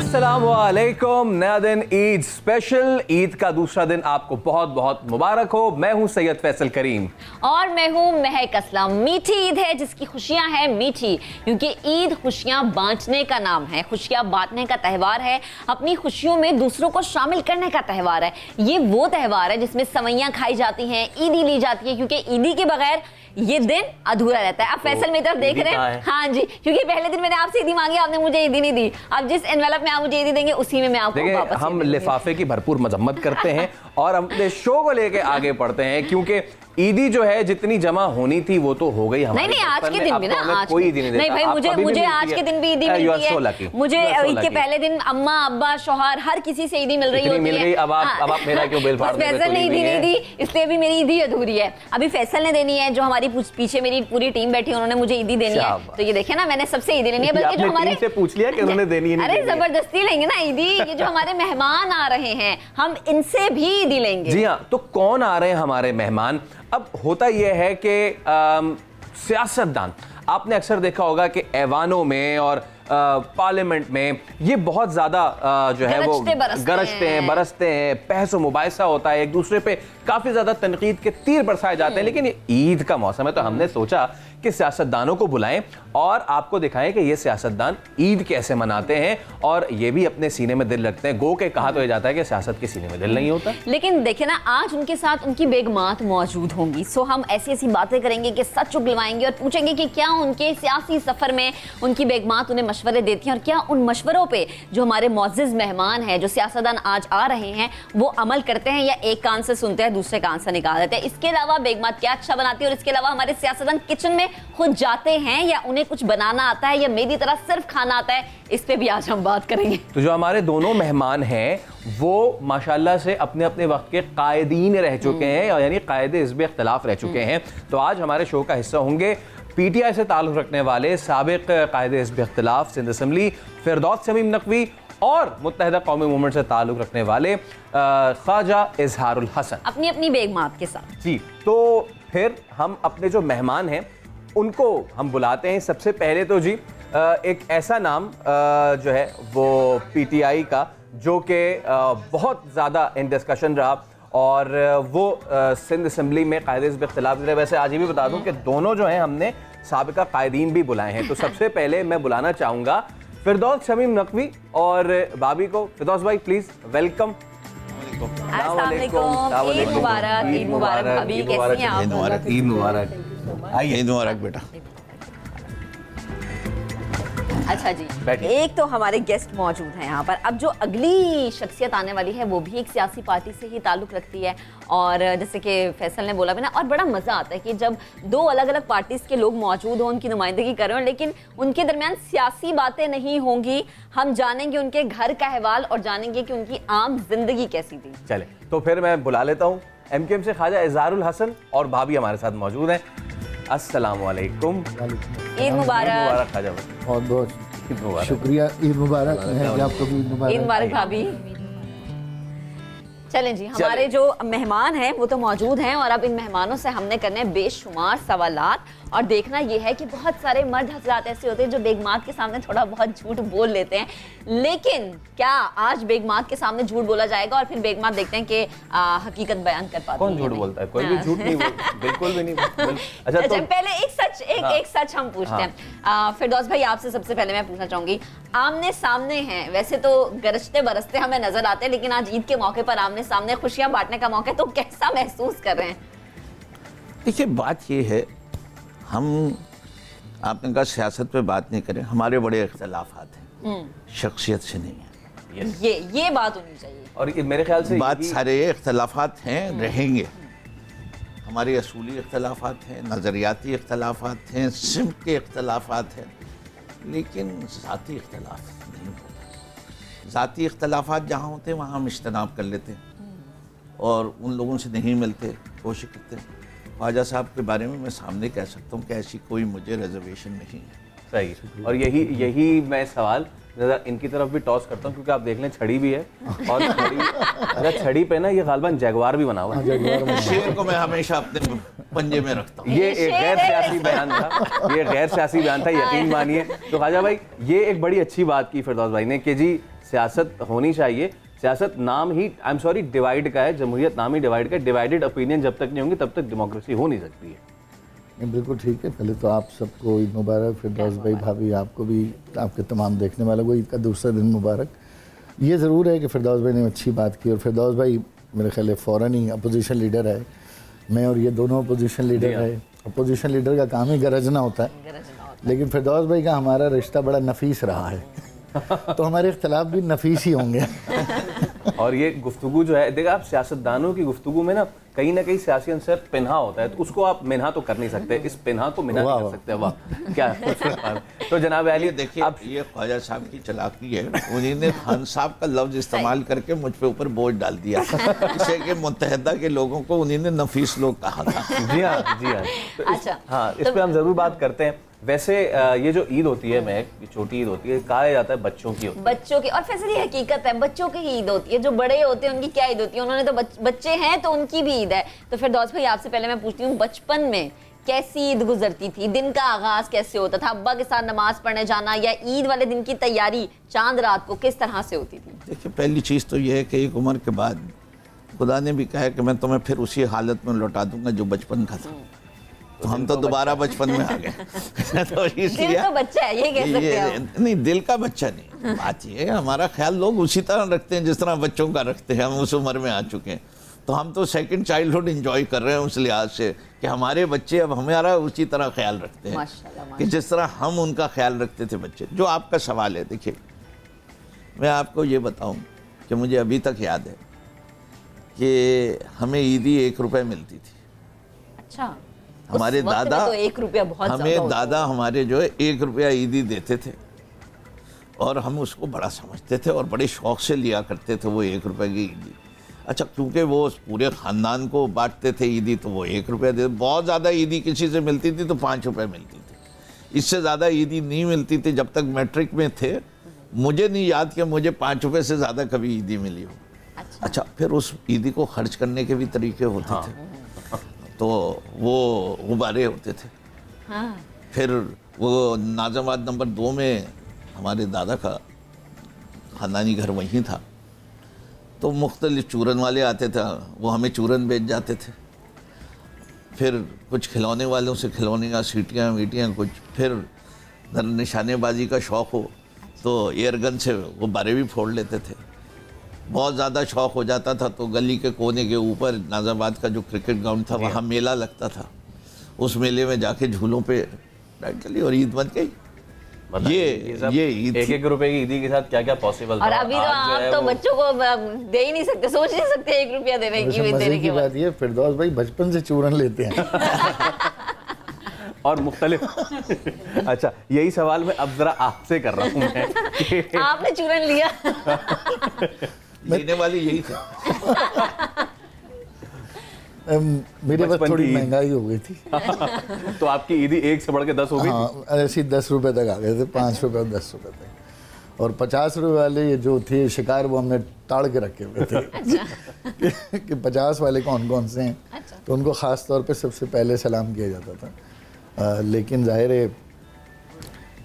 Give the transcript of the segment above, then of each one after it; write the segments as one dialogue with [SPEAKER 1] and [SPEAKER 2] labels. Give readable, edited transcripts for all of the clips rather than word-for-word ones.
[SPEAKER 1] अस्सलामुअलैकुम। नया दिन, ईद स्पेशल। ईद का दूसरा दिन आपको बहुत बहुत मुबारक हो। मैं हूं सैयद फैसल करीम
[SPEAKER 2] और मैं हूं महक असलम। मीठी ईद है जिसकी खुशियां हैं मीठी, क्योंकि ईद खुशियां बांटने का नाम है, खुशियां बांटने का त्यौहार है, अपनी खुशियों में दूसरों को शामिल करने का त्यौहार है। ये वो त्यौहार है जिसमें सवैयां खाई जाती हैं, ईदी ली जाती है, क्योंकि ईदी के बगैर ये दिन अधूरा रहता है। अब फैसल मेरी तरफ देख रहे हैं। हाँ जी, क्योंकि पहले दिन मैंने आपसे ईदी मांगी, आपने मुझे ईदी नहीं दी। अब जिस एनवेलप में आप मुझे ईदी देंगे उसी में मैं आपको वापस
[SPEAKER 1] हम लिफाफे की भरपूर मजम्मत करते हैं और अपने शो को लेके आगे बढ़ते हैं, क्योंकि ईदी जो है जितनी जमा होनी थी वो तो हो गई हमारी।
[SPEAKER 2] नहीं आज के दिन भी ना, आज
[SPEAKER 1] कोई ईदी
[SPEAKER 2] नहीं भाई, मुझे आज के दिन भी ईदी मिलती है। मुझे ईद के पहले दिन अम्मा अब्बा शौहर हर किसी से ईदी मिल रही होती है।
[SPEAKER 1] अब आप मेरा क्यों बिल फाड़ रहे हैं?
[SPEAKER 2] फैसल ने ईदी नहीं दी, इसलिए अभी मेरी ईदी अधूरी है। अभी फैसल ने देनी है, जो हमारी पीछे मेरी पूरी टीम बैठी है, उन्होंने मुझे ईदी देनी है। तो ये देखे ना, मैंने सबसे ईदी लेनी है, बल्कि जो हमारे
[SPEAKER 1] से पूछ लिया कि उन्होंने देनी है।
[SPEAKER 2] अरे जबरदस्ती लेंगे ना ईदी। ये जो हमारे मेहमान आ रहे हैं, हम इनसे भी ईदी लेंगे।
[SPEAKER 1] जी हाँ, तो कौन आ रहे हैं हमारे मेहमान? अब होता यह है कि सियासतदान, आपने अक्सर देखा होगा कि ऐवानों में और पार्लियामेंट में ये बहुत ज्यादा जो है वो गरजते हैं, बरसते हैं, बहस मुबाहिसा होता है, एक दूसरे पे काफी ज्यादा तनकीद के तीर बरसाए जाते हैं। लेकिन ये ईद का मौसम है, तो हमने सोचा कि सियासतदानों को बुलाएं और आपको दिखाएं कि ये सियासतदान ईद कैसे मनाते हैं और ये भी अपने सीने में दिल रखते हैं। गो के कहा तो ये जाता है कि सियासत के सीने में दिल नहीं होता।
[SPEAKER 2] लेकिन देखिए ना, आज उनके साथ उनकी बेगमात मौजूद होंगी। सो हम ऐसी ऐसी बातें करेंगे कि सच उगलवाएंगे और पूछेंगे कि क्या उनके सियासी सफर में उनकी बेगमात उन्हें मशवरे देती हैं और क्या उन मशवरों पे जो हमारे मुअज़्ज़िज़ मेहमान हैं, जो सियासतदान आज आ रहे हैं, वो अमल करते हैं या एक कान से सुनते हैं दूसरे कान से निकाल देते हैं। इसके अलावा बेगमात क्या अच्छा बनाती है और इसके अलावा हमारे सियासतदान किचन में खुद जाते हैं या उन्हें कुछ बनाना आता है या मेरी तरह सिर्फ खाना आता है, इस पे भी आज हम बात करेंगे।
[SPEAKER 1] तो जो हमारे दोनों मेहमान हैं वो माशाल्लाह से अपने अपने वक्त के कायदीन रह चुके हैं, यानी कायदे हिज़्ब इख्तिलाफ रह चुके हैं। तो आज हमारे शो का हिस्सा होंगे पीटीआई से ताल्लुक़ रखने वाले साबिक़ कायदे हिज़्ब इख्तिलाफ सिंध असम्बली फिरदौस शमीम नकवी और मुत्तहिदा कौमी मूवमेंट से ताल्लुक़ रखने वाले ख्वाजा इजहारुल हसन, अपनी
[SPEAKER 2] अपनी बेगमात के साथ।
[SPEAKER 1] जी, तो फिर हम अपने जो मेहमान हैं उनको हम बुलाते हैं। सबसे पहले तो जी एक ऐसा नाम जो है वो पीटीआई का, जो कि बहुत ज़्यादा इन डिस्कशन रहा और वो सिंध असम्बली में कायदे हिज़्ब इख्तिलाफ रहे। वैसे आज ये भी बता दूं कि दोनों जो हैं हमने साबिका कायदीन भी बुलाए हैं। तो सबसे पहले मैं बुलाना चाहूँगा फिरदौस शमीम नकवी और भाभी को। फिरदौस भाई प्लीज़ वेलकम।
[SPEAKER 2] अस्सलाम वालेकुम, ईद मुबारक। ईद मुबारक भाभी, कैसी हैं आप?
[SPEAKER 1] ईद मुबारक।
[SPEAKER 3] आइए, ईद मुबारक बेटा।
[SPEAKER 2] अच्छा जी, एक तो हमारे गेस्ट मौजूद हैं यहाँ पर। अब जो अगली शख्सियत आने वाली है वो भी एक सियासी पार्टी से ही ताल्लुक़ रखती है और जैसे कि फैसल ने बोला भी ना, और बड़ा मज़ा आता है कि जब दो अलग अलग पार्टीज़ के लोग मौजूद हों, उनकी नुमाइंदगी कर रहे हों, लेकिन उनके दरमियान सियासी बातें नहीं होंगी। हम जानेंगे उनके घर का अहवाल और जानेंगे कि उनकी आम जिंदगी कैसी थी।
[SPEAKER 1] चले तो फिर मैं बुला लेता हूँ एमकेएम से ख्वाजा इजहारुल हसन और भाभी हमारे साथ मौजूद हैं। अस्सलाम वालेकुम।
[SPEAKER 2] ईद मुबारक
[SPEAKER 3] ख्वाजा, बहुत बहुत शुक्रिया। ईद मुबारक। आपको भी
[SPEAKER 2] ईद मुबारक भाभी। चलें जी, हमारे जो मेहमान हैं वो तो मौजूद हैं और अब इन मेहमानों से हमने करने बेशुमार सवालात और देखना ये है कि बहुत सारे मर्द हजरात ऐसे होते हैं जो बेगमात के सामने थोड़ा बहुत झूठ बोल लेते हैं, लेकिन क्या आज बेगमात के सामने झूठ बोला जाएगा और फिर बेगमात देखते हैं कि हकीकत बयान कर पाते हैं?
[SPEAKER 1] कौन झूठ बोलता है? कोई भी झूठ नहीं बोलता, बिल्कुल भी नहीं।
[SPEAKER 2] अच्छा, तो पहले एक सच हम पूछते हैं। फिरदौस भाई, आपसे सबसे पहले मैं पूछना चाहूंगी, आमने सामने हैं, वैसे तो गरजते बरसते हमें नजर आते हैं, लेकिन आज ईद के मौके पर आमने सामने खुशियां बांटने का मौका है, तो कैसा महसूस कर रहे हैं?
[SPEAKER 3] देखिए, बात ये है, हम आपने कहा सियासत पे बात नहीं करें, हमारे बड़े इख्तिलाफात हैं, शख्सियत से नहीं है।
[SPEAKER 2] ये बात होनी चाहिए
[SPEAKER 1] और मेरे ख्याल से
[SPEAKER 3] बात सारे इख्तिलाफात हैं, रहेंगे। हमारे असूली इख्तिलाफात हैं, नज़रियाती इख्तिलाफात हैं, सिमत के इख्तिलाफात हैं, लेकिन ज़ाती इख्तिलाफ नहीं होता। ज़ाती इख्तिलाफात जहाँ होते हैं वहाँ हम इज्तनाब कर लेते हैं और उन लोगों से नहीं मिलते, कोशिश करते हैं। ख्वाजा साहब के बारे में मैं सामने कह सकता हूँ कि ऐसी कोई मुझे रिजर्वेशन नहीं है।
[SPEAKER 1] सही। और यही मैं सवाल ज़रा इनकी तरफ भी टॉस करता हूँ, क्योंकि आप देख लें छड़ी भी है और छड़ी पे ना ये गालबन जगवार भी बना हुआ है।
[SPEAKER 3] शेर को मैं हमेशा अपने पंजे में रखता हूँ।
[SPEAKER 1] ये एक गैर सियासी बयान था, ये गैर सियासी बयान था, यकीन मानिए। तो ख्वाजा भाई, ये एक बड़ी अच्छी बात की फिरदौस भाई ने कि जी सियासत होनी चाहिए। सियासत नाम ही, आई एम सॉरी, डिवाइड का है, जमहूरियत नाम ही डिवाइड का है। डिवाइडेड ओपिनियन जब तक नहीं होंगी तब तक डेमोक्रेसी हो नहीं सकती है।
[SPEAKER 4] नहीं, बिल्कुल ठीक है। पहले तो आप सबको ईद मुबारक, फिरदौस भाई, भाभी, आपको भी, आपके तमाम देखने वालों को ईद का दूसरा दिन मुबारक। ये ज़रूर है कि फिरदौस भाई ने अच्छी बात की, और फिरदौस भाई मेरे ख्याल है फ़ौरन ही अपोजिशन लीडर है। मैं और ये दोनों अपोजिशन लीडर है। अपोजिशन लीडर का काम ही गरजना होता है, लेकिन फिरदौस भाई का हमारा रिश्ता बड़ा नफीस रहा है तो हमारे इख्तलाफ भी नफीस ही होंगे
[SPEAKER 1] और ये गुफ्तगू जो है, देखा आप सियासतदानों की गुफ्तगू में ना कहीं सियासी अंसर पिन्हा होता है, तो उसको आप मिन्हा तो कर नहीं सकते, इस पिन्हा को मिन्हा नहीं कर सकते। वाह क्या तो जनाब अली,
[SPEAKER 3] देखिए अब ये ख्वाजा साहब की चालाकी है, उन्होंने खान साहब का लफ्ज इस्तेमाल करके मुझ पे ऊपर बोझ डाल दिया जिससे कि मुत्तहदा के लोगों को उन्होंने नफीस लोग कहा था।
[SPEAKER 1] जी हाँ, जी हाँ।
[SPEAKER 2] अच्छा,
[SPEAKER 1] हाँ, इस पे हम जरूर बात करते हैं। वैसे ये जो ईद होती है, मैं छोटी ईद होती है, कहा जाता है बच्चों की होती है।
[SPEAKER 2] बच्चों की, और फैसले ये हकीकत है, बच्चों की ईद होती है। जो बड़े होते हैं उनकी क्या ईद होती है? उन्होंने तो बच्चे हैं तो उनकी भी ईद है। तो फिरदौस भाई आपसे पहले मैं पूछती हूँ, बचपन में कैसी ईद गुजरती थी? दिन का आगाज कैसे होता था? अब्बा के साथ नमाज पढ़ने जाना या ईद वाले दिन की तैयारी चांद रात को किस तरह से होती थी?
[SPEAKER 3] देखिए पहली चीज़ तो यह है कि एक उम्र के बाद खुदा ने भी कहा है कि मैं तुम्हें फिर उसी हालत में लौटा दूंगा जो बचपन का था। तो हम तो दोबारा बचपन में आ गए तो इसलिए
[SPEAKER 2] दिल का बच्चा है, ये कह सकते हैं।
[SPEAKER 3] नहीं, दिल का बच्चा नहीं, बात ये है हमारा ख्याल लोग उसी तरह रखते हैं जिस तरह बच्चों का रखते हैं। हम उस उम्र में आ चुके हैं, तो हम तो सेकंड चाइल्डहुड एंजॉय कर रहे हैं उस लिहाज से कि हमारे बच्चे अब हमारा उसी तरह ख्याल रखते हैं कि जिस तरह हम उनका ख्याल रखते थे बच्चे। जो आपका सवाल है, देखिए मैं आपको ये बताऊं कि मुझे अभी तक याद है कि हमें ईदी 1 रुपये मिलती थी।
[SPEAKER 2] अच्छा,
[SPEAKER 3] हमारे दादा,
[SPEAKER 2] तो 1 रुपया बहुत
[SPEAKER 3] हमें दादा हमारे जो है 1 रुपया ईदी देते थे और हम उसको बड़ा समझते थे और बड़े शौक से लिया करते थे वो 1 रुपये की ईदी। अच्छा, क्योंकि वो पूरे ख़ानदान को बांटते थे ईदी, तो वो 1 रुपया देते। बहुत ज़्यादा ईदी किसी से मिलती थी तो 5 रुपये मिलती थी, इससे ज़्यादा ईदी नहीं मिलती थी। जब तक मैट्रिक में थे मुझे नहीं याद कि मुझे 5 रुपये से ज़्यादा कभी ईदी मिली हो। अच्छा, फिर उस ईदी को खर्च करने के भी तरीके होते थे। तो वो गुब्बारे होते थे।
[SPEAKER 2] हाँ।
[SPEAKER 3] फिर वो नाज़ाबाद नंबर 2 में हमारे दादा का ख़ानदानी घर वहीं था, तो मुख्तलिफ चूरन वाले आते थे, वो हमें चूरन बेच जाते थे। फिर कुछ खिलौने वालों से खिलौने का सीटियाँ वीटियाँ कुछ। फिर निशानेबाजी का शौक़ हो तो एयरगन से गुब्बारे भी फोड़ लेते थे। बहुत ज़्यादा शौक़ हो जाता था तो गली के कोने के ऊपर नाज़ाबाद का जो क्रिकेट ग्राउंड था वहाँ मेला लगता था, उस मेले में जाके झूलों पे बैठ गई और ईद बन गई। ये ईद
[SPEAKER 1] 1 रुपए की ईदी के साथ क्या क्या पॉसिबल था।
[SPEAKER 2] और अभी तो आप तो बच्चों को दे ही नहीं सकते, सोच नहीं सकते 1 रुपया देने की
[SPEAKER 4] बात। ये फिरदौस भाई बचपन से चूरन लेते हैं
[SPEAKER 1] और मुख्तलिफ अच्छा, यही सवाल मैं अब जरा आपसे कर रहा हूँ मैं
[SPEAKER 2] आपने चूरन लिया
[SPEAKER 3] लेने वाली यही थी
[SPEAKER 4] मेरे पास थोड़ी महंगाई हो गई थी
[SPEAKER 1] तो आपकी ईदी 1 से बढ़ के 10 हो गई।
[SPEAKER 4] हाँ, ऐसे 10 रुपए तक आ गए थे, 5 रुपए और 10 रुपए तक। और 50 रुपए वाले ये जो थे शिकार, वो हमने ताड़ के रखे हुए थे कि 50 वाले कौन कौन से हैं। तो उनको ख़ास तौर पे सबसे पहले सलाम किया जाता था। लेकिन जाहिर है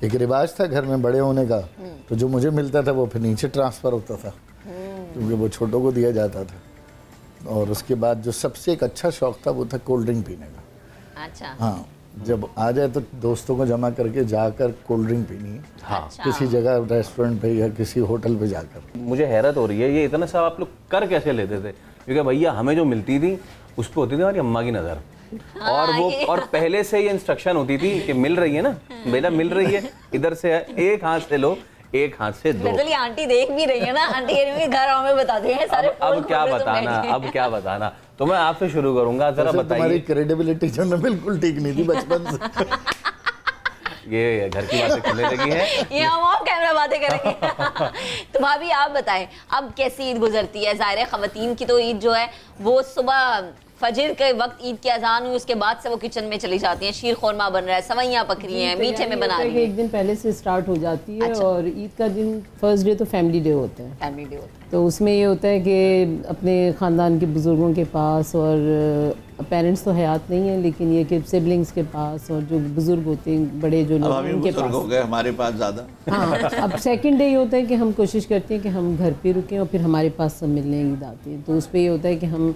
[SPEAKER 4] एक रिवाज था घर में बड़े होने का, तो जो मुझे मिलता था वो फिर नीचे ट्रांसफ़र होता था क्योंकि वो छोटों को दिया जाता था। और उसके बाद जो सबसे एक अच्छा शौक़ था वो था कोल्ड ड्रिंक पीने का।
[SPEAKER 2] अच्छा।
[SPEAKER 4] हाँ, जब आ जाए तो दोस्तों को जमा करके जाकर कोल्ड ड्रिंक पीनी है।
[SPEAKER 1] हाँ।
[SPEAKER 4] किसी जगह रेस्टोरेंट पे या किसी होटल पे जाकर।
[SPEAKER 1] मुझे हैरत हो रही है, ये इतना सब आप लोग कर कैसे लेते थे? क्योंकि भैया हमें जो मिलती थी उस पर होती थी हमारी अम्मा की नज़र। और वो और पहले से ये इंस्ट्रक्शन होती थी कि मिल रही है ना बेटा, मिल रही है, इधर से है, एक हाथ से लो, एक हाथ से दो।
[SPEAKER 2] आंटी देख भी रही है ना, आंटी घर हमें बताते हैं सारे।
[SPEAKER 1] अब क्या बताना, अब क्या बताना। तो मैं आपसे शुरू करूंगा, जरा बताइए।
[SPEAKER 4] तुम्हारी क्रेडिबिलिटी जो ना बिल्कुल ठीक नहीं थी बचपन से
[SPEAKER 1] ये घर की बातें खुलने लगी है,
[SPEAKER 2] ये हम ऑफ कैमरा बातें करेंगे तो भाभी आप बताएं अब कैसी ईद गुजरती है? ज़ाहिर है ख़वातीन की तो ईद जो है वो सुबह फजर के वक्त ईद की अजान हुई, उसके बाद से वो किचन में चली जाती हैं, शीर खोरमा बन रहा है, सवैयाँ पक रही हैं, मीठे में बना रही हैं।
[SPEAKER 5] एक दिन पहले से स्टार्ट हो जाती है। अच्छा। और ईद का दिन फर्स्ट डे तो फैमिली डे होता है।
[SPEAKER 2] फैमिली डे होता है
[SPEAKER 5] तो उसमें ये होता है कि अपने ख़ानदान के बुज़ुर्गों के पास और पेरेंट्स तो हयात नहीं है, लेकिन ये कि सिबलिंग्स के पास और जो बुजुर्ग होते हैं, बड़े जो लोग हैं उनके पास
[SPEAKER 3] हो गए हमारे पास ज़्यादा।
[SPEAKER 5] हाँ, अब सेकंड डे ये होता है कि हम कोशिश करते हैं कि हम घर पे रुकें और फिर हमारे पास सब मिलने ईद आती है, तो उस पर ये होता है कि हम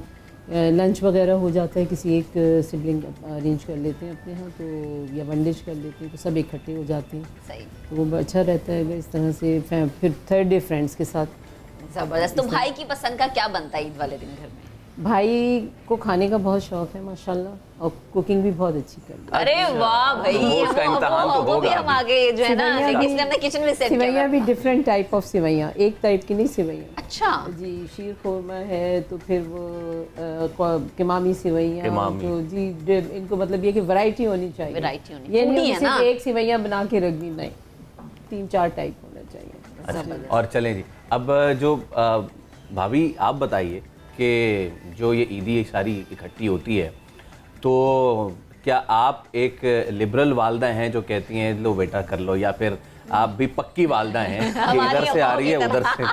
[SPEAKER 5] लंच वगैरह हो जाता है, किसी एक सिबलिंग अरेंज कर लेते हैं अपने यहाँ, तो या वन डिश कर लेते हैं, तो सब इकट्ठे हो जाते हैं।
[SPEAKER 2] सही,
[SPEAKER 5] तो वो अच्छा रहता है इस तरह से। फिर थर्ड डे फ्रेंड्स के साथ।
[SPEAKER 2] जबरदस्त। तो भाई की पसंद का क्या बनता है ईद वाले दिन घर में?
[SPEAKER 5] भाई को खाने का बहुत शौक है माशाल्लाह, और कुकिंग भी बहुत अच्छी करता है।
[SPEAKER 2] अरे वाह भाई,
[SPEAKER 1] उसका इम्तिहान तो
[SPEAKER 2] वो भी
[SPEAKER 1] होगा
[SPEAKER 2] हम आगे जो है ना, इसलिए हमने किचन में सेट किया।
[SPEAKER 5] सिवैयाँ भी डिफरेंट टाइप ऑफ सिवैयाँ, एक टाइप की नहीं सिवैयाँ।
[SPEAKER 2] अच्छा
[SPEAKER 5] जी, शीर खोरमा है, तो फिर वो किमामी सिवैयाँ, तो जी इनको मतलब ये कि वैरायटी होनी चाहिए।
[SPEAKER 2] वैरायटी होनी,
[SPEAKER 5] ये नहीं
[SPEAKER 2] है ना,
[SPEAKER 5] सिर्फ एक सिवैयाँ बना के रख दी, नहीं, 3-4 टाइप होना चाहिए।
[SPEAKER 1] अच्छा, और चलें जी, अब जो भाभी आप बताइए कि जो ये ईदी सारी इकट्ठी होती है, तो क्या आप एक लिबरल वालदा हैं जो कहती हैं लो बेटा कर लो, या फिर आप भी पक्की वालदा हैं कि इधर से आ रही है उधर से?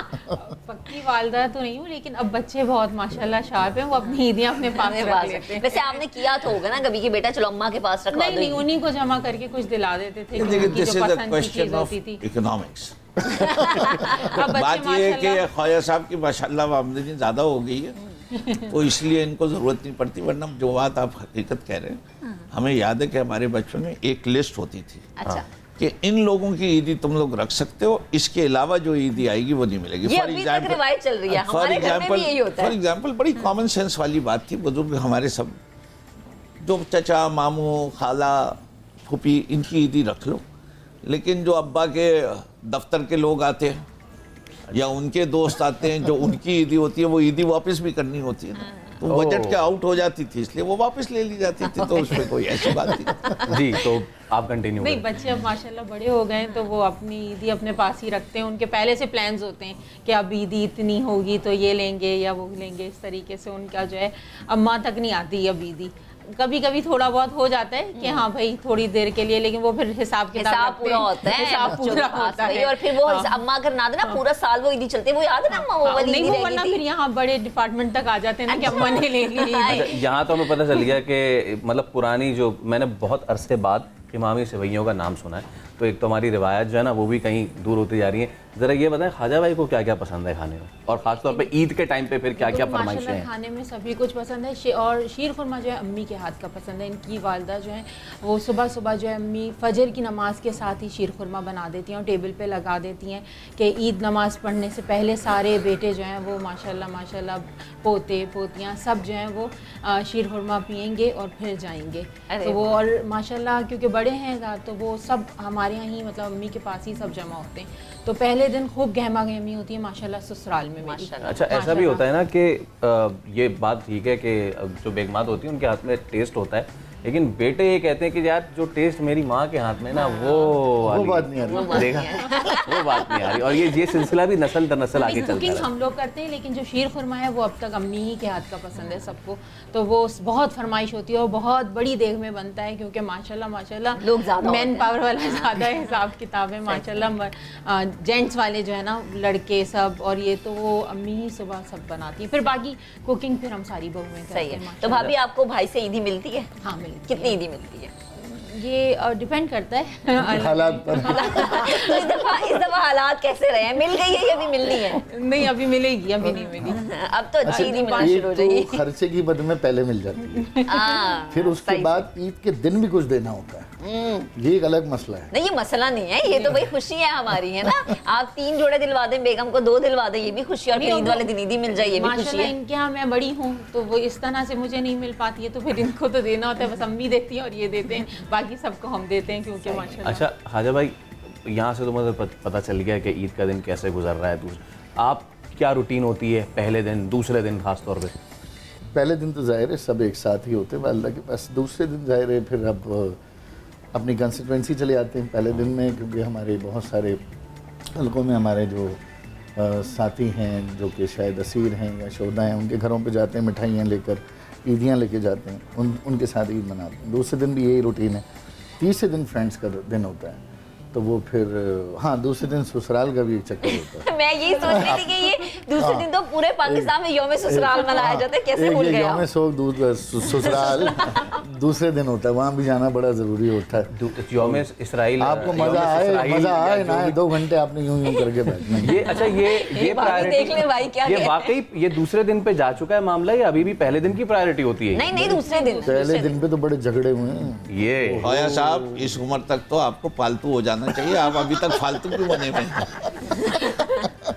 [SPEAKER 6] पक्की वालदा तो नहीं हूँ, लेकिन अब बच्चे बहुत माशाल्लाह शार्प हैं, वो अपनी ईदियाँ अपने पास रख लेते हैं।
[SPEAKER 2] वैसे आपने किया तो होगा ना कभी कि बेटा चलो अम्मा के पास रखवा दो?
[SPEAKER 6] नहीं, उन्हीं को जमा करके कुछ दिला देते थे, उनकी जो पसंद की चीज़ होती थी।
[SPEAKER 3] इकोनॉमिक्स
[SPEAKER 6] अब
[SPEAKER 3] बात ये है कि ख्वाजा साहब की माशाल्लाह आमदनी ज़्यादा हो गई है, तो इसलिए इनको ज़रूरत नहीं पड़ती, वरना जो बात आप हकीकत कह रहे हैं, हमें याद है कि हमारे बचपन में एक लिस्ट होती थी।
[SPEAKER 2] अच्छा,
[SPEAKER 3] कि इन लोगों की ईदी तुम लोग रख सकते हो, इसके अलावा जो ईदी आएगी वो नहीं मिलेगी।
[SPEAKER 2] ये अभी तक रिवायत चल रही है, हमारे घर में भी यही होता है।
[SPEAKER 3] फॉर एग्जाम्पल बड़ी कॉमन सेंस वाली बात थी, बुजुर्ग हमारे सब जो चचा मामू खाला फूफी इनकी ईदी रख लो, लेकिन जो अब्बा के दफ्तर के लोग आते हैं या उनके दोस्त आते हैं, जो उनकी ईदी होती है वो ईदी वापस भी करनी होती है, तो बजट के आउट हो जाती थी, इसलिए वो वापस ले ली जाती थी, तो उसमें कोई ऐसी बात नहीं।
[SPEAKER 1] जी, तो आप कंटिन्यू
[SPEAKER 6] नहीं, बच्चे अब माशाल्लाह बड़े हो गए हैं, तो वो अपनी ईदी अपने पास ही रखते हैं। उनके पहले से प्लान्स होते हैं कि अब ईदी इतनी होगी तो ये लेंगे या वो लेंगे, इस तरीके से उनका जो है अम्मा तक नहीं आती अब ईदी। कभी कभी थोड़ा बहुत हो जाता है कि हाँ भाई थोड़ी देर के लिए, लेकिन वो फिर हिसाब
[SPEAKER 2] पूरा होता है,
[SPEAKER 6] हिसाब पूरा होता है,
[SPEAKER 2] और फिर वो अम्मा अगर ना देना पूरा साल वो ईदी चलती है, वो याद है ना अम्मा वो वाली
[SPEAKER 6] नहीं, वो वरना फिर यहाँ बड़े डिपार्टमेंट तक आ जाते हैं ना कि अम्मा ने ले ली।
[SPEAKER 1] यहाँ तो हमें पता चल गया कि मतलब पुरानी जो मैंने बहुत अरसे बाद इमामी सेवैयों का नाम सुना है, तो एक तो हमारी रिवायत जो है ना वो भी कहीं दूर होती जा रही है। ज़रा ये बताएं ख्वाजा भाई को क्या क्या पसंद है खाने में, और ख़ासतौर पे ईद के टाइम पे फिर क्या क्या फरमाइशें हैं?
[SPEAKER 6] खाने में सभी कुछ पसंद है, और शीर खुरमा जो है अम्मी के हाथ का पसंद है। इनकी वालदा जो है वो सुबह सुबह जो है अम्मी फजर की नमाज के साथ ही शीर खुरमा बना देती हैं और टेबल पे लगा देती हैं कि ईद नमाज पढ़ने से पहले सारे बेटे जो हैं वो माशाल्लाह माशाल्लाह पोते पोतियाँ सब जो हैं वो शीर खुरमा पियेंगे और फिर जाएंगे। तो वो और माशाल्लाह क्योंकि बड़े हैं तो वो सब हमारे यहाँ ही मतलब अम्मी के पास ही सब जमा होते हैं, तो पहले दिन खूब गहमा गहमी होती है माशाल्लाह ससुराल में मेरी।
[SPEAKER 1] अच्छा, ऐसा भी होता है ना कि ये बात ठीक है कि जो बेगमात होती है उनके हाथ में टेस्ट होता है, लेकिन बेटे ये कहते हैं कि यार जो टेस्ट मेरी माँ के हाथ में ना वो
[SPEAKER 4] बात नहीं आ रही,
[SPEAKER 1] वो बात नहीं आ रही, और ये सिलसिला भी नस्ल दर नस्ल आगे चलता है।
[SPEAKER 6] कुकिंग हम लोग करते हैं, लेकिन जो शीर खुरमा है वो अब तक अम्मी ही के हाथ का पसंद है सबको, तो वो बहुत फरमाइश होती है और बहुत बड़ी देग में बनता है, क्योंकि माशाल्लाह माशाल्लाह
[SPEAKER 2] लोग ज़्यादा
[SPEAKER 6] मैन पावर वाला ज़्यादा हिसाब किताब है माशाल्लाह। जेंट्स वाले जो है ना लड़के सब, और ये तो वो अम्मी ही सुबह सब बनाती है, फिर बाकी कुकिंग फिर हम सारी बहुएं करते हैं।
[SPEAKER 2] तो भाभी आपको भाई से ईदी मिलती है?
[SPEAKER 6] हाँ,
[SPEAKER 2] कितनी ईदी मिलती है?
[SPEAKER 6] ये डिपेंड करता है
[SPEAKER 4] हालात पर।
[SPEAKER 2] तो इस दफा हालात कैसे रहे हैं? मिल गई है या अभी मिलनी है?
[SPEAKER 6] नहीं, अभी मिलेगी, अभी नहीं मिली।
[SPEAKER 2] अब तो अच्छी ईदी मिलना शुरू हो जाएगी।
[SPEAKER 4] तो खर्चे की बद में पहले मिल जाती है, फिर उसके बाद ईद के दिन भी कुछ देना होता है, ये एक अलग मसला है।
[SPEAKER 2] नहीं, ये मसला नहीं है, ये तो भाई खुशी है हमारी, है ना। आप 3 जोड़े दिलवा दें बेगम को, 2 दिलवा दें, ये भी खुशी है, और फिर ईद वाले दिन ईदी मिल जाए, ये भी खुशी है।
[SPEAKER 6] इनके यहाँ मैं बड़ी हूँ तो वो इस तरह से मुझे नहीं मिल पाती है, तो फिर इनको तो देना होता है, बस अम्मी देती है और ये देते हैं, बाकी सबको हम देते हैं क्योंकि माशाल्लाह।
[SPEAKER 1] अच्छा ख्वाजा भाई, यहाँ से तो मुझे पता चल गया कि ईद का दिन कैसे गुजर रहा है। आप क्या रूटीन होती है पहले दिन, दूसरे दिन खास तौर पे?
[SPEAKER 4] पहले दिन तो जाहिर है सब एक साथ ही होते हैं अल्लाह के पास, दूसरे दिन जाहिर है फिर अब अपनी कंस्टिट्यूंसी चले आते हैं पहले दिन में, क्योंकि हमारे बहुत सारे हल्कों में हमारे जो साथी हैं जो कि शायद असीर हैं या शोधा हैं, उनके घरों पे जाते हैं, मिठाइयाँ लेकर ईदियाँ लेके जाते हैं, उनके साथ ईद मनाते हैं। दूसरे दिन भी यही रूटीन है। तीसरे दिन फ्रेंड्स का दिन होता है, तो वो फिर हाँ दूसरे दिन ससुराल का भी एक चक्कर होता है।
[SPEAKER 2] मैं यही सोच रही थी कि ये दूसरे दिन तो पूरे पाकिस्तान में यौम ससुराल मनाया जाता है, कैसे भूल गया?
[SPEAKER 4] यौम ससुराल दूसरे दिन होता है, वहाँ भी जाना बड़ा जरूरी होता है।
[SPEAKER 1] यौम इसराइल
[SPEAKER 4] आपको मजा आए ना आए 2 घंटे आपने यूं करके बैठना।
[SPEAKER 1] ये अच्छा ये
[SPEAKER 2] देख ले भाई क्या
[SPEAKER 1] ये वाकई ये दूसरे दिन पे जा चुका है मामला, या अभी भी पहले दिन की प्रायोरिटी होती है?
[SPEAKER 2] नहीं दूसरे दिन।
[SPEAKER 4] पहले दिन पे तो बड़े झगड़े हुए हैं।
[SPEAKER 1] ये
[SPEAKER 3] ख्वाजा साहब, इस उम्र तक तो आपको पालतू हो जाना चाहिए, आप अभी तक फालतू क्यों बने हुए हैं?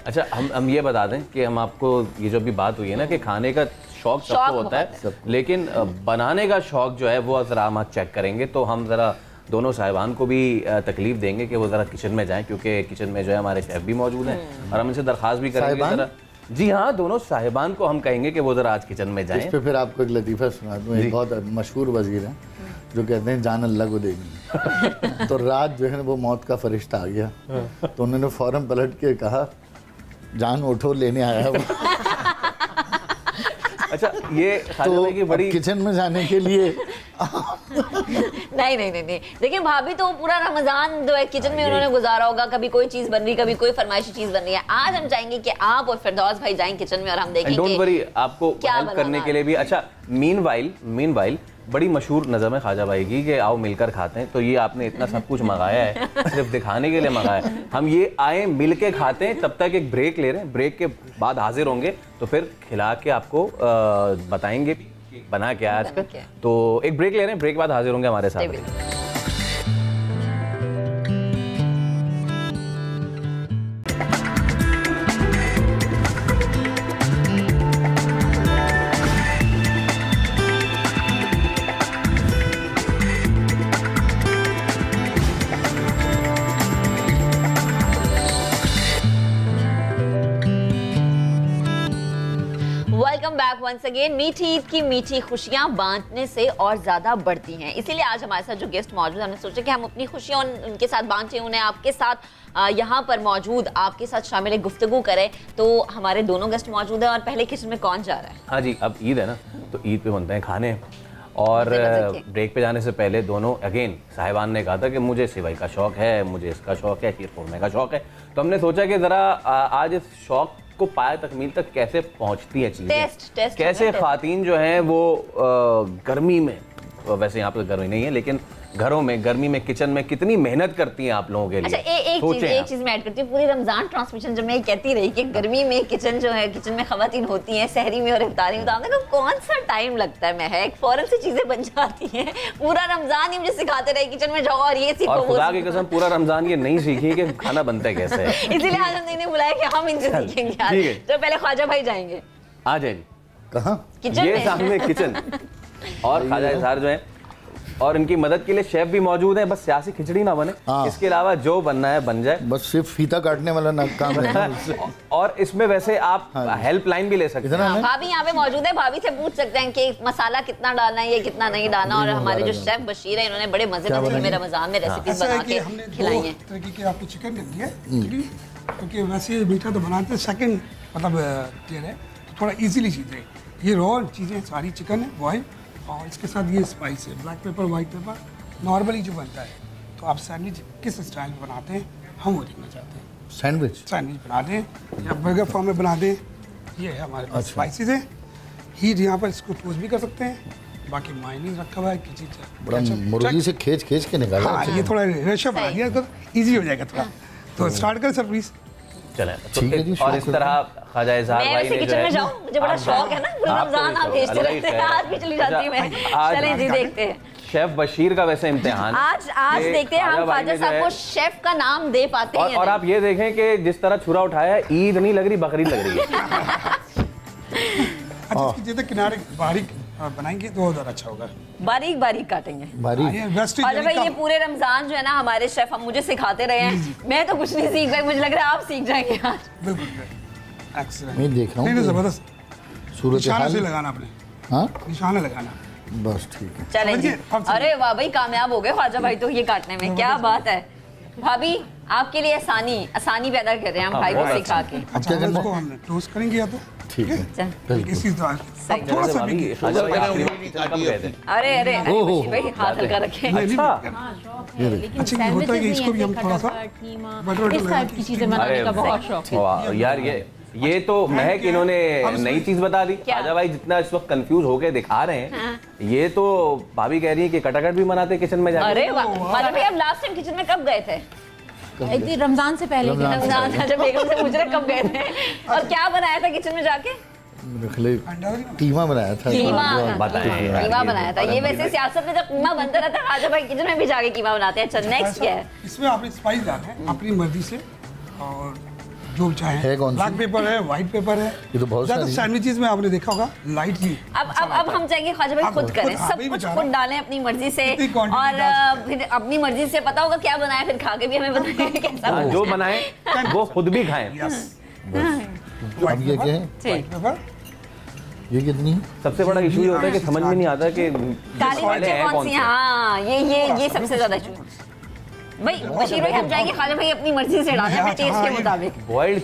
[SPEAKER 1] अच्छा हम ये बता दें कि हम आपको ये जो भी बात हुई है ना कि खाने का शौक सबको होता है, लेकिन बनाने का शौक जो है वो ज़रा हम चेक करेंगे। तो हम ज़रा दोनों साहिबान को भी तकलीफ देंगे कि वो ज़रा किचन में जाएं, क्योंकि किचन में जो है हमारे शेफ़ भी मौजूद हैं और हम इनसे दरख्वास्त भी करेंगे ज़रा। जी हाँ, दोनों साहिबान को हम कहेंगे कि वो ज़रा आज किचन में जाएं।
[SPEAKER 4] इस पे फिर आपको एक लतीफ़ा सुना दूँ। एक बहुत मशहूर वज़ीर हैं जो कहते हैं जान अल्लाह को देगी। तो रात जो है वो मौत का फरिश्ता आ गया, तो उन्होंने फ़ौरन पलट के कहा जान उठो लेने आया वो।
[SPEAKER 1] अच्छा ये
[SPEAKER 4] तो
[SPEAKER 1] की बड़ी
[SPEAKER 4] किचन में जाने के लिए
[SPEAKER 2] नहीं देखिए भाभी तो पूरा रमजान जो है किचन में उन्होंने गुजारा होगा, कभी कोई चीज बन रही, कभी कोई फरमाइशी चीज बन रही है। आज हम चाहेंगे कि आप और फिरदौस भाई जाएं किचन में और हम देखेंगे।
[SPEAKER 1] डोंट वरी, आपको हेल्प करने के लिए भी। अच्छा मीनवाइल बड़ी मशहूर नज़म है ख्वाजा भाई की कि आओ मिलकर खाते हैं। तो ये आपने इतना सब कुछ मंगाया है सिर्फ दिखाने के लिए मंगाया है। हम ये आए मिल के खाते हैं, तब तक एक ब्रेक ले रहे हैं, ब्रेक के बाद हाजिर होंगे तो फिर खिला के आपको बताएंगे बना क्या आज का। तो एक ब्रेक ले रहे हैं, ब्रेक के बाद हाजिर होंगे हमारे साथ।
[SPEAKER 2] वंस अगेन, मीठी ईद की मीठी खुशियां बांटने से और ज्यादा बढ़ती हैं। इसीलिए आज हमारे साथ जो गेस्ट मौजूद हैं, हमने सोचा कि हम अपनी खुशियां उनके साथ बांटें, उन्हें आपके साथ यहाँ पर मौजूद आपके साथ शामिल गुफ्तगू करें। तो हमारे दोनों गेस्ट मौजूद हैं और पहले किचन में कौन जा रहा है?
[SPEAKER 1] हाँ जी, अब ईद है ना, तो ईद पे बनते हैं खाने। और ब्रेक पे जाने से पहले दोनों अगेन साहिबान ने कहा था कि मुझे सिवाई का शौक है, मुझे इसका शौक है, शीर खुरमे का शौक है। तो हमने सोचा कि ज़रा आज इस शौक को पाया तकमील तक कैसे पहुंचती है चीज़ें, कैसे ख़वातीन जो हैं वो गर्मी में, वैसे यहाँ पे गर्मी नहीं है लेकिन घरों में गर्मी में किचन में कितनी मेहनत करती हैं आप लोगों के लिए।
[SPEAKER 2] अच्छा एक चीज मैं ऐड करती हूँ, पूरी रमजान ट्रांसमिशन जब मैं कहती रही कि गर्मी में किचन जो है, किचन में खवातीन होती हैं सहरी में और इफ्तारी में, तो आपने कहा कौन सा टाइम लगता है महक, फौरन से चीजें बन जाती हैं। पूरा रमजान ही मुझे सिखाते रहे किचन में जाओ और ये सीखो,
[SPEAKER 1] और खुदा की कसम पूरा रमजान ये नहीं सीखी कि खाना बनता है कैसे।
[SPEAKER 2] इसीलिए आज हमने इन्हें बुलाया कि हम इनसे सीखेंगे आज। तो पहले ख्वाजा भाई जाएंगे।
[SPEAKER 1] आ जाए जी।
[SPEAKER 4] कहाँ?
[SPEAKER 2] किचन
[SPEAKER 1] ये सामने किचन और ख्वाजा इजहार जो है, और इनकी मदद के लिए शेफ भी मौजूद है। बस सियासी खिचड़ी ना बने, इसके अलावा जो बनना है बन जाए।
[SPEAKER 4] बस सिर्फ फीता काटने वाला ना काम है।
[SPEAKER 1] और इसमें वैसे आप हेल्पलाइन भी ले सकते हैं।
[SPEAKER 2] भाभी यहाँ पे मौजूद है, भाभी से पूछ सकते हैं कि मसाला कितना डालना है, ये कितना नहीं डालना। और हमारे जो शेफ बशीर है, इन्होंने बड़े मजे में रमजान में रेसिपीज बना के खिलाई हैं।
[SPEAKER 7] तरीके की आपको चिकन दे दिया क्योंकि वैसे मीठा तो बनाते हैं सेकंड मतलब क्लियर है, तो थोड़ा इजीली चीज़ें ये रॉ चीज़ें सारी चिकन है बॉयल, और इसके साथ ये स्पाइस है, black pepper, white paper, normally जो बनता है। तो आप सैंडविच किस स्टाइल में बनाते हैं हम वो देखना चाहते हैं। सैंडविच बना दें या बर्गर फॉर्म में बना दें, ये है हमारे पास स्पाइसेस है। हीट यहाँ पर इसको टोस्ट भी कर सकते हैं, बाकी मायनीज रखा हुआ है कि चीज़
[SPEAKER 4] बड़ा मुर्गी से खींच के निकाला।
[SPEAKER 7] हाँ, ये थोड़ा रेशा बना दिया तो ईजी हो जाएगा थोड़ा। तो स्टार्ट करें सर प्लीज़।
[SPEAKER 1] चले और इस तरह ख्वाजा इजहार भाई ने
[SPEAKER 2] किचन में जाऊं, मुझे बड़ा शौक है ना, रमजान आप भेजते रहते हैं, आज भी चली जाती मैं। चलें जी देखते हैं
[SPEAKER 1] शेफ बशीर का वैसे इम्तिहान
[SPEAKER 2] आज देखते हैं हम ख्वाजा साहब को शेफ का नाम दे पाते हैं।
[SPEAKER 1] और आप ये देखें कि जिस तरह छुरा उठाया है, ईद नहीं लग रही बकरीद लग रही है।
[SPEAKER 7] अच्छा, इसकी जैसे किनारे बारीक बनाएंगे तो ज़्यादा अच्छा होगा।
[SPEAKER 2] बारीक बारीक काटेंगे
[SPEAKER 4] बारीक।
[SPEAKER 2] और भाई ये पूरे रमजान जो है ना हमारे शेफ हम मुझे सिखाते रहे हैं, मैं तो कुछ नहीं सीख पाई, मुझे लग रहा है आप सीख जाएंगे आज।
[SPEAKER 7] बिल्कुल
[SPEAKER 4] मैं देख रहा हूँ
[SPEAKER 7] जबरदस्त निशाना से लगाना आपने।
[SPEAKER 4] हाँ,
[SPEAKER 7] निशाना लगाना
[SPEAKER 4] बस ठीक है।
[SPEAKER 2] चलें जी। अरे वाह भाई, कामयाब हो गए ख्वाजा भाई तो ये काटने में, क्या बात है। भाभी आपके लिए आसानी पैदा कर रहे हैं हम भाई को सिखा के।
[SPEAKER 7] अच्छा, इसको हम टोस्ट करेंगे या तो
[SPEAKER 4] ठीक है बिल्कुल।
[SPEAKER 7] इसी तरह
[SPEAKER 2] सही।
[SPEAKER 7] अब थोड़ा सा भी
[SPEAKER 1] खाजा भाई आखिरी बार कब गए थे?
[SPEAKER 2] अरे अरे अरे,
[SPEAKER 4] ओहो।
[SPEAKER 2] बशीर भाई हाथ हल्का रखें।
[SPEAKER 1] अच्छा
[SPEAKER 6] लेकिन
[SPEAKER 7] अच्छा, ये होता है कि इसको भी हम थोड़ा सा बटर
[SPEAKER 6] इस टाइप की चीजें बनाने का बहुत शौक है।
[SPEAKER 1] वाह, यार ये तो महक इन्होंने नई चीज बता दी।
[SPEAKER 2] क्या?
[SPEAKER 1] खाजा भाई जितना इस वक्त कंफ्यूज होके दिखा रहे हैं, ये तो भाभी कह रही है कि कटाकट भी बनाते किचन में जाके।
[SPEAKER 2] अरे वाह, खाजा भाई आप लास्ट टाइम किचन में कब गए थे?
[SPEAKER 6] रमजान से पहले
[SPEAKER 2] रमजान जब बेगम से पूछ रहे कब गए थे और क्या बनाया था किचन में जाके?
[SPEAKER 4] कीमा बनाया था।
[SPEAKER 2] कीमा बनाया था। ये वैसे सियासत में जब कीमा बनता रहता है, खाजा भाई किचन में भी जाके कीमा बनाते हैं। अच्छा, नेक्स्ट क्या है?
[SPEAKER 7] इसमें आपने स्पाइस डालना है अपनी मर्जी से, और जो चाहे
[SPEAKER 4] है कौन सी?
[SPEAKER 7] ब्लैक पेपर है, व्हाइट पेपर है।
[SPEAKER 4] ये तो बहुत सारी
[SPEAKER 7] सैंडविचेस में आपने देखा होगा लाइट ही।
[SPEAKER 2] अब हम चाहेंगे खाजा भाई
[SPEAKER 7] आप
[SPEAKER 2] खुद
[SPEAKER 7] खुद
[SPEAKER 2] करें,
[SPEAKER 7] हाँ,
[SPEAKER 2] सब
[SPEAKER 7] वही
[SPEAKER 2] कुछ
[SPEAKER 7] बता
[SPEAKER 2] खुद
[SPEAKER 7] रहा
[SPEAKER 2] डालें अपनी मर्जी से,
[SPEAKER 7] कितनी quantity
[SPEAKER 2] और
[SPEAKER 7] डाल
[SPEAKER 2] फिर अपनी मर्जी से पता होगा क्या बनाया, फिर खा के भी हमें बताएं कैसा
[SPEAKER 1] हाँ,
[SPEAKER 2] बना।
[SPEAKER 1] जो बनाए वो खुद भी खाएं।
[SPEAKER 7] यस।
[SPEAKER 4] अब ये क्या है?
[SPEAKER 7] व्हाइट पेपर,
[SPEAKER 4] ये कितनी है?
[SPEAKER 1] सबसे बड़ा इशू ये होता है कि समझ में नहीं आता कि
[SPEAKER 2] काली
[SPEAKER 1] वाले
[SPEAKER 2] मिर्चें
[SPEAKER 1] हैं
[SPEAKER 2] कौन सी हैं? हाँ, ये सबसे ज्यादा इशू। भाई बशीर भाई हम चाहेंगे खाजा भाई अपनी मर्जी से डालें अपने टेस्ट के मुताबिक।
[SPEAKER 1] बॉइल्ड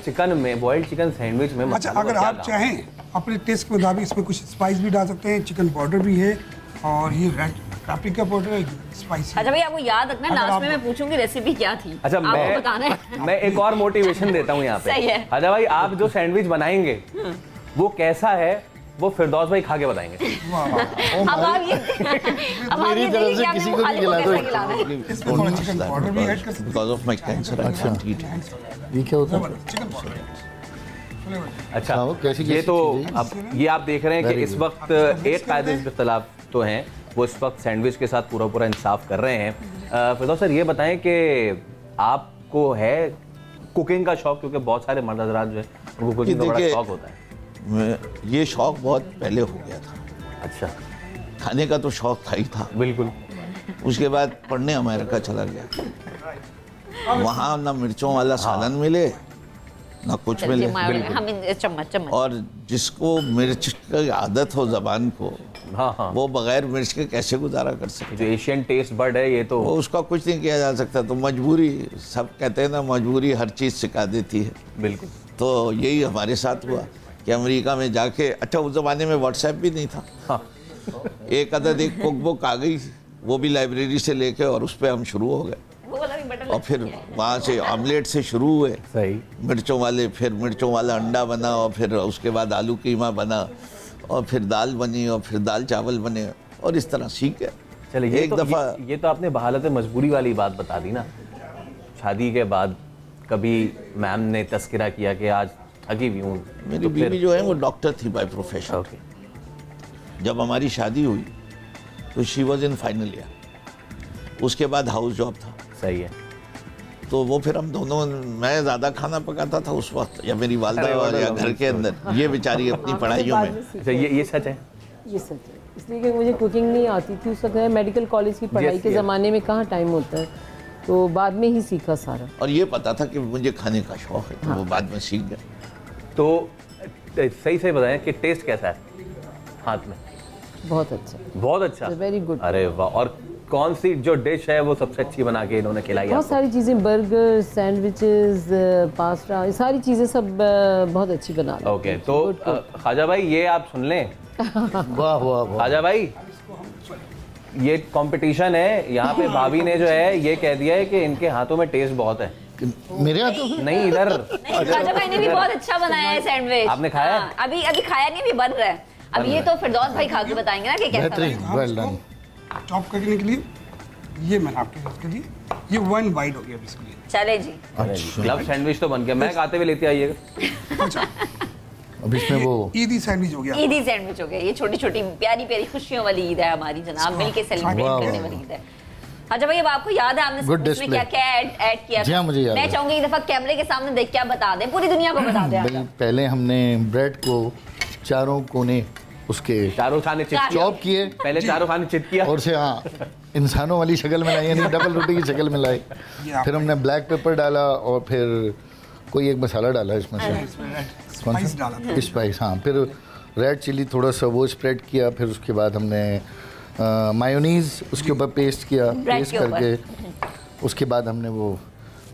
[SPEAKER 1] चिकन सैंडविच में
[SPEAKER 7] अच्छा
[SPEAKER 1] मसालों
[SPEAKER 7] अगर
[SPEAKER 1] का क्या
[SPEAKER 7] आप
[SPEAKER 1] दाम?
[SPEAKER 7] चाहें अपने टेस्ट के मुताबिक इसमें कुछ स्पाइस भी डाल सकते हैं। चिकन पाउडर भी है और ये रेड पेपरिका पाउडर है, स्पाइसी।
[SPEAKER 2] अच्छा भाई आपको याद रखना,
[SPEAKER 7] अगर
[SPEAKER 2] लास्ट
[SPEAKER 7] आप-
[SPEAKER 2] में मैं पूछूंगी रेसिपी क्या थी।
[SPEAKER 1] अच्छा,
[SPEAKER 2] आपको बताना है।
[SPEAKER 1] मैं एक और मोटिवेशन देता हूँ यहाँ पे।
[SPEAKER 2] सही है।
[SPEAKER 1] अच्छा भाई, आप जो सैंडविच बनाएंगे वो कैसा है वो फिरदौस भाई खा के बताएंगे।
[SPEAKER 2] अब आप ये
[SPEAKER 4] मेरी तरफ
[SPEAKER 2] देखिए
[SPEAKER 4] से
[SPEAKER 2] कि आपने
[SPEAKER 4] किसी
[SPEAKER 2] वो
[SPEAKER 4] को
[SPEAKER 2] खाली
[SPEAKER 4] भी
[SPEAKER 2] को
[SPEAKER 4] खिला दो।
[SPEAKER 2] कैसा खिलाना है।
[SPEAKER 7] इसमें थोड़ा चिकन पाउडर भी ऐड कर सकते
[SPEAKER 3] because of my cancer I can't eat.
[SPEAKER 4] ये क्या होता है?
[SPEAKER 7] हैं। चिकन पाउडर
[SPEAKER 1] अच्छा,
[SPEAKER 4] हाँ, वो कैसी
[SPEAKER 1] ये
[SPEAKER 4] कैसी
[SPEAKER 1] तो
[SPEAKER 4] चीज़ें?
[SPEAKER 1] अब ये आप देख रहे हैं कि
[SPEAKER 4] Very
[SPEAKER 1] इस
[SPEAKER 4] good.
[SPEAKER 1] वक्त एक कायदे के खिलाफ तो हैं, वो इस वक्त सैंडविच के साथ पूरा इंसाफ कर रहे हैं। फिरदौस सर, ये बताएं कि आपको है कुकिंग का शौक? क्योंकि बहुत सारे मर्द हज़रात जो है उनको कुकिंग का बड़ा
[SPEAKER 3] देखिए,
[SPEAKER 1] शौक होता है।
[SPEAKER 3] ये शौक बहुत पहले हो गया था।
[SPEAKER 1] अच्छा,
[SPEAKER 3] खाने का तो शौक था ही था।
[SPEAKER 1] बिल्कुल।
[SPEAKER 3] उसके बाद पढ़ने अमेरिका चला गया। वहाँ ना मिर्चों वाला सालन मिले ना कुछ मिले।
[SPEAKER 2] हम चम्मच
[SPEAKER 3] और जिसको मिर्च की आदत हो जबान को,
[SPEAKER 1] हाँ,
[SPEAKER 3] वो बगैर मिर्च के कैसे गुजारा कर सकते?
[SPEAKER 1] जो एशियन टेस्ट बर्ड है ये तो
[SPEAKER 3] वो उसका कुछ नहीं किया जा सकता। तो मजबूरी, सब कहते हैं ना मजबूरी हर चीज़ सिखा देती है।
[SPEAKER 1] बिल्कुल।
[SPEAKER 3] तो यही हमारे साथ हुआ कि अमेरिका में जाके, अच्छा उस ज़माने में व्हाट्सएप भी नहीं था।
[SPEAKER 1] हाँ।
[SPEAKER 3] एक कुक बुक आ गई, वो भी लाइब्रेरी से लेके, और उस पर हम शुरू हो गए। और फिर वहाँ से ऑमलेट से शुरू हुए,
[SPEAKER 1] सही।
[SPEAKER 3] मिर्चों वाले, फिर मिर्चों वाला अंडा बना, और फिर उसके बाद आलू कीमा बना, और फिर दाल बनी, और फिर दाल चावल बने, और इस तरह सीख गए।
[SPEAKER 1] चलिए,
[SPEAKER 3] एक दफ़ा
[SPEAKER 1] ये तो आपने बहालत मजबूरी वाली बात बता दी ना। शादी के बाद कभी मैम ने तस्करा किया कि आज थकी हुई हूँ?
[SPEAKER 3] मेरी बीवी जो है वो डॉक्टर थी बाय प्रोफेशन।
[SPEAKER 1] ओके।
[SPEAKER 3] जब हमारी शादी हुई तो she was in final year. उसके बाद हाउस जॉब था।
[SPEAKER 1] सही है।
[SPEAKER 3] तो वो फिर हम दोनों, मैं ज़्यादा खाना पकाता था उस वक्त, या मेरी वालदा
[SPEAKER 1] अरे
[SPEAKER 3] और या
[SPEAKER 1] वाह,
[SPEAKER 3] घर के अंदर, ये बेचारी अपनी पढ़ाइयों में।
[SPEAKER 1] अच्छा, ये सच है।
[SPEAKER 5] ये सच है, इसलिए कि मुझे कुकिंग नहीं आती थी उस वक्त। मेडिकल कॉलेज की पढ़ाई
[SPEAKER 1] Yes,
[SPEAKER 5] के
[SPEAKER 1] yes.
[SPEAKER 5] ज़माने में कहाँ टाइम होता है, तो बाद में ही सीखा सारा।
[SPEAKER 3] और ये पता था कि मुझे खाने का शौक है, तो वो बाद में सीख गए।
[SPEAKER 1] तो सही से बताएं कि टेस्ट कैसा है हाथ में?
[SPEAKER 5] बहुत अच्छा,
[SPEAKER 1] बहुत अच्छा।
[SPEAKER 5] Very good.
[SPEAKER 1] अरे वाह। और कौन सी जो डिश है वो सबसे अच्छी बना के इन्होंने खिलाई
[SPEAKER 5] बहुत
[SPEAKER 1] आपको?
[SPEAKER 5] सारी चीज़ें, बर्गर, सैंडविचेस, पास्ता, ये सारी चीज़ें सब बहुत अच्छी बना लेती
[SPEAKER 1] ओके,
[SPEAKER 5] हूँ।
[SPEAKER 1] तो खाजा भाई ये आप सुन लें।
[SPEAKER 4] वाह वाह वाह।
[SPEAKER 1] खाजा भाई, ये कंपटीशन है यहाँ पे। भाभी ने जो है ये कह दिया है कि इनके हाथों में टेस्ट बहुत है।
[SPEAKER 4] मेरे हाथों में?
[SPEAKER 1] नहीं, इधर
[SPEAKER 2] खाजा भाई ने भी बहुत अच्छा बनाया है सैंडविच।
[SPEAKER 1] आपने खाया?
[SPEAKER 2] हाँ, अभी खाया नहीं, अभी बन रहा है। अब ये तो फिरदौस भाई खा के बताएंगे ना कि कैसा
[SPEAKER 4] बेहतरीन,
[SPEAKER 2] बना।
[SPEAKER 4] Well done.
[SPEAKER 7] चॉप करने के लिए ये मैंने आपके लिए ये 1 बाइट हो गया अभी इसके लिए।
[SPEAKER 2] चले जी।
[SPEAKER 1] क्लब सैंडविच तो बन गया। मैं खाते हुए लेते आइएगा।
[SPEAKER 7] अच्छा,
[SPEAKER 4] अब इसमें वो
[SPEAKER 7] ईदी सैंडविच हो गया।
[SPEAKER 2] ईदी सैंडविच हो गया। ये छोटी छोटी प्यारी प्यारी खुशियों वाली ईद है हमारी जनाब, मिलके सेलिब्रेट
[SPEAKER 4] वाह,
[SPEAKER 2] करने
[SPEAKER 4] वाह,
[SPEAKER 2] वाली ईद है। अच्छा भाई, अब आपको याद है आपने
[SPEAKER 4] Good
[SPEAKER 2] इसमें
[SPEAKER 4] display.
[SPEAKER 2] क्या क्या ऐड किया
[SPEAKER 4] जी हाँ, मुझे याद
[SPEAKER 2] मैं
[SPEAKER 4] है।
[SPEAKER 2] चाहूंगी एक दफा कैमरे के सामने देख के आप बता दें, पूरी दुनिया को बता दें।
[SPEAKER 4] भाई, पहले हमने ब्रेड को चारों कोने उसके
[SPEAKER 1] शाहरुख खान ने चिट किया।
[SPEAKER 4] चॉप किए,
[SPEAKER 1] पहले शाहरुख खान ने चिट किया।
[SPEAKER 4] और से हाँ इंसानों वाली शक्ल में लाई, यानी डबल रोटी की शक्ल में लाई। फिर हमने ब्लैक पेपर डाला, और फिर कोई एक मसाला डाला इसमें से। कौन
[SPEAKER 7] स्पाइस
[SPEAKER 4] सा?
[SPEAKER 7] डाला था।
[SPEAKER 4] स्पाइस, हाँ। फिर रेड चिली थोड़ा सा वो स्प्रेड किया। फिर उसके बाद हमने मायोनीज उसके ऊपर पेस्ट किया,
[SPEAKER 2] ब्रेड
[SPEAKER 4] पेस्ट
[SPEAKER 2] के ऊपर।
[SPEAKER 4] करके उसके बाद हमने वो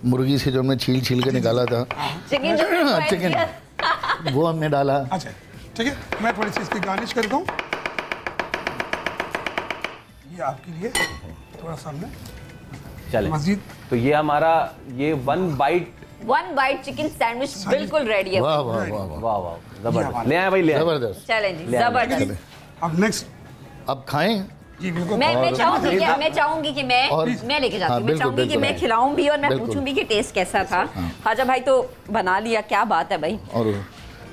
[SPEAKER 4] मुर्गी से जो हमने छील के निकाला था,
[SPEAKER 2] चिकन
[SPEAKER 4] चिकन वो हमने डाला।
[SPEAKER 7] अच्छा ठीक है, मैं थोड़ी सी इसकी गार्निश करता हूँ। ये आपके लिए थोड़ा सा हमने
[SPEAKER 1] चले
[SPEAKER 7] मजीद।
[SPEAKER 1] तो ये हमारा ये वन बाइट
[SPEAKER 2] चिकन सैंडविच बिल्कुल रेडी है।
[SPEAKER 4] वाह वाह वाह वाह,
[SPEAKER 1] वाह वाह जबरदस्त, ले आए भाई, ले आए।
[SPEAKER 4] जबरदस्त।
[SPEAKER 2] चलें जी,
[SPEAKER 1] ले आए।
[SPEAKER 2] जबरदस्त।
[SPEAKER 7] अब नेक्स्ट
[SPEAKER 4] अब खाएं।
[SPEAKER 7] जी बिल्कुल।
[SPEAKER 2] मैं चाहूंगी कि मैं लेके जाती हूँ। मैं चाहूंगी कि मैं खिलाऊं भी और मैं पूछूं भी कि टेस्ट कैसा था। ख्वाजा भाई तो बना लिया, क्या बात है भाई।
[SPEAKER 4] और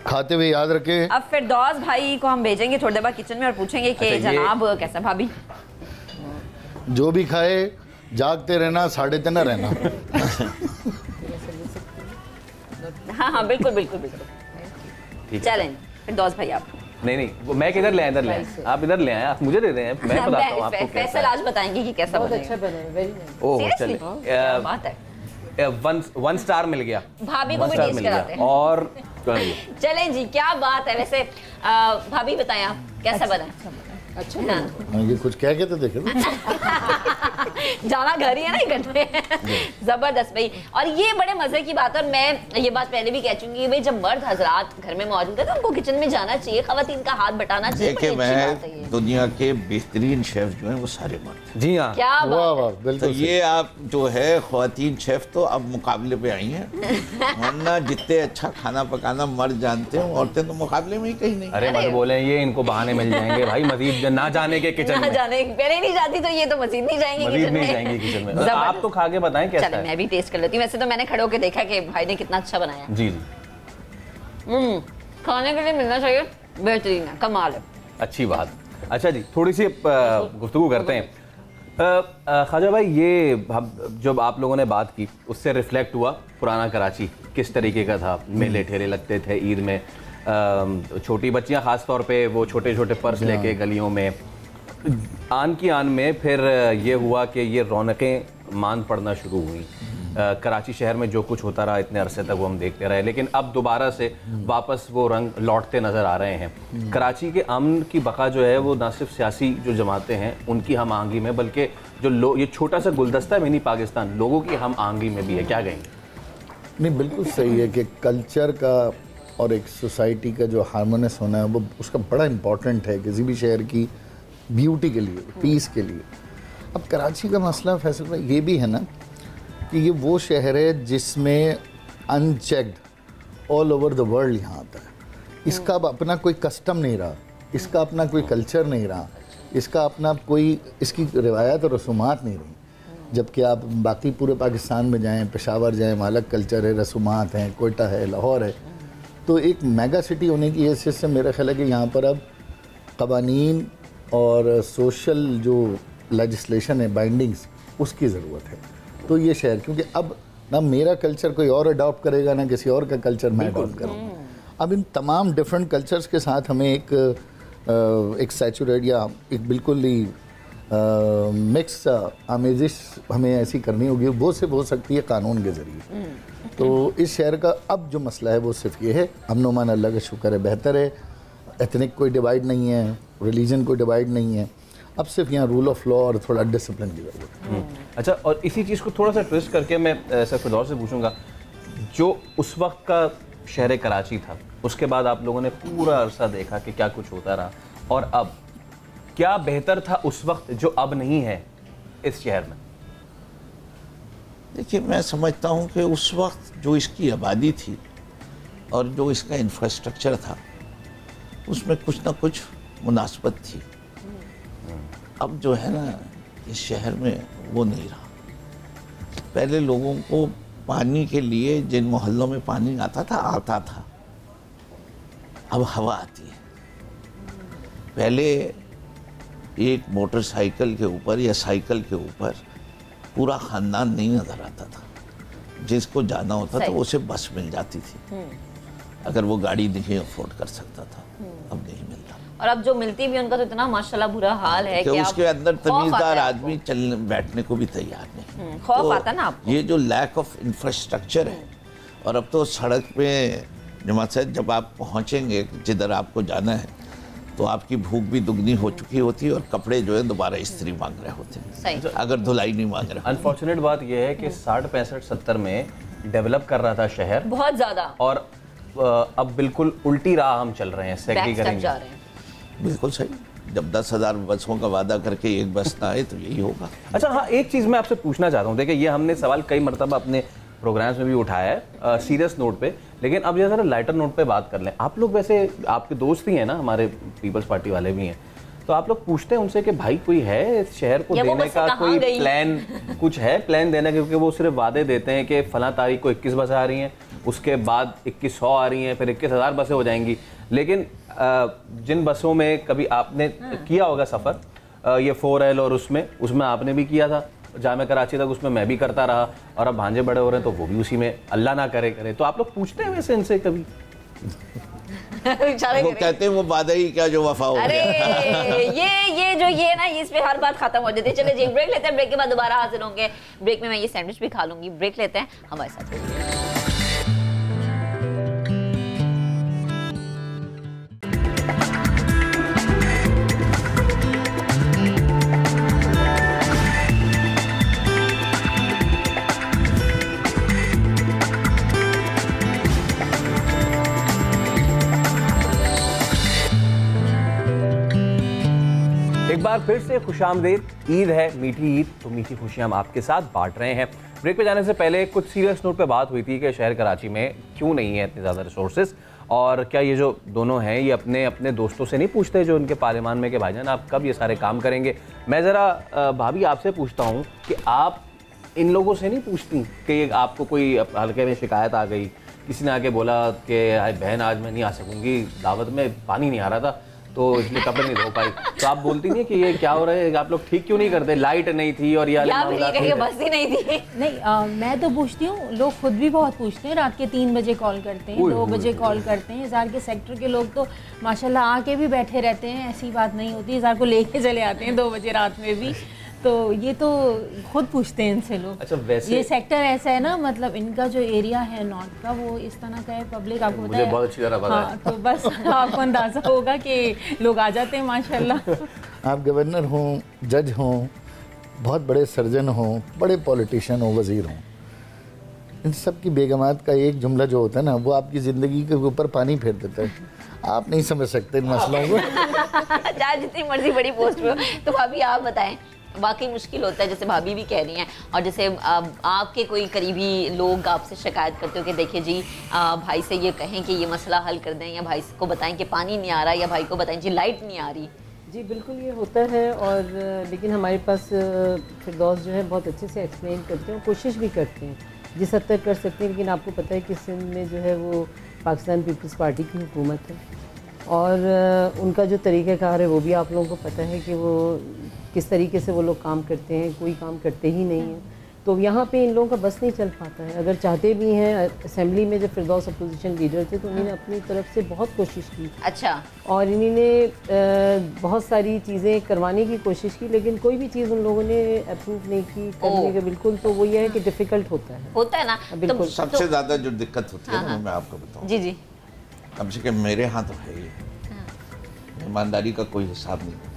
[SPEAKER 4] खाते हुए याद रखे।
[SPEAKER 2] अब फिरदौस भाई को हम भेजेंगे थोड़ी देर बाद किचन में और पूछेंगे कि
[SPEAKER 1] अच्छा,
[SPEAKER 2] जनाब कैसा भाभी।
[SPEAKER 4] जो भी खाए जागते रहना, साढ़े तना रहना।
[SPEAKER 2] हाँ बिल्कुल बिल्कुल बिल्कुल।
[SPEAKER 1] ठीक है।
[SPEAKER 2] चलें फिरदौस भाई आप।
[SPEAKER 1] नहीं वो मैं किधर ले आया, इधर ले आए आप, इधर ले आए आप, मुझे दे दें, मैं बताता हूँ आपको कैसा
[SPEAKER 2] फैसल आज बताएंगे कि कैसा
[SPEAKER 5] बहुत
[SPEAKER 2] बनेगा।
[SPEAKER 5] अच्छा बना है, वेरी नाइस।
[SPEAKER 1] ओह
[SPEAKER 2] Seriously? क्या बात है।
[SPEAKER 1] वन स्टार मिल गया,
[SPEAKER 2] भाभी को
[SPEAKER 1] वन
[SPEAKER 2] भी
[SPEAKER 1] स्टार
[SPEAKER 2] टेस्ट
[SPEAKER 1] मिल
[SPEAKER 2] कराते
[SPEAKER 1] गया।
[SPEAKER 2] हैं।
[SPEAKER 1] और
[SPEAKER 2] चलें जी, क्या बात है। वैसे भाभी बताएं आप कैसा बना है?
[SPEAKER 5] अच्छा
[SPEAKER 2] हाँ।
[SPEAKER 4] ये कुछ कह के तो देखे।
[SPEAKER 2] जाना घर ही है ना इकट्ठे। जबरदस्त भाई। और ये बड़े मजे की बात है, और मैं ये बात पहले भी कह चुकी हूँ भाई, जब मर्द हजरात घर में मौजूद है तो उनको किचन में जाना चाहिए, खवातीन का हाथ बटाना चाहिए।
[SPEAKER 3] देखिए
[SPEAKER 2] बड़ी अच्छी बात है
[SPEAKER 3] मैं
[SPEAKER 2] ये।
[SPEAKER 3] दुनिया के बेहतरीन शेफ जो हैं वो सारे मर्द हैं।
[SPEAKER 1] जी हाँ,
[SPEAKER 2] क्या
[SPEAKER 4] वाह
[SPEAKER 2] बात
[SPEAKER 4] वाह,
[SPEAKER 3] तो
[SPEAKER 4] बिल्कुल सही।
[SPEAKER 3] ये आप जो है ख्वातीन शेफ तो अब मुकाबले पे आई हैं, वरना जितने अच्छा खाना पकाना मर्द जानते हैं औरतें तो मुकाबले में ही कहीं नहीं।
[SPEAKER 1] अरे मत बोले, ये इनको बहाने मिल जाएंगे भाई, मजीद ना जाने के किचन
[SPEAKER 2] ना
[SPEAKER 1] में,
[SPEAKER 2] जाने पहले नहीं जाती तो ये तो मजीद नहीं जाएंगे
[SPEAKER 1] मजीद
[SPEAKER 2] किचन
[SPEAKER 1] नहीं
[SPEAKER 2] में।
[SPEAKER 1] जाएंगे किचन में।
[SPEAKER 2] जबरदस्त।
[SPEAKER 1] आप तो खा के बताएं कैसा
[SPEAKER 2] चले
[SPEAKER 1] है।
[SPEAKER 2] मैं भी टेस्ट कर लेती हूँ। वैसे तो मैंने खड़े होकर देखा कि भाई ने कितना अच्छा बनाया।
[SPEAKER 1] जी जी,
[SPEAKER 2] खाने के लिए मिलना चाहिए, बेहतरीन है, कमाल है।
[SPEAKER 1] अच्छी बात। अच्छा जी, थोड़ी सी गुफ्तगू करते हैं। ख्वाजा भाई, ये जब आप लोगों ने बात की उससे रिफ्लेक्ट हुआ पुराना कराची किस तरीके का था। मेले ठेले लगते थे ईद में, छोटी बच्चियां खास तौर पे वो छोटे छोटे पर्स लेके गलियों में, आन की आन में फिर ये हुआ कि ये रौनकें मान पड़ना शुरू हुई। कराची शहर में जो कुछ होता रहा इतने अरसे तक वो हम देखते रहे, लेकिन अब दोबारा से वापस वो रंग लौटते नज़र आ रहे हैं। कराची के अमन की बका जो है वो ना सिर्फ सियासी जो जमातें हैं उनकी हम आहंगी में, बल्कि जो ये छोटा सा गुलदस्ता है मिनी पाकिस्तान, लोगों की हम आहंगी में भी है। क्या कहेंगे?
[SPEAKER 4] नहीं, बिल्कुल सही है कि कल्चर का और एक सोसाइटी का जो हार्मोनियस होना है वो उसका बड़ा इम्पोर्टेंट है किसी भी शहर की ब्यूटी के लिए, पीस के लिए। अब कराची का मसला फैसल भाई ये भी है ना कि ये वो शहर है जिसमें unchecked all over the world यहाँ आता है। इसका अब अपना कोई कस्टम नहीं रहा, इसका अपना कोई कल्चर नहीं रहा, इसका अपना कोई इसकी रिवायत और रसूमात नहीं रही। जबकि आप बाकी पूरे पाकिस्तान में जाएं, पेशावर जाएं, वहाँ अलग कल्चर है, रसूमात हैं, कोयटा है, लाहौर है। तो एक मेगा सिटी होने की हैसियत से मेरा ख्याल है कि यहाँ पर अब क़वानीन और सोशल जो लेजिस्लेशन है, बाइंडिंग्स, उसकी ज़रूरत है। तो ये शहर, क्योंकि अब ना मेरा कल्चर कोई और अडॉप्ट करेगा ना किसी और का कल्चर मैं अडॉप्ट करूँगा। अब इन तमाम डिफरेंट कल्चर्स के साथ हमें एक सैचुरेट या एक बिल्कुल ही मिक्स आमेजिश हमें ऐसी करनी होगी। वो सिर्फ हो सकती है कानून के ज़रिए। तो इस शहर का अब जो मसला है वो सिर्फ ये है, अमन मान अल्लाह का शुक्र है बेहतर है, एथनिक कोई डिवाइड नहीं है, रिलीजन कोई डिवाइड नहीं है। अब सिर्फ यहाँ रूल ऑफ लॉ और थोड़ा डिसिप्लिन की ज़रूरत है।
[SPEAKER 1] अच्छा, और इसी चीज़ को थोड़ा सा ट्विस्ट करके मैं सर फिरदौस से पूछूंगा, जो उस वक्त का शहर कराची था, उसके बाद आप लोगों ने पूरा अरसा देखा कि क्या कुछ होता रहा, और अब क्या बेहतर था उस वक्त जो अब नहीं है इस शहर में?
[SPEAKER 3] देखिए, मैं समझता हूँ कि उस वक्त जो इसकी आबादी थी और जो इसका इंफ्रास्ट्रक्चर था उसमें कुछ ना कुछ मुनासबत थी। अब जो है ना इस शहर में वो नहीं रहा। पहले लोगों को पानी के लिए जिन मोहल्लों में पानी आता था, अब हवा आती है। पहले एक मोटरसाइकिल के ऊपर या साइकिल के ऊपर पूरा ख़ानदान नहीं नज़र आता था। जिसको जाना होता था उसे बस मिल जाती थी, अगर वो गाड़ी नहीं अफोर्ड कर सकता था। अब नहीं मिलता,
[SPEAKER 2] और अब जो मिलती भी उनका तो इतना माशाल्लाह बुरा हाल है कि
[SPEAKER 3] उसके अंदर तमीज़दार आदमी चलने बैठने को भी तैयार नहीं।
[SPEAKER 2] खौफ आता ना आपको।
[SPEAKER 3] ये जो लैक ऑफ इंफ्रास्ट्रक्चर है, और अब तो सड़क पे जमात साहब जब आप पहुँचेंगे जिधर आपको जाना है तो आपकी भूख भी दुगनी हो चुकी होती है और कपड़े जो है दोबारा इस्त्री मांग रहे होते हैं, अगर धुलाई नहीं मांग रहे।
[SPEAKER 1] अनफॉर्चुनेट बात यह है कि 60, 65, 70 में डेवलप कर रहा था शहर
[SPEAKER 2] बहुत ज़्यादा,
[SPEAKER 1] और अब बिल्कुल उल्टी राह हम चल रहे हैं, सेग्रीगेट करेंगे।
[SPEAKER 2] जा रहे हैं।
[SPEAKER 3] बिल्कुल सही। जब 10,000 बसों का वादा करके एक बस ना आए तो यही होगा।
[SPEAKER 1] अच्छा हाँ, एक चीज़ मैं आपसे पूछना चाहता हूँ, देखिए ये हमने सवाल कई मरतबा अपने प्रोग्राम्स में भी उठाया है सीरियस नोट पे, लेकिन अब ये ज़रा लाइटर नोट पे बात कर लें। आप लोग वैसे आपके दोस्त ही हैं ना, हमारे पीपल्स पार्टी वाले भी हैं, तो आप लोग पूछते हैं उनसे कि भाई कोई है इस शहर को देने का कोई प्लान, कुछ है प्लान देने का? क्योंकि वो सिर्फ वादे देते हैं कि फला तारीख को 21 बसें आ रही हैं, उसके बाद 2100 आ रही हैं, फिर 21,000 बसें हो जाएंगी। लेकिन जिन बसों में कभी आपने किया होगा सफ़र, ये 4L और उसमें आपने भी किया था जामे कराची तक, उसमें मैं भी करता रहा, और अब भांजे बड़े हो रहे हैं तो वो भी उसी में, अल्लाह ना करे। तो आप लोग पूछते हैं वैसे इनसे कभी?
[SPEAKER 3] वो कहते हैं वो वादा ही क्या जो वफा हो
[SPEAKER 2] अरे ये ना इस पे हर बात खत्म हो जाती है। चलिए जी ब्रेक लेते हैं, ब्रेक के बाद दोबारा हाजिर होंगे। ब्रेक में मैं ये सैंडविच भी खा लूंगी। ब्रेक लेते हैं, हमारे साथ।
[SPEAKER 1] एक बार फिर से खुशामदीद। ईद है, मीठी ईद, तो मीठी खुशियां हम आपके साथ बांट रहे हैं। ब्रेक पे जाने से पहले कुछ सीरियस नोट पे बात हुई थी कि शहर कराची में क्यों नहीं है इतने ज़्यादा रिसोर्सेज, और क्या ये जो दोनों हैं ये अपने अपने दोस्तों से नहीं पूछते जो उनके पार्लियामान में कि भाईजान आप कब ये सारे काम करेंगे। मैं ज़रा भाभी आपसे पूछता हूँ कि आप इन लोगों से नहीं पूछती कि आपको कोई हल्के में शिकायत आ गई, किसी ने आके बोला कि बहन आज मैं नहीं आ सकूँगी, दावत में पानी नहीं आ रहा था तो इसलिए कपड़े नहीं धो पाई, तो आप बोलती नहीं कि ये क्या हो रहा है, आप लोग ठीक क्यों नहीं करते, लाइट नहीं थी और
[SPEAKER 2] बस ही नहीं थी?
[SPEAKER 6] नहीं, मैं तो पूछती हूँ, लोग खुद भी बहुत पूछते हैं। रात के 3 बजे कॉल करते हैं, 2 बजे कॉल करते हैं। इज़हार के सेक्टर के लोग तो माशाल्लाह आके भी बैठे रहते हैं, ऐसी बात नहीं होती। इज़हार को लेके चले आते हैं 2 बजे रात में भी। तो ये तो खुद पूछते हैं इनसे लोग।
[SPEAKER 1] अच्छा, वैसे
[SPEAKER 6] ये सेक्टर ऐसा है ना, मतलब इनका जो एरिया है नॉर्थ का, वो इस तरह का है, पब्लिक आपको पता है,
[SPEAKER 1] बहुत अच्छी तरह पता है।
[SPEAKER 6] तो बस आपको अंदाजा होगा कि लोग आ जाते हैं माशाल्लाह।
[SPEAKER 4] आप गवर्नर हों, जज हों, बहुत बड़े सर्जन हों, बड़े पॉलिटिशियन हों, वज़ीर हों, इन सब की बेगमात का एक जुमला जो होता है ना, वो आपकी ज़िंदगी के ऊपर पानी फेर देता है। आप नहीं समझ सकते इन मसलों को।
[SPEAKER 2] चाहे जितनी मर्जी बड़ी पोस्ट पे हो। तो भाभी आप बताएं, वाकई मुश्किल होता है, जैसे भाभी भी कह रही हैं, और जैसे आपके कोई करीबी लोग आपसे शिकायत करते हो कि देखिए जी भाई से ये कहें कि ये मसला हल कर दें, या भाई को बताएं कि पानी नहीं आ रहा, या भाई को बताएं जी लाइट नहीं आ रही?
[SPEAKER 5] जी बिल्कुल ये होता है, और लेकिन हमारे पास फिरदौस जो है बहुत अच्छे से एक्सप्लेन करते हैं, कोशिश भी करते हैं जिस हद तक कर सकते हैं। लेकिन आपको पता है कि सिंध में जो है वो पाकिस्तान पीपल्स पार्टी की हुकूमत है, और उनका जो तरीक़ाकार है वो भी आप लोगों को पता है कि वो किस तरीके से वो लोग काम करते हैं, कोई काम करते ही नहीं हैं। तो यहाँ पे इन लोगों का बस नहीं चल पाता है। अगर चाहते भी हैं, असेंबली में जब फिरदौस अपोजिशन लीडर थे तो उन्होंने अपनी तरफ से बहुत कोशिश की।
[SPEAKER 2] अच्छा।
[SPEAKER 5] और इन्होंने बहुत सारी चीज़ें करवाने की कोशिश की, लेकिन कोई भी चीज़ उन लोगों ने अप्रूव नहीं की करने के, बिल्कुल। तो वो ये है कि डिफ़िकल्ट होता है
[SPEAKER 2] ना।
[SPEAKER 5] बिल्कुल।
[SPEAKER 3] सबसे ज़्यादा जो दिक्कत होती है ना, मैं आपको बताऊँ।
[SPEAKER 2] जी जी।
[SPEAKER 3] कम से कम मेरे यहाँ तो है ही, ईमानदारी का कोई हिसाब नहीं।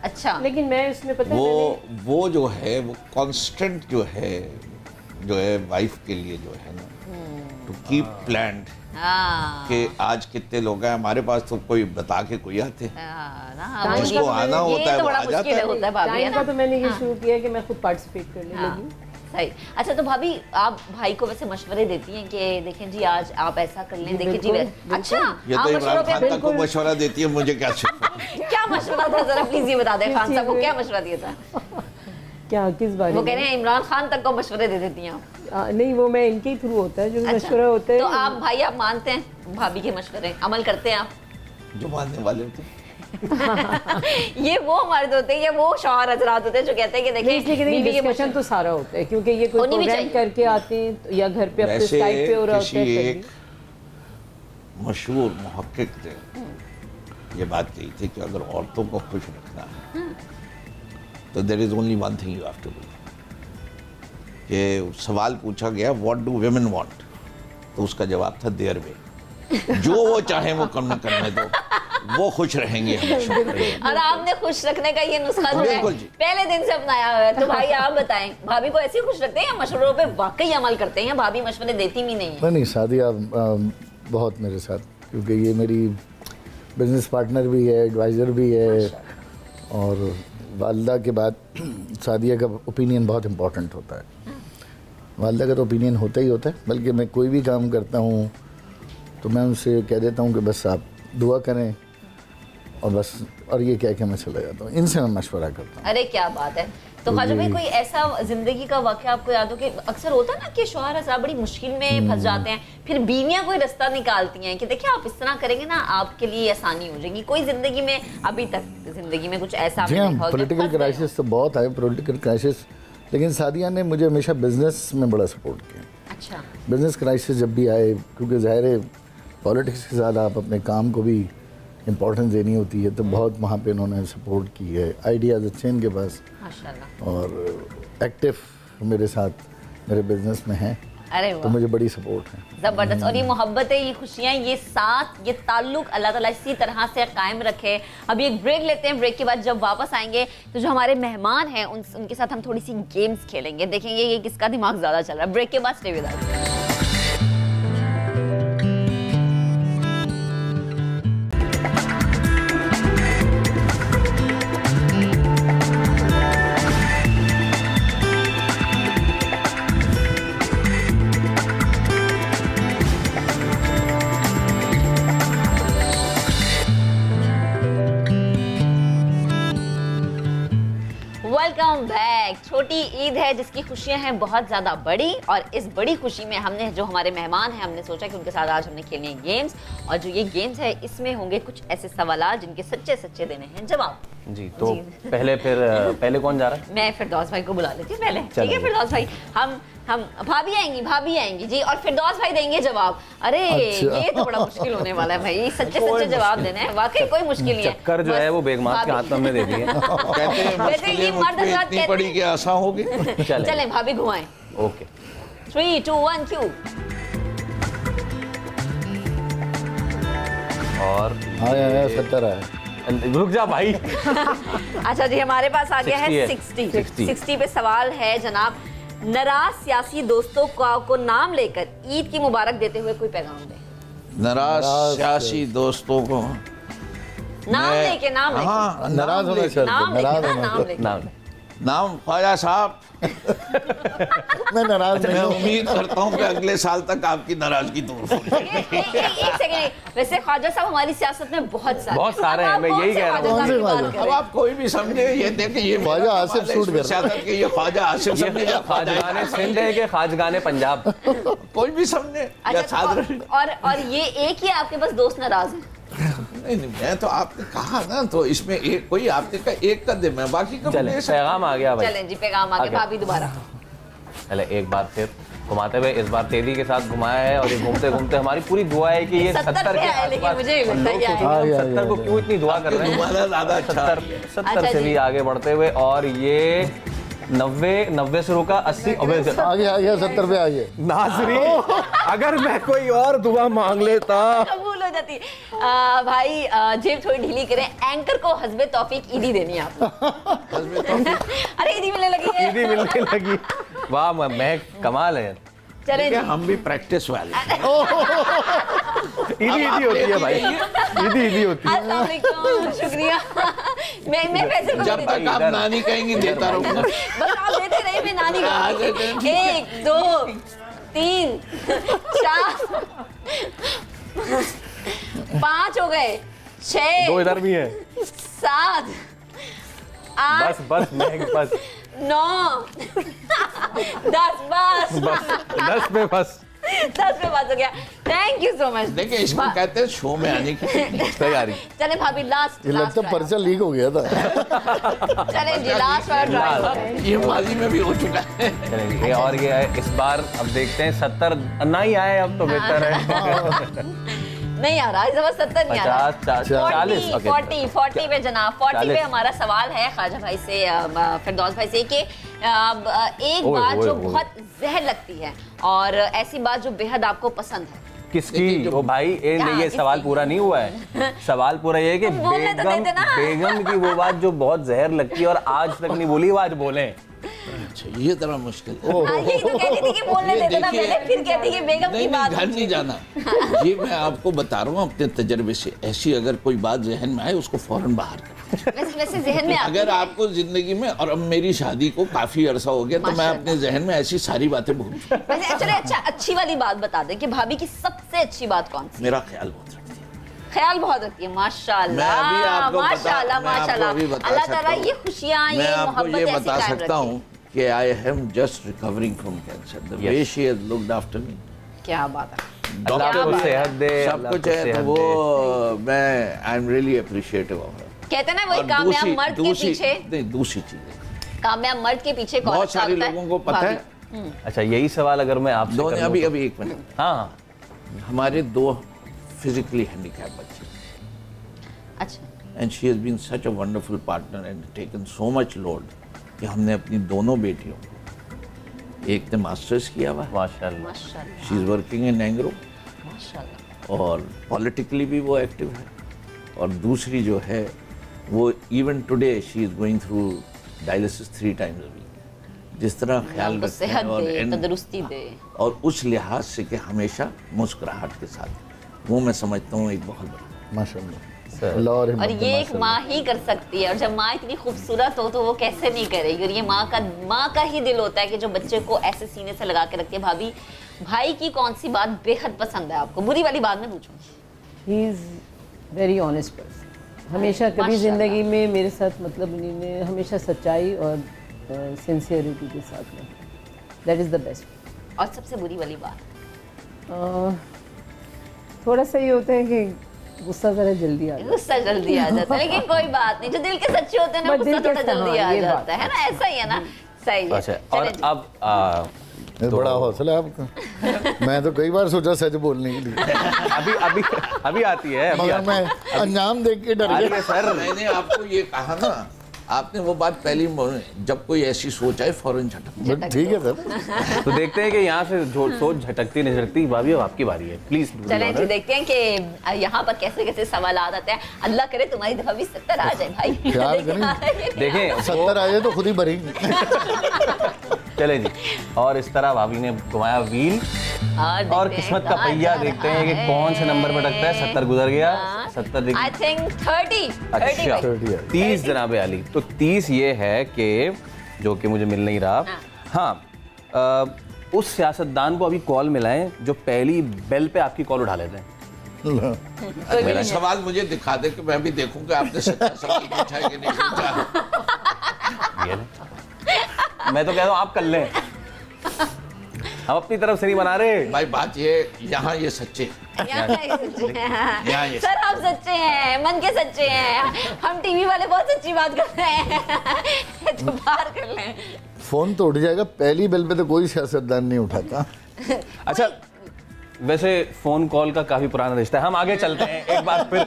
[SPEAKER 2] अच्छा।
[SPEAKER 5] लेकिन मैं इसमें पता
[SPEAKER 3] वो जो है वो कांस्टेंट जो है वाइफ के लिए जो है ना, टू कीप प्लान्ड कि आज कितने लोग हैं हमारे पास, तो कोई बता के कोई आते हैं, जिसको आना होता है वो आ जाता है।
[SPEAKER 5] तो मैंने ये शुरू किया कि मैं खुद पार्टिसिपेट करने लगी।
[SPEAKER 2] सही। अच्छा, तो भाभी आप भाई को वैसे मशवरे देती हैं कि देखें जी आज आप ऐसा कर लें, देखें जी अच्छा,
[SPEAKER 3] ये तो इमरान खान तक को मशवरा देती है, मुझे क्या
[SPEAKER 2] क्या मशवरा था, जरा प्लीज ये बता दें खान साहब को, क्या मशवरा दिया था?
[SPEAKER 5] क्या, किस बारे में?
[SPEAKER 2] वो कह रहे हैं इमरान खान तक को मशवरे दे देती हैं आप।
[SPEAKER 5] नहीं, वो मैं इनके थ्रू होता है जो मशवरा होता है।
[SPEAKER 2] तो आप भाई आप मानते हैं भाभी के मशवरे, अमल करते हैं आप?
[SPEAKER 3] जो मानने वाले होते हैं।
[SPEAKER 2] ये वो मर्द होते हैं या वो शौहर हजरात होते हैं जो कहते हैं कि देखिए
[SPEAKER 5] डिस्कशन तो सारा होता है, क्योंकि ये कोई प्रोग्राम करके आते हैं या घर पे अपने स्काइप पे हो रहा होता है।
[SPEAKER 3] एक मशहूर मुहक्किक ने ये बात कही थी कि अगर औरतों को खुश रखना है तो there is only one thing you have to do. कि सवाल पूछा गया व्हाट डू वुमेन वांट, तो उसका जवाब था देयर वे, जो वो चाहे वो करने दो, वो खुश रहेंगे हमेशा।
[SPEAKER 2] और आपने खुश रखने का ये नुस्खा जो है पहले दिन से अपनाया हुआ है। तो भाई आप बताएं, भाभी को ऐसे खुश रखते हैं या मशवरों पे वाकई अमल करते हैं, या भाभी मशवरे देती भी नहीं है?
[SPEAKER 4] नहीं शादी, बहुत मेरे साथ, क्योंकि ये मेरी बिजनेस पार्टनर भी है, एडवाइज़र भी है, और वालदा के बाद सादिया का ओपिनियन बहुत इम्पोर्टेंट होता है। वालदा का तो ओपिनियन होता ही होता है, बल्कि मैं कोई भी काम करता हूँ तो मैं उनसे कह देता हूँ कि बस आप दुआ करें और बस, और ये कह के मैं चला जाता हूँ। इनसे मैं मशवरा करता हूँ।
[SPEAKER 2] अरे क्या बात है। तो ख्वाजा भाई, कोई ऐसा जिंदगी का वाकया आपको याद हो कि अक्सर होता है ना कि शौहर हज़रात बड़ी मुश्किल में फंस जाते हैं, फिर बीवियां कोई रास्ता निकालती हैं कि देखिए आप इस तरह करेंगे ना आपके लिए आसानी हो जाएगी। कोई जिंदगी में अभी तक जिंदगी में कुछ ऐसा
[SPEAKER 4] जी हाँ, पॉलिटिकल क्राइसिस तो बहुत आए, पॉलिटिकल क्राइसिस, लेकिन सादिया ने मुझे हमेशा बिजनेस में बड़ा सपोर्ट किया।
[SPEAKER 2] अच्छा।
[SPEAKER 4] बिजनेस क्राइसिस जब भी आए, क्योंकि ज़ाहिर है पॉलिटिक्स के साथ आप अपने काम को भी इम्पोर्टेंस देनी होती है, तो बहुत वहाँ पे उन्होंने सपोर्ट की है। आइडियाज़ अच्छे इनके पास
[SPEAKER 2] माशाल्लाह,
[SPEAKER 4] और एक्टिव मेरे साथ मेरे बिजनेस में हैं।
[SPEAKER 2] अरे
[SPEAKER 4] तो मुझे बड़ी सपोर्ट है।
[SPEAKER 2] जबरदस्त। और ये मोहब्बतें, ये खुशियाँ, ये साथ, ये ताल्लुक अल्लाह ताला इसी तरह से कायम रखे। अभी एक ब्रेक लेते हैं, ब्रेक के बाद जब वापस आएंगे तो जो हमारे मेहमान हैं उनके साथ हम थोड़ी सी गेम्स खेलेंगे, देखेंगे ये किसका दिमाग ज़्यादा चल रहा है। ब्रेक के बाद stay with us. Welcome back. छोटी ईद है जिसकी खुशियां हैं बहुत ज़्यादा बड़ी, और इस बड़ी खुशी में हमने जो हमारे मेहमान हैं हमने सोचा कि उनके साथ आज हमने खेलनी है गेम्स। और जो ये गेम्स है इसमें होंगे कुछ ऐसे सवाल जिनके सच्चे सच्चे देने हैं जवाब।
[SPEAKER 1] जी, तो जी। पहले कौन जा रहा है?
[SPEAKER 2] मैं फिरदौस भाई को बुला लेती हूँ पहले। ठीक है फिरदौस भाई, हम भाभी आएंगी जी, और फिरदौस भाई देंगे जवाब। अरे अच्छा। ये तो बड़ा मुश्किल होने वाला है भाई, सच्चे सच्चे जवाब देने हैं, वाकई कोई मुश्किल नहीं है।
[SPEAKER 1] चक्कर जो है वो बेगमात के हाथ में हमने दे दी है।
[SPEAKER 3] कहते हैं मुश्किलें मुझ पे इतनी पड़ी कि आसान होगी।
[SPEAKER 2] चलें भाभी घुमाएं।
[SPEAKER 1] Okay,
[SPEAKER 2] 3, 2, 1 Q.
[SPEAKER 1] और
[SPEAKER 4] आया 70 आया।
[SPEAKER 1] रुक जा भाई।
[SPEAKER 2] अच्छा जी, हमारे पास आ गया है 60 पे सवाल है जनाब। नाराज सियासी दोस्तों को नाम लेकर ईद की मुबारक देते हुए कोई पैगाम दे।
[SPEAKER 3] नाराज सियासी दोस्तों को
[SPEAKER 2] नाम लेके
[SPEAKER 4] नाराज होना,
[SPEAKER 3] नाम ख्वाजा साहब।
[SPEAKER 4] मैं नाराज नहीं
[SPEAKER 3] मैं
[SPEAKER 4] हूं।
[SPEAKER 3] उम्मीद करता हूं कि अगले साल तक आपकी नाराजगी दूर हो जाए।
[SPEAKER 2] एक सेकंड, वैसे ख्वाजा साहब हमारी सियासत में बहुत सारे हैं,
[SPEAKER 1] मैं यही कह रहा हूँ।
[SPEAKER 3] अब आप कोई भी समझे, ये देखें ये
[SPEAKER 4] ख्वाजा आसिफ सूट कर
[SPEAKER 3] सियासत के, ये ख्वाजा आसिफ समझे,
[SPEAKER 1] खाजगाने सिंध है कि खाजगाने पंजाब,
[SPEAKER 3] कोई भी समझे।
[SPEAKER 2] और ये एक ही आपके पास दोस्त नाराज है?
[SPEAKER 3] नहीं, मैं तो आपने कहा ना, तो इसमें एक कोई आपने एक का दे, मैं बाकी का
[SPEAKER 1] चले। पैगाम आ गया भाई।
[SPEAKER 2] चलें जी, पैगाम आ गया। भाभी दोबारा
[SPEAKER 1] चले, एक बार फिर घुमाते हुए, इस बार तेजी के साथ घुमाया है, और ये घूमते घूमते हमारी पूरी दुआ है कि ये 70 के आसपास।
[SPEAKER 2] मुझे
[SPEAKER 1] 70 को क्यों इतनी दुआ कर रहे हैं?
[SPEAKER 3] ज्यादा
[SPEAKER 1] 70 से भी आगे बढ़ते हुए, और ये 90 से रोका 80
[SPEAKER 4] आ गया 70 पे आ गया।
[SPEAKER 1] नाजरी, अगर मैं कोई और दुआ मांग लेता
[SPEAKER 2] कबूल हो जाती। भाई जेब थोड़ी ढीली करें, एंकर को हस्बे तौफीक ईदी देनी है आपको। अरे ईदी मिलने लगी है।
[SPEAKER 1] ईदी मिलने लगी, वाह महक, कमाल है।
[SPEAKER 2] चलें जी,
[SPEAKER 3] हम भी प्रैक्टिस वाले।
[SPEAKER 1] ईदी होती है भाई, ईदी होती है।
[SPEAKER 2] अस्सलाम वालेकुम, शुक्रिया। मैं पैसे
[SPEAKER 3] जब तक आप नानी कहेंगी देता रहूंगा।
[SPEAKER 2] बस आप देते रहिए, मैं नानी कहूंगी। 1, 2, 3, 4, 5 हो गए, 6,
[SPEAKER 1] 2 इधर भी है,
[SPEAKER 2] 7, 8,
[SPEAKER 1] बस महक, बस
[SPEAKER 2] 9, 10, बस
[SPEAKER 1] 10 में बस
[SPEAKER 2] 10 में बस हो गया। Thank you so much.
[SPEAKER 3] देखिए, इसको कहते हैं शो में आने की
[SPEAKER 1] तैयारी।
[SPEAKER 2] चले भाभी, लास्ट
[SPEAKER 4] ये लगता पर्चा लीक हो गया था।
[SPEAKER 2] चले जी, लास्ट वाला ड्राइव।
[SPEAKER 3] ये माजी में भी हो चुका है।
[SPEAKER 1] चलेंगे, और ये इस बार अब देखते हैं 70 ना ही आए, अब तो बेहतर है।
[SPEAKER 2] नहीं आ रहा, इस बार 70 नहीं आ रहा। 40 पे जनाब, 40 पे हमारा सवाल है ख्वाजा भाई से, फिरदौस भाई से कि एक बात जो बहुत जहर लगती है और ऐसी बात जो बेहद आपको पसंद है।
[SPEAKER 1] किसकी? वो भाई ये सवाल पूरा नहीं हुआ है। सवाल पूरा ये है कि बेगम की वो बात जो बहुत जहर लगती है और आज तक नहीं बोली, वो आज बोले।
[SPEAKER 3] अच्छा, ये तरह मुश्किल है।
[SPEAKER 2] यही तो कह रही थी कि बोलने देते ना पहले, फिर कहती कि बेगम की बात।
[SPEAKER 3] घर नहीं जाना। ये मैं आपको बता रहा हूँ अपने तजर्बे से, ऐसी अगर कोई बात जहन में आए उसको फौरन बाहर कर।
[SPEAKER 2] वैसे जहन में
[SPEAKER 3] अगर आपको जिंदगी में, और अब मेरी शादी को काफी अरसा हो गया, तो मैं अपने जहन में ऐसी सारी बातें भूल चुका।
[SPEAKER 2] वैसे चलो अच्छा अच्छी वाली बात बता दें कि भाभी की सबसे अच्छी बात कौन सी?
[SPEAKER 3] मेरा ख्याल बहुत रखती है।
[SPEAKER 2] ख्याल बहुत रखती है, माशाल्लाह माशाल्लाह माशाल्लाह। अल्लाह ताला ये खुशियाँ, ये मोहब्बत
[SPEAKER 3] ये बता सकता हूँ कि I am just recovering from cancer, the way she has looked after me.
[SPEAKER 2] क्या बात है,
[SPEAKER 1] डॉक्टर को सेहत दे,
[SPEAKER 3] सब कुछ है, तो वो मैं I am really appreciative of her.
[SPEAKER 2] कहते हैं ना वही कामयाब मर्द के पीछे,
[SPEAKER 3] नहीं दूसरी चीज,
[SPEAKER 2] कामयाब मर्द के पीछे कौन
[SPEAKER 3] बहुत सारे लोगों को पता है।
[SPEAKER 1] अच्छा, यही सवाल अगर मैं आपसे
[SPEAKER 3] दोनों
[SPEAKER 1] करूं
[SPEAKER 3] अभी
[SPEAKER 1] तो-
[SPEAKER 3] अभी एक मिनट,
[SPEAKER 1] हाँ,
[SPEAKER 3] हमारे 2 फिजिकली हैंडीकैप बच्चे,
[SPEAKER 2] अच्छा,
[SPEAKER 3] and she has been such a wonderful partner and taken so much load कि हमने अपनी दोनों बेटियों को, एक ने मास्टर्स किया हुआ,
[SPEAKER 1] माशाल्लाह,
[SPEAKER 2] माशाल्लाह
[SPEAKER 3] she is working in Engro,
[SPEAKER 2] माशाल्लाह,
[SPEAKER 3] और पॉलिटिकली भी वो एक्टिव है, और दूसरी जो है वो even today she is going through dialysis 3 times a week. जिस तरह ख्याल
[SPEAKER 2] उनको
[SPEAKER 3] रखते हैं
[SPEAKER 2] सेहत
[SPEAKER 3] और
[SPEAKER 2] दे, तंदुरुस्ती दे,
[SPEAKER 3] और उस लिहाज से कि हमेशा मुस्कुराहट के साथ, वो मैं समझता हूँ एक बहुत बड़ा
[SPEAKER 4] माशाल्लाह। अल्लाह और
[SPEAKER 2] और ये एक माँ ही कर सकती है, और जब माँ इतनी खूबसूरत हो तो वो कैसे नहीं करेगी। और ये माँ का ही दिल होता है कि जो बच्चे को ऐसे सीने से लगा के रखती है। भाभी, भाई की कौन सी बात बेहद पसंद है आपको? बुरी वाली बात में पूछूंगी।
[SPEAKER 5] He is very honest person. हमेशा कभी ज़िंदगी में मेरे साथ मतलब उन्होंने हमेशा सच्चाई और सिंसियरिटी के साथ में, दैट इज़ द बेस्ट।
[SPEAKER 2] और सबसे बुरी वाली बात?
[SPEAKER 5] थोड़ा सा ये होता है कि गुस्सा ज़रा जल्दी आ जाता है।
[SPEAKER 2] गुस्सा जल्दी आ जाता है, लेकिन कोई बात नहीं, जो दिल के सच्चे होते हैं ना, गुस्सा थोड़ा जल्दी आ जाता है ना, ऐसा ही है ना, सही है।
[SPEAKER 1] अच्छा, और अब
[SPEAKER 4] बड़ा हौसला है आपका। मैं तो कई बार सोचा सच बोलने के लिए,
[SPEAKER 1] अभी आती है,
[SPEAKER 4] मगर मैं अंजाम देख के डर गया।
[SPEAKER 3] सर, मैंने आपको ये कहा ना, आपने वो बात पहली, जब कोई ऐसी सोच आए फौरन झटक।
[SPEAKER 4] ठीक है सर,
[SPEAKER 1] तो देखते हैं कि यहाँ से सोच झटकती नहीं झटकती। भाभी, अब आपकी बारी है, प्लीज।
[SPEAKER 2] चलें जी, देखते हैं कि यहाँ पर कैसे कैसे सवाल आते हैं। अल्लाह करे तुम्हारी दफा भी 70 आ जाए भाई।
[SPEAKER 4] ख्याल करें,
[SPEAKER 1] देखें
[SPEAKER 4] 70 आ जाए तो खुद ही भरेंगे।
[SPEAKER 1] चले जी, और इस तरह भाभी ने घुमाया व्हील, और किस्मत का पहिया। देखते हैं कि कौन से नंबर पर रखता है। 70 गुजर गया, 70
[SPEAKER 2] आई थिंक 30।
[SPEAKER 1] अच्छा, 30 जनाबे आली। तो 30 ये है कि जो कि मुझे मिल नहीं रहा। हाँ, उस सियासतदान को अभी कॉल मिलाएं जो पहली बेल पे आपकी कॉल उठा लेते हैं।
[SPEAKER 3] मेरा सवाल मुझे दिखा दे कि मैं भी देखूं कि आपने सच्चा सवाल पूछा है कि नहीं पूछा।
[SPEAKER 1] ये मैं तो कह रहा हूँ आप कर लें, हम अपनी तरफ से नहीं बना रहे।
[SPEAKER 3] भाई बात ये, यहाँ ये सच्चे, यहाँ ये
[SPEAKER 2] सर हम सच्चे हैं, मन के सच्चे हैं। हम टीवी वाले बहुत सच्ची बात कर रहे हैं, तो बाहर कर लें।
[SPEAKER 4] फोन तो उठ जाएगा, पहली बेल पे तो कोई सियासतदान नहीं उठाता।
[SPEAKER 1] अच्छा, वैसे फोन कॉल का काफी पुराना रिश्ता है। हम आगे चलते हैं, एक बार फिर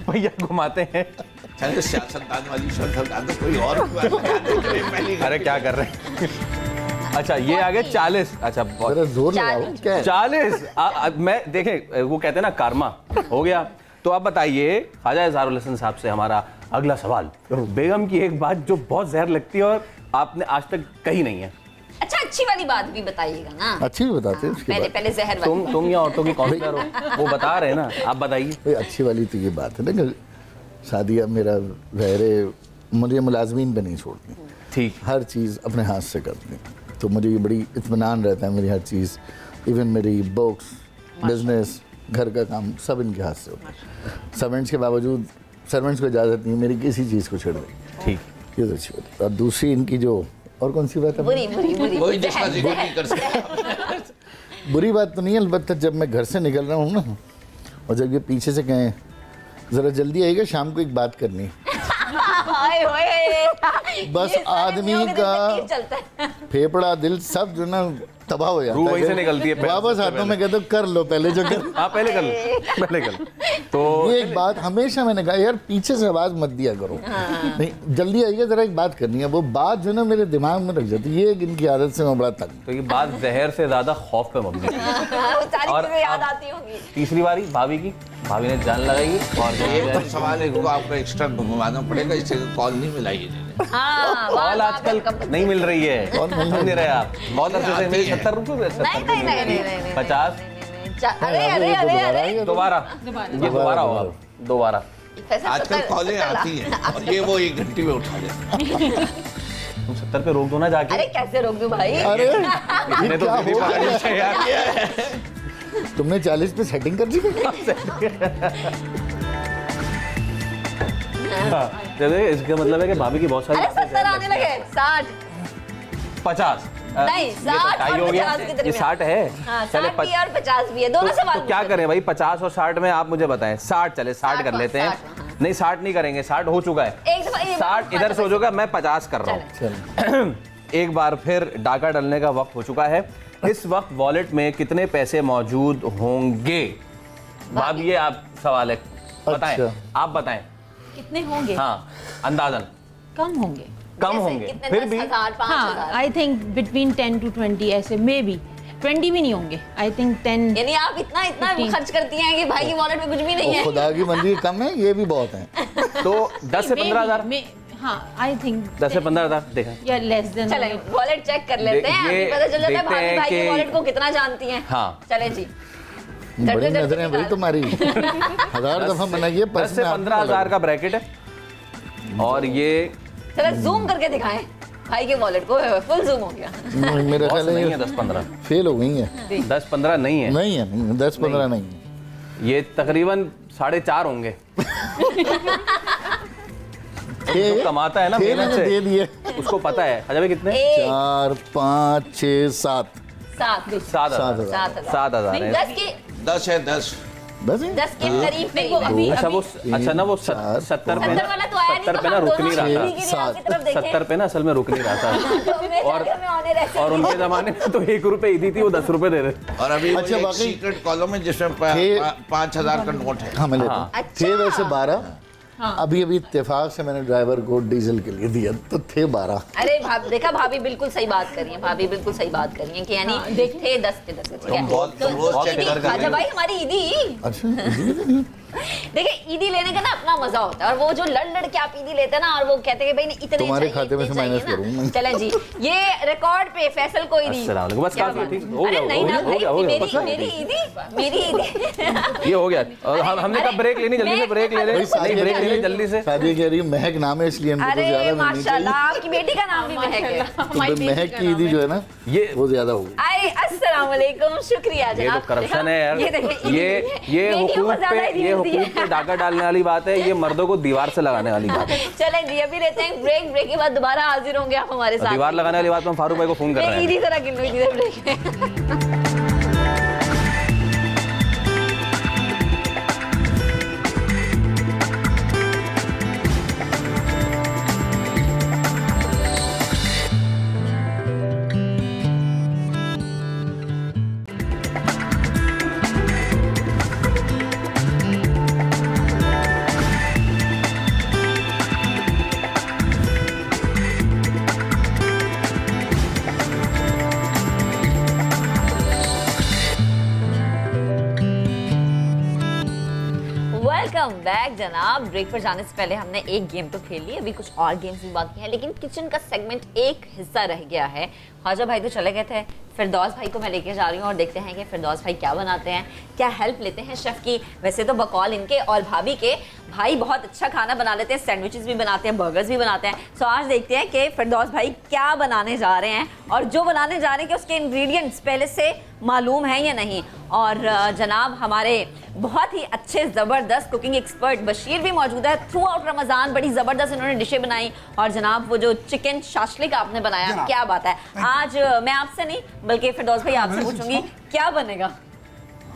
[SPEAKER 1] भैया घुमाते हैं।
[SPEAKER 3] चलो, सियासतदान वाली सियासतदान तो कोई और पहली।
[SPEAKER 1] अरे क्या कर रहे हैं? अच्छा, ये आगे 40। अच्छा,
[SPEAKER 4] जरा जोर लगाओ, क्या है?
[SPEAKER 1] 40। मैं देखें, वो कहते हैं ना कारमा हो गया। तो आप बताइए ख्वाजा इज़हारुल हसन साहब से हमारा अगला सवाल। बेगम की एक बात जो बहुत जहर लगती है और आपने आज तक कही नहीं है।
[SPEAKER 2] अच्छा, अच्छी वाली बात भी बताइएगा ना।
[SPEAKER 4] अच्छी भी बताते हैं उसके बाद।
[SPEAKER 2] पहले जहर वाली।
[SPEAKER 1] तुम या औरतों की काउंसलर हो, वो बता रहे हैं ना, आप बताइए।
[SPEAKER 4] भाई अच्छी वाली तो ये बात है ना कि शादी अब मेरा ज़हरे मुझे मुलाजमीन पे नहीं छोड़ती,
[SPEAKER 1] ठीक,
[SPEAKER 4] हर चीज़ अपने हाथ से करती, तो मुझे ये बड़ी इत्मीनान रहता है। मेरी हर चीज़, इवन मेरी बुक्स, बिजनेस, घर का काम सब इनके हाथ से होता है। सर्वेंट्स के बावजूद, सर्वेंट्स को इजाज़त नहीं मेरी किसी चीज़ को छेड़ने की।
[SPEAKER 1] ठीक,
[SPEAKER 4] ये तो अच्छी बात है। और दूसरी इनकी जो, और कौन सी बात है?
[SPEAKER 2] बुरी बुरी बुरी
[SPEAKER 3] कोई जिसका जिक्र नहीं कर सकता।
[SPEAKER 4] बुरी बात तो नहीं है, अलबत्ता जब मैं घर से निकल रहा हूँ ना, और जब ये पीछे से कहें ज़रा जल्दी आइएगा, शाम को एक बात करनी है। बस आदमी का फेफड़ा, दिल सब जो ना तबाह हो जाता है।
[SPEAKER 1] वहीं से निकलती है।
[SPEAKER 4] वापस हाथों में कहते कर लो, पहले जो कर।
[SPEAKER 1] हाँ, पहले कर। तो
[SPEAKER 4] ये एक बात हमेशा मैंने कहा, यार पीछे से आवाज मत दिया करो, नहीं जल्दी आइए, जरा एक बात करनी है। वो बात जो ना मेरे दिमाग में रख जाती है, ये इनकी आदत से मैं बड़ा तंग।
[SPEAKER 1] तो ये बात जहर से ज्यादा खौफ पे मबनी है।
[SPEAKER 2] और याद आती होगी।
[SPEAKER 1] तीसरी बारी भाभी की भाभी ने जान लगाई और जो
[SPEAKER 3] ये तो सवाल है, आपको एक्स्ट्रा घुमाना पड़ेगा, इससे कॉल नहीं मिलाई इन्होंने।
[SPEAKER 2] हाँ,
[SPEAKER 1] कॉल आजकल नहीं मिल रही है, समझ नहीं रहे आप। बहुत अच्छे से मेरी 70 रुपये,
[SPEAKER 2] नहीं
[SPEAKER 1] 50।
[SPEAKER 2] अरे
[SPEAKER 1] दोबारा ये दोबारा होगा, दोबारा।
[SPEAKER 3] आजकल कॉलें आती हैं और ये वो 1 घंटे में उठा लेते हैं।
[SPEAKER 1] तुम 70 पे रोक दो ना जाके।
[SPEAKER 2] अरे कैसे रोक दूं भाई?
[SPEAKER 4] अरे
[SPEAKER 1] इतने तो दीदी पकड़नी चाहिए यार।
[SPEAKER 4] तुमने 40 पे सेटिंग कर दी?
[SPEAKER 1] देखिए इसका मतलब है कि भाभी की बहुत सारी
[SPEAKER 2] अरे 70 आने लगे, 60
[SPEAKER 1] 50
[SPEAKER 2] नहीं, 60
[SPEAKER 1] टाई
[SPEAKER 2] और
[SPEAKER 1] हो गया,
[SPEAKER 2] 50 के
[SPEAKER 1] ये
[SPEAKER 2] दरमियान।
[SPEAKER 1] 60 है।
[SPEAKER 2] हाँ,
[SPEAKER 1] चले
[SPEAKER 2] 60 भी है और 50 भी है, दोनों सवाल
[SPEAKER 1] तो क्या करें भाई, 50 और 60 में आप मुझे बताएं। 60 चले, 60 कर लेते हैं।
[SPEAKER 2] 60,
[SPEAKER 1] नहीं 60 नहीं करेंगे, 60 हो चुका है।
[SPEAKER 2] एक दफा
[SPEAKER 1] 60 इधर से हो चुका, मैं 50 कर रहा हूँ। एक बार फिर डाका डालने का वक्त हो चुका है। इस वक्त वॉलेट में कितने पैसे मौजूद होंगे? भाभी ये आप सवाल है, बताएं।
[SPEAKER 4] अच्छा।
[SPEAKER 1] आप बताएं
[SPEAKER 6] कितने होंगे?
[SPEAKER 1] हाँ, अंदाजन
[SPEAKER 6] कम होंगे।
[SPEAKER 1] कम होंगे, फिर भी
[SPEAKER 2] 10,000, 5,000।
[SPEAKER 6] हाँ, आई थिंक बिटवीन 10 to 20 ऐसे, मे बी 20 भी नहीं होंगे। I think 10।
[SPEAKER 2] यानी आप इतना
[SPEAKER 6] 15
[SPEAKER 2] खर्च करती हैं कि भाई की वॉलेट में कुछ भी नहीं
[SPEAKER 4] और
[SPEAKER 2] है।
[SPEAKER 4] खुदा की मंदी कम है, ये भी बहुत है।
[SPEAKER 1] तो 10 से 15,000,
[SPEAKER 6] हाँ, आई थिंक
[SPEAKER 1] 10 से 15,000 देखा।
[SPEAKER 6] या लेस देन।
[SPEAKER 2] चले वॉलेट चेक कर लेते हैं,
[SPEAKER 1] ये
[SPEAKER 2] अभी पता चल जाता है
[SPEAKER 1] देखते
[SPEAKER 2] भाभी
[SPEAKER 1] हैं
[SPEAKER 2] भाई की
[SPEAKER 1] कि-
[SPEAKER 2] वॉलेट को कितना जानती हैं।
[SPEAKER 1] हाँ।
[SPEAKER 2] चले जी,
[SPEAKER 4] बड़ी नजरें भाई तुम्हारी। 1000 दफा बनाइए।
[SPEAKER 1] 10 से 15,000 का ब्रैकेट है और ये
[SPEAKER 2] चलो जूम करके दिखाएं भाई के वॉलेट को। फुल जूम हो गया।
[SPEAKER 4] मेरे
[SPEAKER 1] बहुत
[SPEAKER 4] ख्याल
[SPEAKER 1] नहीं है
[SPEAKER 4] है
[SPEAKER 1] 10-15,
[SPEAKER 4] फेल हो गई है।
[SPEAKER 1] 10-15 नहीं है,
[SPEAKER 4] नहीं है, 10-15 नहीं है।
[SPEAKER 1] ये तकरीबन 4.5 होंगे। जो कमाता है ना मेहनत
[SPEAKER 4] दे
[SPEAKER 1] से,
[SPEAKER 4] दिए।
[SPEAKER 1] उसको पता है। अच्छा भाई कितने?
[SPEAKER 4] 4, 5, 6, 7।
[SPEAKER 2] 7,000
[SPEAKER 1] 7,000 है।
[SPEAKER 2] 10 की
[SPEAKER 3] 10 है, 10
[SPEAKER 4] 10 है?
[SPEAKER 2] 10 के करीब पे
[SPEAKER 6] वो अभी
[SPEAKER 1] अच्छा वो अच्छा ना वो
[SPEAKER 4] 4,
[SPEAKER 1] 70 पे
[SPEAKER 2] 70 वाला तो आया नहीं,
[SPEAKER 1] 70 पे
[SPEAKER 2] तो
[SPEAKER 1] ना
[SPEAKER 2] हम
[SPEAKER 1] रुक
[SPEAKER 2] दोनों
[SPEAKER 1] नहीं रहा
[SPEAKER 2] बीवी के लिए आपकी तरफ
[SPEAKER 1] था।
[SPEAKER 2] देखें।
[SPEAKER 1] 70 पे ना असल में रुक नहीं रहा था।
[SPEAKER 2] तो मैं जाकर मैं ऑनर ऐसे
[SPEAKER 1] और उनके जमाने में तो 1 रुपए ईदी थी, वो 10 रुपए दे रहे।
[SPEAKER 3] और अभी
[SPEAKER 4] अच्छा,
[SPEAKER 3] अच्छा,
[SPEAKER 4] बाकी-
[SPEAKER 3] सीक्रेट कॉलम है जिसमें
[SPEAKER 4] थे-
[SPEAKER 3] 5,000 का नोट है।
[SPEAKER 4] हाँ मैं लेता
[SPEAKER 1] हाँ।
[SPEAKER 4] हूँ।
[SPEAKER 2] अच्छा।
[SPEAKER 4] थे वैसे 12। अभी इत्तेफाक से मैंने ड्राइवर को डीजल के लिए दिया, तो थे 12।
[SPEAKER 2] अरे देखा भाभी बिल्कुल सही बात कर रही है, भाभी बिल्कुल सही बात कर रही है कि यानी थे 10 के 10, ठीक है।
[SPEAKER 3] बहुत-
[SPEAKER 2] तो
[SPEAKER 3] बहुत
[SPEAKER 2] ईदी,
[SPEAKER 3] फिक्र कर रही
[SPEAKER 2] अच्छा
[SPEAKER 3] हो।
[SPEAKER 2] भाई हमारी ईदी,
[SPEAKER 4] अच्छा
[SPEAKER 2] देखिए ईदी लेने का ना अपना मजा होता है, और वो जो लड़ के आप ईदी लेते हैं ना, और वो कहते हैं कि भाई इतने
[SPEAKER 4] तुम्हारे
[SPEAKER 2] चाहिए,
[SPEAKER 4] खाते में
[SPEAKER 2] इतने
[SPEAKER 4] से माइनस
[SPEAKER 2] चाहिए ना।
[SPEAKER 4] करूंगा।
[SPEAKER 2] चलें जी, ये रिकॉर्ड पे फैसल को ईदी।
[SPEAKER 1] अस्सलाम वालेकुम, बस
[SPEAKER 2] क्या
[SPEAKER 1] काफी है,
[SPEAKER 2] बात
[SPEAKER 1] ठीक
[SPEAKER 2] है?
[SPEAKER 1] हो गया,
[SPEAKER 2] अरे नहीं
[SPEAKER 1] हो
[SPEAKER 2] ना
[SPEAKER 1] गया,
[SPEAKER 2] भाई,
[SPEAKER 1] हो गया, बस
[SPEAKER 2] मेरी ईदी
[SPEAKER 1] ये हो गया। और हमने कहा ब्रेक लेनी, जल्दी से ब्रेक ले ले।
[SPEAKER 4] भाई
[SPEAKER 1] नहीं ब्रेक ले ले जल्दी से।
[SPEAKER 4] शादी कह रही है, महक नाम है इसलिए हमको तो
[SPEAKER 2] अरे
[SPEAKER 4] ज्यादा मिलनी
[SPEAKER 2] माशाल्लाह,
[SPEAKER 4] चाहिए।
[SPEAKER 2] आपकी बेटी का नाम भी महक है।
[SPEAKER 4] तो महक की ईदी जो है ना,
[SPEAKER 1] ये
[SPEAKER 4] वो ज्यादा होगी।
[SPEAKER 2] आए अस्सलाम वालेकुम, शुक्रिया
[SPEAKER 1] ये तो
[SPEAKER 2] जनाब।
[SPEAKER 1] करप्शन है यार।
[SPEAKER 2] ये देखिए,
[SPEAKER 1] ये हुकूक पे डाका डालने वाली बात है, ये मर्दों को दीवार से लगाने वाली बात है।
[SPEAKER 2] चलें जी, अभी लेते हैं ब्रेक के बाद दोबारा हाजिर होंगे आप हमारे साथ।
[SPEAKER 1] दीवार लगाने वाली बात में हम फारूक भाई को फोन कर रहे हैं।
[SPEAKER 2] ईदी तरह गिन लो, ईदी ब्रेक। वेलकम बैक जनाब। ब्रेक पर जाने से पहले हमने एक गेम तो खेल ली, अभी कुछ और गेम्स भी बाकी हैं, लेकिन किचन का सेगमेंट एक हिस्सा रह गया है। ख्वाजा भाई तो चले गए थे, फिरदौस भाई को मैं लेके जा रही हूँ और देखते हैं कि फिरदौस भाई क्या बनाते हैं, क्या हेल्प लेते हैं शेफ की। वैसे तो बकौल इनके और भाभी के, भाई बहुत अच्छा खाना बना लेते हैं, सैंडविचेस भी बनाते हैं, बर्गर्स भी बनाते हैं। सो आज देखते हैं कि फिरदौस भाई क्या बनाने जा रहे हैं, और जो बनाने जा रहे हैं कि उसके इंग्रेडिएंट्स पहले से मालूम है या नहीं। और जनाब हमारे बहुत ही अच्छे ज़बरदस्त कुकिंग एक्सपर्ट बशीर भी मौजूद है। थ्रू आउट रमज़ान बड़ी ज़बरदस्त इन्होंने डिशें बनाई, और जनाब वो जो चिकन शाशलिक आपने बनाया, क्या बात है। आज मैं आपसे नहीं बल्कि फिरदौस भाई आपसे पूछूंगी क्या बनेगा।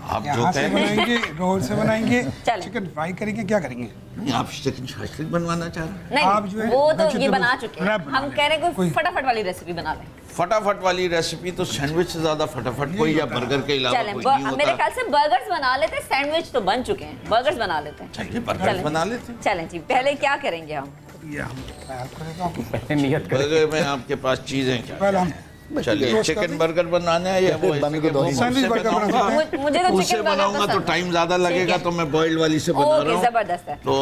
[SPEAKER 3] आप जो
[SPEAKER 7] यहाँ से
[SPEAKER 3] कहें
[SPEAKER 7] बनाएंगे, रोल से बनाएंगे,
[SPEAKER 2] चलें।
[SPEAKER 7] चिकन फ्राई करेंगे, क्या करेंगे?
[SPEAKER 3] आप चिकन शाशलिक बनवाना चाह रहे हैं?
[SPEAKER 2] नहीं
[SPEAKER 7] आप जो है
[SPEAKER 2] वो तो ये
[SPEAKER 7] vegetable
[SPEAKER 2] बना चुके हैं,
[SPEAKER 7] wrap बना
[SPEAKER 2] हम
[SPEAKER 7] लें।
[SPEAKER 2] कह रहे हैं कोई
[SPEAKER 7] कोई-
[SPEAKER 2] फटाफट वाली रेसिपी बना लें।
[SPEAKER 3] फटाफट वाली रेसिपी तो सैंडविच से ज्यादा फटाफट कोई या बर्गर के अलावा
[SPEAKER 2] चलें
[SPEAKER 3] कोई नहीं होता।
[SPEAKER 2] मेरे ख्याल से बर्गर्स बना लेते हैं, सैंडविच तो बन चुके हैं, बर्गर्स बना लेते हैं।
[SPEAKER 3] चलिए बर्गर
[SPEAKER 2] चलें।
[SPEAKER 3] बना लेते हैं।
[SPEAKER 2] चलें जी, पहले क्या करेंगे हम?
[SPEAKER 7] ये हम तैयार कर देता हूँ।
[SPEAKER 1] पहले नियत करें।
[SPEAKER 3] बर्गर में आपके पास चीजें क्या
[SPEAKER 7] पहले हम
[SPEAKER 3] चलिए चिकन बर्गर बनाना है या वो
[SPEAKER 4] बन को दो ही।
[SPEAKER 7] सैंडविच बर्गर बनाना है।
[SPEAKER 2] मुझे तो
[SPEAKER 3] उससे
[SPEAKER 2] चिकन बर्गर
[SPEAKER 3] बनाऊंगा तो
[SPEAKER 2] पसंद है।
[SPEAKER 3] टाइम ज्यादा लगेगा, तो मैं बॉइल्ड वाली से बना रहा
[SPEAKER 2] ओके,
[SPEAKER 3] हूँ।
[SPEAKER 2] जबरदस्त है।
[SPEAKER 3] तो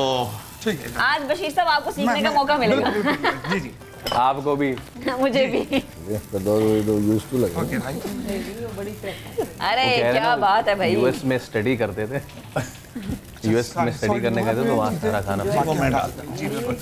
[SPEAKER 7] ठीक है।
[SPEAKER 2] आज बशीर साहब आपको सीखने का मौका मिलेगा।
[SPEAKER 7] जी जी।
[SPEAKER 1] आपको भी।
[SPEAKER 2] मुझे भी।
[SPEAKER 4] यूज्ड टू लगे।
[SPEAKER 7] Okay right.
[SPEAKER 2] अरे
[SPEAKER 1] कह रहे
[SPEAKER 2] क्या
[SPEAKER 1] ना,
[SPEAKER 2] बात है भाई।
[SPEAKER 1] यूएस में स्टडी करते थे। यूएस में स्टडी करने गए थे तो वहाँ सारा खाना।
[SPEAKER 3] वो मैं डालता हूँ।
[SPEAKER 7] जी बिल्कुल।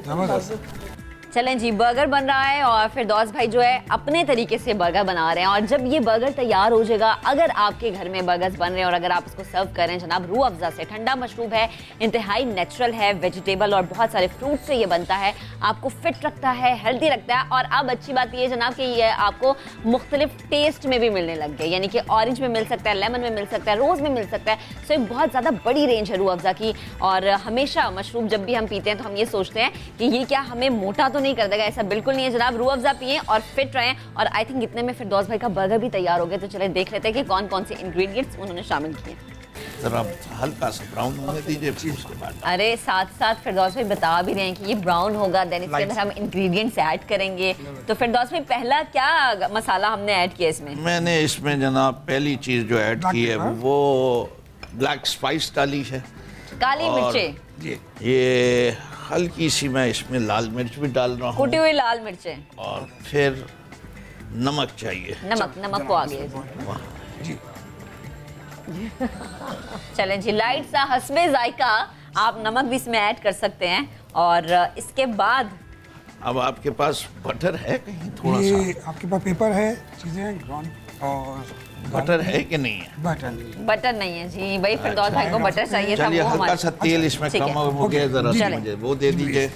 [SPEAKER 7] जबरदस्त।
[SPEAKER 2] चलें जी, बर्गर बन रहा है और फिरदौस भाई जो है अपने तरीके से बर्गर बना रहे हैं। और जब ये बर्गर तैयार हो जाएगा, अगर आपके घर में बर्गर्स बन रहे हैं और अगर आप इसको सर्व करें जनाब रूह अफ़ज़ा से, ठंडा मशरूब है, इंतहाई नेचुरल है, वेजिटेबल और बहुत सारे फ्रूट से ये बनता है, आपको फिट रखता है, हेल्दी रखता है। और अब अच्छी बात ये जनाब कि ये आपको मुख्तलिफ टेस्ट में भी मिलने लग गए, यानी कि ऑरेंज में मिल सकता है, लेमन में मिल सकता है, रोज़ में मिल सकता है। सो एक बहुत ज़्यादा बड़ी रेंज है रूह अफ़ज़ा की। और हमेशा मशरूब जब भी हम पीते हैं तो हम ये सोचते हैं कि ये क्या हमें मोटा तो नहीं कर देगा, ऐसा बिल्कुल नहीं है जनाब। रूह अफ़ज़ा पिए और फिट रहें। और आई थिंक इतने में फिरदौस भाई का बर्गर भी तैयार हो गया, तो चले देख लेते हैं कि कौन कौन से इंग्रेडिएंट्स उन्होंने शामिल किए।
[SPEAKER 3] जरा हल्का सा ब्राउन होने दीजिए, फिर उसके बाद
[SPEAKER 2] अरे साथ साथ फिरदौस भाई बता भी रहे हैं कि ये ब्राउन होगा, देन इसके अंदर हम इंग्रेडिएंट्स ऐड करेंगे। तो फिरदौस भाई पहला क्या मसाला हमने ऐड किया इसमें?
[SPEAKER 3] मैंने इसमें जनाब पहली चीज जो ऐड की है वो ब्लैक स्पाइस डाली है।
[SPEAKER 2] काली
[SPEAKER 3] और
[SPEAKER 2] मिर्चें,
[SPEAKER 7] जी।
[SPEAKER 3] ये हल्की सी मैं इसमें लाल मिर्च भी डाल रहा हूँ,
[SPEAKER 2] कुटी हुई लाल मिर्चें,
[SPEAKER 3] और फिर नमक चाहिए।
[SPEAKER 2] नमक को आ गया
[SPEAKER 7] जी।
[SPEAKER 2] चलें जी, लाइट सा हस्बे जायका आप नमक भी इसमें ऐड कर सकते हैं। और इसके बाद
[SPEAKER 3] अब आपके पास बटर है कहीं थोड़ा
[SPEAKER 7] ये
[SPEAKER 3] सा?
[SPEAKER 7] आपके पास पेपर है, चीजें ग्राउंड और
[SPEAKER 3] बटर है कि नहीं है?
[SPEAKER 7] बटर।
[SPEAKER 2] बटर नहीं है जी भाई, फिरदौस भाई को बटर चाहिए था।
[SPEAKER 3] चलिए
[SPEAKER 2] वो
[SPEAKER 3] हल्का
[SPEAKER 2] हमारे
[SPEAKER 3] सा तेल इसमें
[SPEAKER 2] ठीक
[SPEAKER 3] कम
[SPEAKER 2] है।
[SPEAKER 3] हो गया, जरा सा
[SPEAKER 2] चलें।
[SPEAKER 3] मुझे वो दे दीजिए।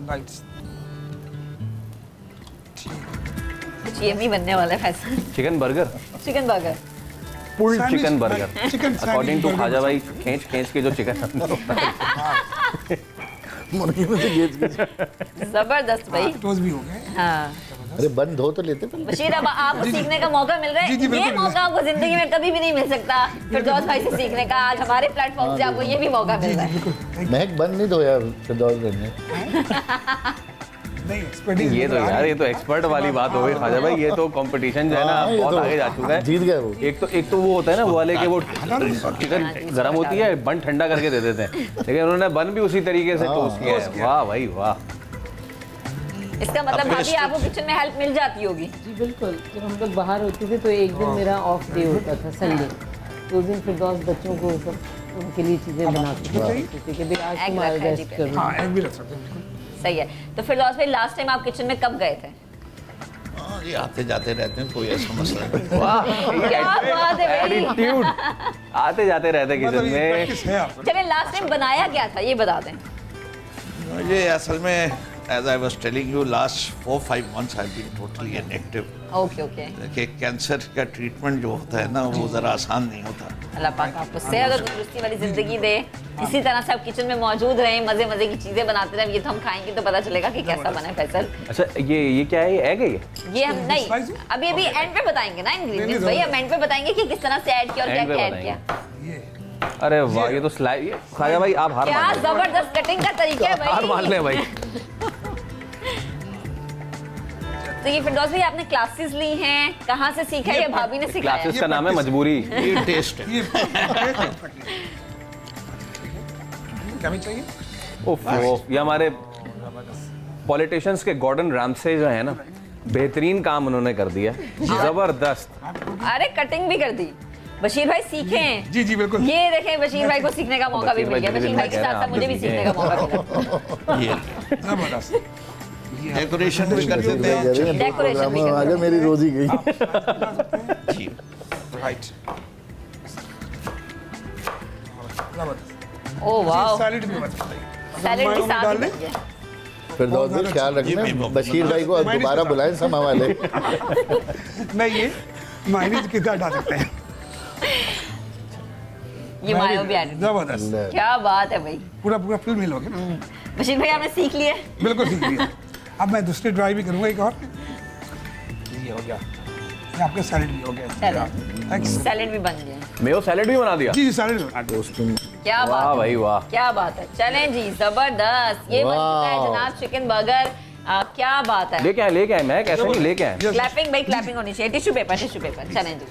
[SPEAKER 7] लाइट्स।
[SPEAKER 2] कुछ ये भी बनने वाला है Faisal.
[SPEAKER 1] Chicken burger,
[SPEAKER 2] chicken burger,
[SPEAKER 1] pulled
[SPEAKER 7] sandwich,
[SPEAKER 1] chicken burger.
[SPEAKER 7] Chicken
[SPEAKER 1] according to
[SPEAKER 7] sandwich
[SPEAKER 1] खाजा
[SPEAKER 7] बर्गर।
[SPEAKER 1] भाई, खींच के जो चिकन अंदर होता है।
[SPEAKER 4] मुर्गी में से गेज
[SPEAKER 2] जबरदस्त भाई।
[SPEAKER 7] टोस्ट भी हो गए।
[SPEAKER 2] हाँ
[SPEAKER 4] अरे बंद हो तो लेते पहले।
[SPEAKER 2] बशीर, अब आपको सीखने का मौका मिल रहा है।
[SPEAKER 7] जी, जी,
[SPEAKER 2] ये
[SPEAKER 7] बिल्कुल।
[SPEAKER 2] मौका आपको जिंदगी में कभी भी नहीं मिल सकता फिरदौस भाई से सीखने का। आज हमारे प्लेटफॉर्म से आपको ये भी मौका मिल रहा है।
[SPEAKER 4] महक बंद नहीं धोया फिरदौस भाई ने।
[SPEAKER 7] नहीं एक्सपर्टीज
[SPEAKER 1] ये तो यार, ये तो एक्सपर्ट वाली बात हो गई खाजा भाई। ये तो कंपीटिशन जो है ना
[SPEAKER 4] हाँ, ये
[SPEAKER 1] बहुत
[SPEAKER 4] तो
[SPEAKER 1] आगे जा चुका है।
[SPEAKER 4] जीत गए वो।
[SPEAKER 1] एक तो वो होता है ना वो वाले के वो चिकन गर्म होती है, बन ठंडा करके दे देते हैं, लेकिन उन्होंने बन भी उसी तरीके से टोस्ट किया है। वाह भाई वाह।
[SPEAKER 2] इसका मतलब भाभी आपको किचन में हेल्प मिल जाती होगी।
[SPEAKER 5] जी बिल्कुल। जब हम लोग बाहर होते थे तो एक दिन मेरा ऑफ डे होता था, संडे। तो उस दिन फिरदौस बच्चों को सब उनके लिए चीज़ें बनाते थे कि भाई आज
[SPEAKER 2] एग
[SPEAKER 5] तुम
[SPEAKER 2] रखा है जी
[SPEAKER 5] रेस्ट
[SPEAKER 2] पे।
[SPEAKER 5] करो।
[SPEAKER 7] हाँ एग भी रख सकते हैं बिल्कुल।
[SPEAKER 2] सही है। तो फिरदौस भाई लास्ट टाइम आप किचन में कब गए थे?
[SPEAKER 3] हाँ, ये आते जाते रहते हैं, कोई ऐसा मसला नहीं।
[SPEAKER 1] वाह,
[SPEAKER 2] क्या बात है भाई।
[SPEAKER 1] एटीट्यूड। आते जाते रहते किचन
[SPEAKER 7] मतलब ये
[SPEAKER 1] में।
[SPEAKER 7] प्रैक्टिस है आपको।
[SPEAKER 2] चलिए लास्ट टाइम बनाया क्या था ये बता दें।
[SPEAKER 3] ये असल में as I was telling you last 4-5 months I've been totally inactive।
[SPEAKER 2] Okay okay.
[SPEAKER 3] देखिए कैंसर का ट्रीटमेंट जो होता है ना वो ज़रा आसान नहीं होता।
[SPEAKER 2] अल्लाह पाक आपको सेहत और तंदुरुस्ती वाली जिंदगी दे। इसी तरह से आप किचन में मौजूद रहें, मजे मजे की चीजें बनाते रहें। ये तो हम खाएंगे तो पता चलेगा कि कैसा बना है फैसल।
[SPEAKER 1] अच्छा ये क्या है, ये एग है
[SPEAKER 2] ये हम नहीं अभी एंड पे बताएंगे ना इंग्रेडिएंट्स भाई। हम एंड पे बताएंगे कि किस तरह से ऐड किया और क्या
[SPEAKER 1] End पे
[SPEAKER 2] क्या ऐड किया।
[SPEAKER 7] ये
[SPEAKER 1] अरे वाह, ये तो स्लाइड। खाजा भाई आप हार
[SPEAKER 2] क्या
[SPEAKER 1] मान लें।
[SPEAKER 2] जबरदस्त कटिंग का तरीका है
[SPEAKER 1] हार मान
[SPEAKER 2] भाई।
[SPEAKER 1] ले भाई।
[SPEAKER 2] तो ये फिरदौस भाई आपने क्लासेस ली हैं, कहाँ से सीखा है? ये भाभी ने सिखाया है?
[SPEAKER 1] क्लासेस का नाम है मजबूरी।
[SPEAKER 3] ये टेस्ट है।
[SPEAKER 7] ये क्या भी चाहिए?
[SPEAKER 1] ओफ, ये हमारे पॉलिटिशियंस के गॉर्डन रामसे जो है ना, बेहतरीन काम उन्होंने कर दिया, जबरदस्त।
[SPEAKER 2] अरे कटिंग भी कर दी। बशीर भाई सीखें।
[SPEAKER 7] जी जी बिल्कुल।
[SPEAKER 2] ये देखें बशीर भाई को सीखने का मौका भी मिल गया। बशीर भाई के साथ साथ मुझे भी सीखने का मौका मिला।
[SPEAKER 3] ये
[SPEAKER 7] जबरदस्त।
[SPEAKER 3] डेकोरेशन भी कर देते हैं।
[SPEAKER 2] डेकोरेशन भी
[SPEAKER 4] प्रोग्राम आ गया, मेरी रोजी गई।
[SPEAKER 3] जी
[SPEAKER 7] राइट। जबरदस्त।
[SPEAKER 2] ओह वाह,
[SPEAKER 7] सैलेड भी बच गई।
[SPEAKER 2] सैलेड भी साथ ही
[SPEAKER 7] डाल
[SPEAKER 2] बन
[SPEAKER 7] दें?
[SPEAKER 2] गया।
[SPEAKER 4] फिरदौस भाई ख्याल रखना, बशीर भाई को अब दोबारा बुलाएं समा वाले।
[SPEAKER 7] नहीं ये मायनीज कितना डाल सकते हैं?
[SPEAKER 2] ये मायो भी ऐड।
[SPEAKER 7] जबरदस्त।
[SPEAKER 2] क्या बात है भाई।
[SPEAKER 7] पूरा पूरा फुल मिल हो गया।
[SPEAKER 2] बशीर भाई आपने सीख लिया।
[SPEAKER 7] बिल्कुल सीख लिया। अब मैं दूसरी ट्राई भी करूंगा एक और। ये हो गया। ये आपका सैलेड भी हो गया। Thanks।
[SPEAKER 2] सैलेड भी बन गया।
[SPEAKER 1] मेयो सैलेड भी बना दिया।
[SPEAKER 7] जी जी सैलेड भी बना दिया।
[SPEAKER 2] क्या
[SPEAKER 1] वाह
[SPEAKER 2] बात है,
[SPEAKER 1] भाई वाह।
[SPEAKER 2] क्या बात है। चलें जी, जबरदस्त। ये बन चुका है
[SPEAKER 4] वाह।
[SPEAKER 2] जनाब चिकन बर्गर। क्या बात है,
[SPEAKER 1] लेके आए मैं कैसे नहीं लेके आए।
[SPEAKER 2] क्लैपिंग भाई, क्लैपिंग होनी चाहिए। टिश्यू पेपर चलें जी।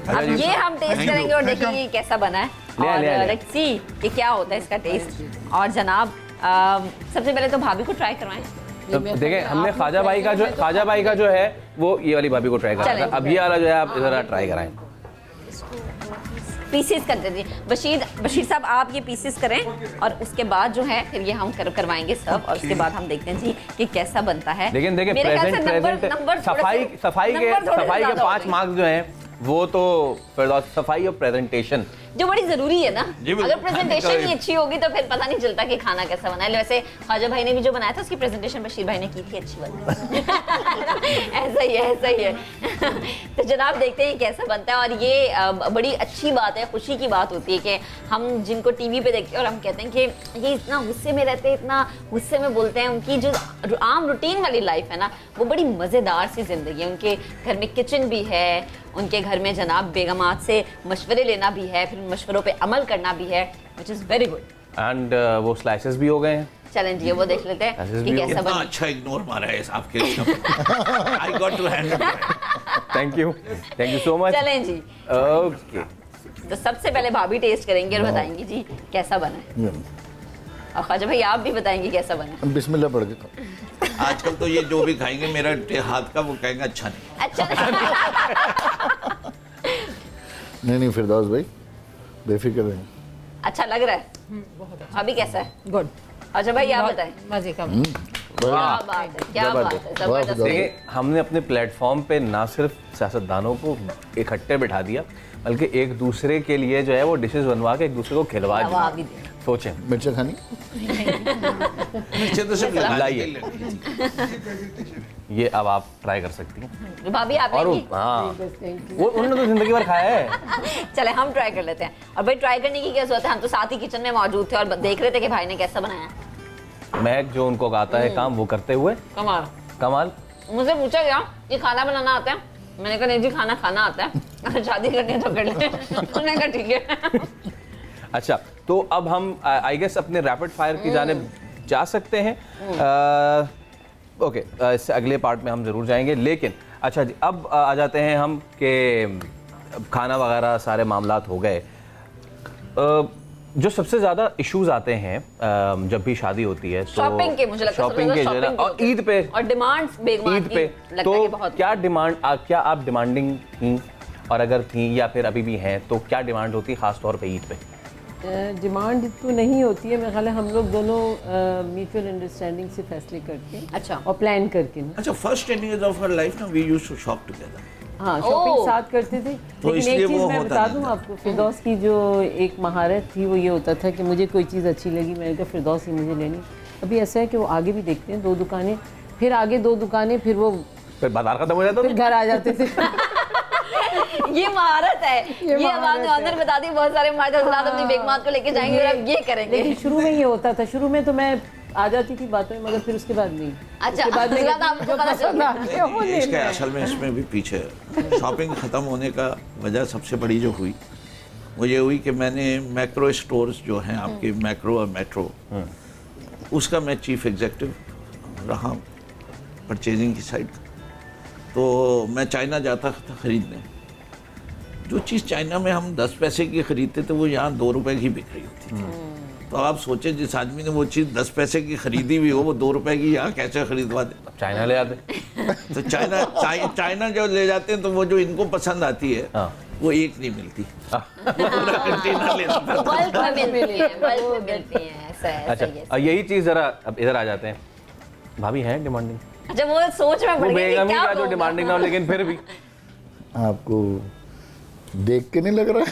[SPEAKER 2] अब ये हम टेस्ट करेंगे और देखेंगे ये कैसा बना है और लेट्स सी कि क्या होता है इसका टेस्ट। और जनाब सबसे पहले तो भाभी को ट्राई करवाएं।
[SPEAKER 1] तो देखें, हमने ख्वाजा भाई का जो है वो ये वाली भाभी को ट्राई कराया था। अब ये वाला जो है आप इधर ट्राई कराएं।
[SPEAKER 2] पीसेस कर दीजिए बशीर साहब, आप ये पीसेस करें और उसके बाद जो है फिर ये हम करवाएंगे सर्व और उसके बाद हम देखते हैं जी कि कैसा बनता है।
[SPEAKER 1] लेकिन देखें प्रेजेंट सफाई के 5 मार्क्स जो हैं वो तो फिरदौस सफाई और प्रेजेंटेशन
[SPEAKER 2] जो बड़ी जरूरी है ना। अगर प्रेजेंटेशन ही अच्छी होगी तो फिर पता नहीं चलता कि खाना कैसा बना है। वैसे ख्वाजा भाई ने भी जो बनाया था उसकी प्रेजेंटेशन बशीर भाई ने की थी, अच्छी बनी। ऐसा ही है तो जनाब देखते हैं कैसा बनता है। और ये बड़ी अच्छी बात है, खुशी की बात होती है कि हम जिनको टीवी पे देखते हैं और हम कहते हैं कि ये इतना गुस्से में रहते हैं, इतना गुस्से में बोलते हैं, उनकी जो आम रूटीन वाली लाइफ है ना वो बड़ी मज़ेदार सी जिंदगी है। उनके घर में किचन भी है, उनके घर में जनाब बेगमात से मशवरे लेना भी है, फिर मशवरों पे अमल करना भी है, which is very good.
[SPEAKER 1] And वो स्लाइसेस भी हो गए हैं।
[SPEAKER 2] चलें जी वो देख लेते हैं कि कैसा बना।
[SPEAKER 3] अच्छा इग्नोर मारा है आपके I got to handle it.
[SPEAKER 1] Thank you so much.
[SPEAKER 2] चलें जी
[SPEAKER 1] ओके
[SPEAKER 2] तो सबसे पहले भाभी टेस्ट करेंगे और बताएंगे जी कैसा बना है। और ख्वाजा भाई आप भी बताएंगे कैसा बना है।
[SPEAKER 4] बिस्मिल्लाह पढ़ के।
[SPEAKER 3] आजकल तो ये जो भी खाएंगे मेरा हाथ का वो कहेंगे अच्छा नहीं।
[SPEAKER 2] अच्छा
[SPEAKER 4] नहीं फिरदौस भाई बेफिक्र रहें।
[SPEAKER 2] अच्छा लग रहा है अभी कैसा है?
[SPEAKER 6] गुड।
[SPEAKER 2] अच्छा भाई आप बताएं।
[SPEAKER 6] मजे का।
[SPEAKER 2] क्या बात है जबरदस्त।
[SPEAKER 1] देखिए हमने अपने प्लेटफॉर्म पे ना सिर्फ सियासतदानों को इकट्ठे बिठा दिया बल्कि एक दूसरे के लिए जो है वो डिशेस बनवा के एक दूसरे को खिलवा दिया। सोचें
[SPEAKER 4] मिर्चा खानी
[SPEAKER 3] नीचे तो सिर्फ
[SPEAKER 1] लाइए ये अब आप ट्राई कर सकती हैं
[SPEAKER 2] भाभी आप
[SPEAKER 1] और हाँ वो उन्होंने तो जिंदगी भर खाया है।
[SPEAKER 2] चले हम ट्राई कर लेते हैं। और भाई ट्राई करने की क्या जरूरत है, हम तो साथ ही किचन में मौजूद थे और देख रहे थे कि भाई ने कैसा बनाया।
[SPEAKER 1] मैं जो उनको आता है काम वो करते हुए कमाल।
[SPEAKER 2] मुझे पूछा गया कि खाना बनाना आता है, मैंने कहा नहीं जी खाना आता है, शादी करनी है तो कर ले। उन्होंने कहा ठीक है।
[SPEAKER 1] अच्छा तो अब हम आई गेस अपने रैपिड फायर की जानिब जा सकते हैं। ओके इससे अगले पार्ट में हम ज़रूर जाएंगे। लेकिन अच्छा जी अब आ जाते हैं हम कि खाना वगैरह सारे मामलात हो गए। जो सबसे ज़्यादा इश्यूज आते हैं जब भी शादी होती है तो
[SPEAKER 2] शॉपिंग के, मुझे लगता है
[SPEAKER 1] शॉपिंग के जो है और ईद पे
[SPEAKER 2] और डिमांड्स
[SPEAKER 1] ईद पे तो क्या आप डिमांडिंग थी और अगर थी या फिर अभी भी हैं तो क्या डिमांड होती है खास तौर पे ईद पे?
[SPEAKER 5] डिमांड तो नहीं होती है, मेरे ख्याल है हम लोग दोनों म्यूचुअल अंडरस्टैंडिंग से फैसले करके
[SPEAKER 2] अच्छा
[SPEAKER 5] और प्लान करके ना।
[SPEAKER 3] अच्छा first 10 years of our life ना we used to shop together.
[SPEAKER 5] हाँ शॉपिंग साथ करते थे।
[SPEAKER 3] तो
[SPEAKER 5] लेकिन एक चीज़ मैं बता दूँ
[SPEAKER 3] था।
[SPEAKER 5] आपको, फिरदौस की जो एक महारत थी वो ये होता था कि मुझे कोई चीज़ अच्छी लगी मैंने कहा फिरदौस ही मुझे लेनी। अभी ऐसा है कि वो आगे भी देखते हैं 2 दुकानें, फिर आगे 2 दुकानें, फिर वो
[SPEAKER 1] फिर बाजार खत्म हो जाता
[SPEAKER 5] फिर घर आ जाते थे।
[SPEAKER 2] ये महारत है, ये बात ऑनर बता दी। बहुत सारे मर्द हज़रात अपनी बेगमात को लेके जाएंगे और अब ये करेंगे।
[SPEAKER 5] लेकिन शुरू में ये होता था, शुरू में तो मैं आ जाती थी बातों में मगर फिर उसके बाद नहीं।
[SPEAKER 2] अच्छा
[SPEAKER 5] उसके बाद
[SPEAKER 2] हज़रात आपको पता चल गया।
[SPEAKER 3] इसके असल में इसमें भी पीछे शॉपिंग ख़त्म होने का वजह सबसे बड़ी जो हुई वो ये हुई कि मैंने मैक्रो स्टोर्स जो हैं आपके मैक्रो और मेट्रो उसका मैं चीफ एग्जीक्यूटिव रहा परचेजिंग की साइड। तो मैं चाइना जाता था ख़रीदने, जो चीज़ चाइना में हम 10 पैसे की ख़रीदते थे वो यहाँ 2 रुपए की बिक रही होती थी। तो आप सोचें जिस आदमी ने वो चीज़ 10 पैसे की खरीदी हुई हो वो 2 रुपए की यहाँ कैसे खरीदवा दे।
[SPEAKER 1] चाइना ले आते
[SPEAKER 3] तो चाइना जो ले जाते हैं तो वो जो इनको पसंद आती है वो एक नहीं मिलती, पूरा कंटेनर लेना पड़ता है।
[SPEAKER 2] बल्क में मिलती हैं, ऐसा है।
[SPEAKER 1] अच्छा यही चीज़ ज़रा अब इधर आ जाते हैं। भाभी हैं डिमांडिंग?
[SPEAKER 2] अच्छा वो सोच में पड़ गई
[SPEAKER 1] बेगम ही
[SPEAKER 2] क्या
[SPEAKER 1] का जो डिमांडिंग ना हो लेकिन फिर भी
[SPEAKER 4] आपको देख के नहीं लग रहा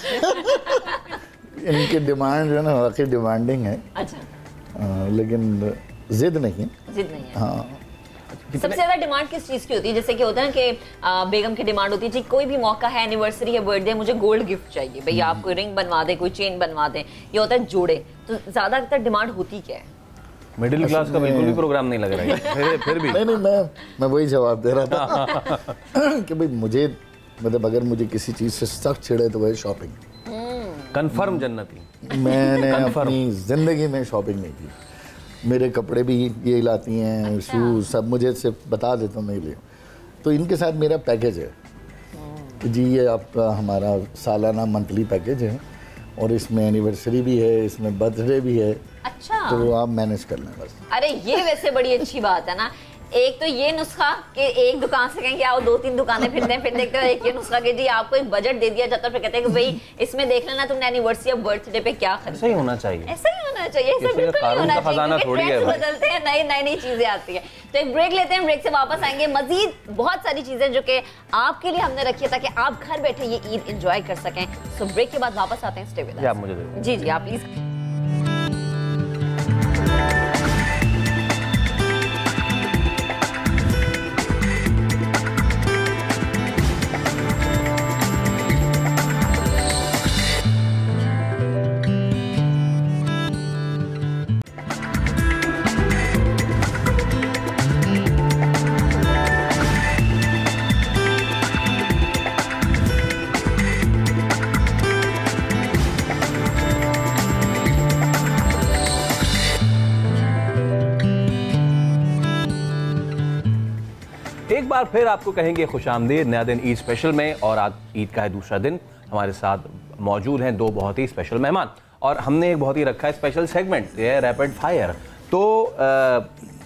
[SPEAKER 4] इनकी डिमांड जो है ना वाकई डिमांडिंग है।
[SPEAKER 2] अच्छा
[SPEAKER 4] लेकिन जिद नहीं
[SPEAKER 2] है।
[SPEAKER 4] हाँ
[SPEAKER 2] सबसे ज्यादा डिमांड किस चीज की होती है? जैसे कि होता है ना कि बेगम की डिमांड होती है जी कोई भी मौका है, एनिवर्सरी है, बर्थडे, मुझे गोल्ड गिफ्ट चाहिए, भाई आप कोई रिंग बनवा दे, कोई चेन बनवा दे, ये होता है जोड़े। तो ज्यादातर डिमांड होती क्या है?
[SPEAKER 1] मिडिल क्लास का बिल्कुल भी प्रोग्राम नहीं लग रहा है। फिर भी
[SPEAKER 4] नहीं मैं वही जवाब दे रहा था कि भाई मुझे मतलब अगर मुझे किसी चीज़ से सख्त छिड़े तो वही शॉपिंग।
[SPEAKER 1] कंफर्म जन्नती।
[SPEAKER 4] मैंने अपनी ज़िंदगी में शॉपिंग नहीं की, मेरे कपड़े भी यही लाती हैं, शूज़ सब मुझे सिर्फ बता देता हूँ मैं ले। तो इनके साथ मेरा पैकेज है कि जी ये आपका हमारा सालाना मंथली पैकेज है और इसमें एनिवर्सरी भी है, इसमें बर्थडे भी है।
[SPEAKER 2] अच्छा,
[SPEAKER 4] तो आप मैनेज कर लें बस।
[SPEAKER 2] अरे ये वैसे बड़ी अच्छी बात है ना। एक तो ये नुस्खा कि एक दुकान से कहेंगे आओ 2-3 दुकानें फिर देखते हैं। एक ये नुस्खा कि जी आपको एक बजट दे दिया जाता है, फिर कहते हैं कि भाई इसमें देख लेना तुमने एनिवर्सरी या बर्थडे पे क्या खरीदा।
[SPEAKER 1] ऐसा ही होना चाहिए,
[SPEAKER 2] ऐसा ही होना चाहिए, ऐसा बिल्कुल नहीं होना चाहिए क्योंकि ट्रेंड्स बदलते हैं, नई चीजें आती है। तो एक ब्रेक लेते हैं, ब्रेक से वापस आएंगे। मजीद बहुत सारी चीजें जो कि आपके लिए हमने रखी है ताकि आप घर बैठे ये ईद एंजॉय कर सकें। सो ब्रेक के बाद वापस आते हैं। Stay with us.
[SPEAKER 1] मुझे
[SPEAKER 2] जी आप प्लीज।
[SPEAKER 1] एक बार फिर आपको कहेंगे खुशामदीद नया दिन ईद स्पेशल में। और आज ईद का है दूसरा दिन। हमारे साथ मौजूद हैं दो बहुत ही स्पेशल मेहमान और हमने एक बहुत ही रखा है स्पेशल सेगमेंट, ये है रैपिड फायर। तो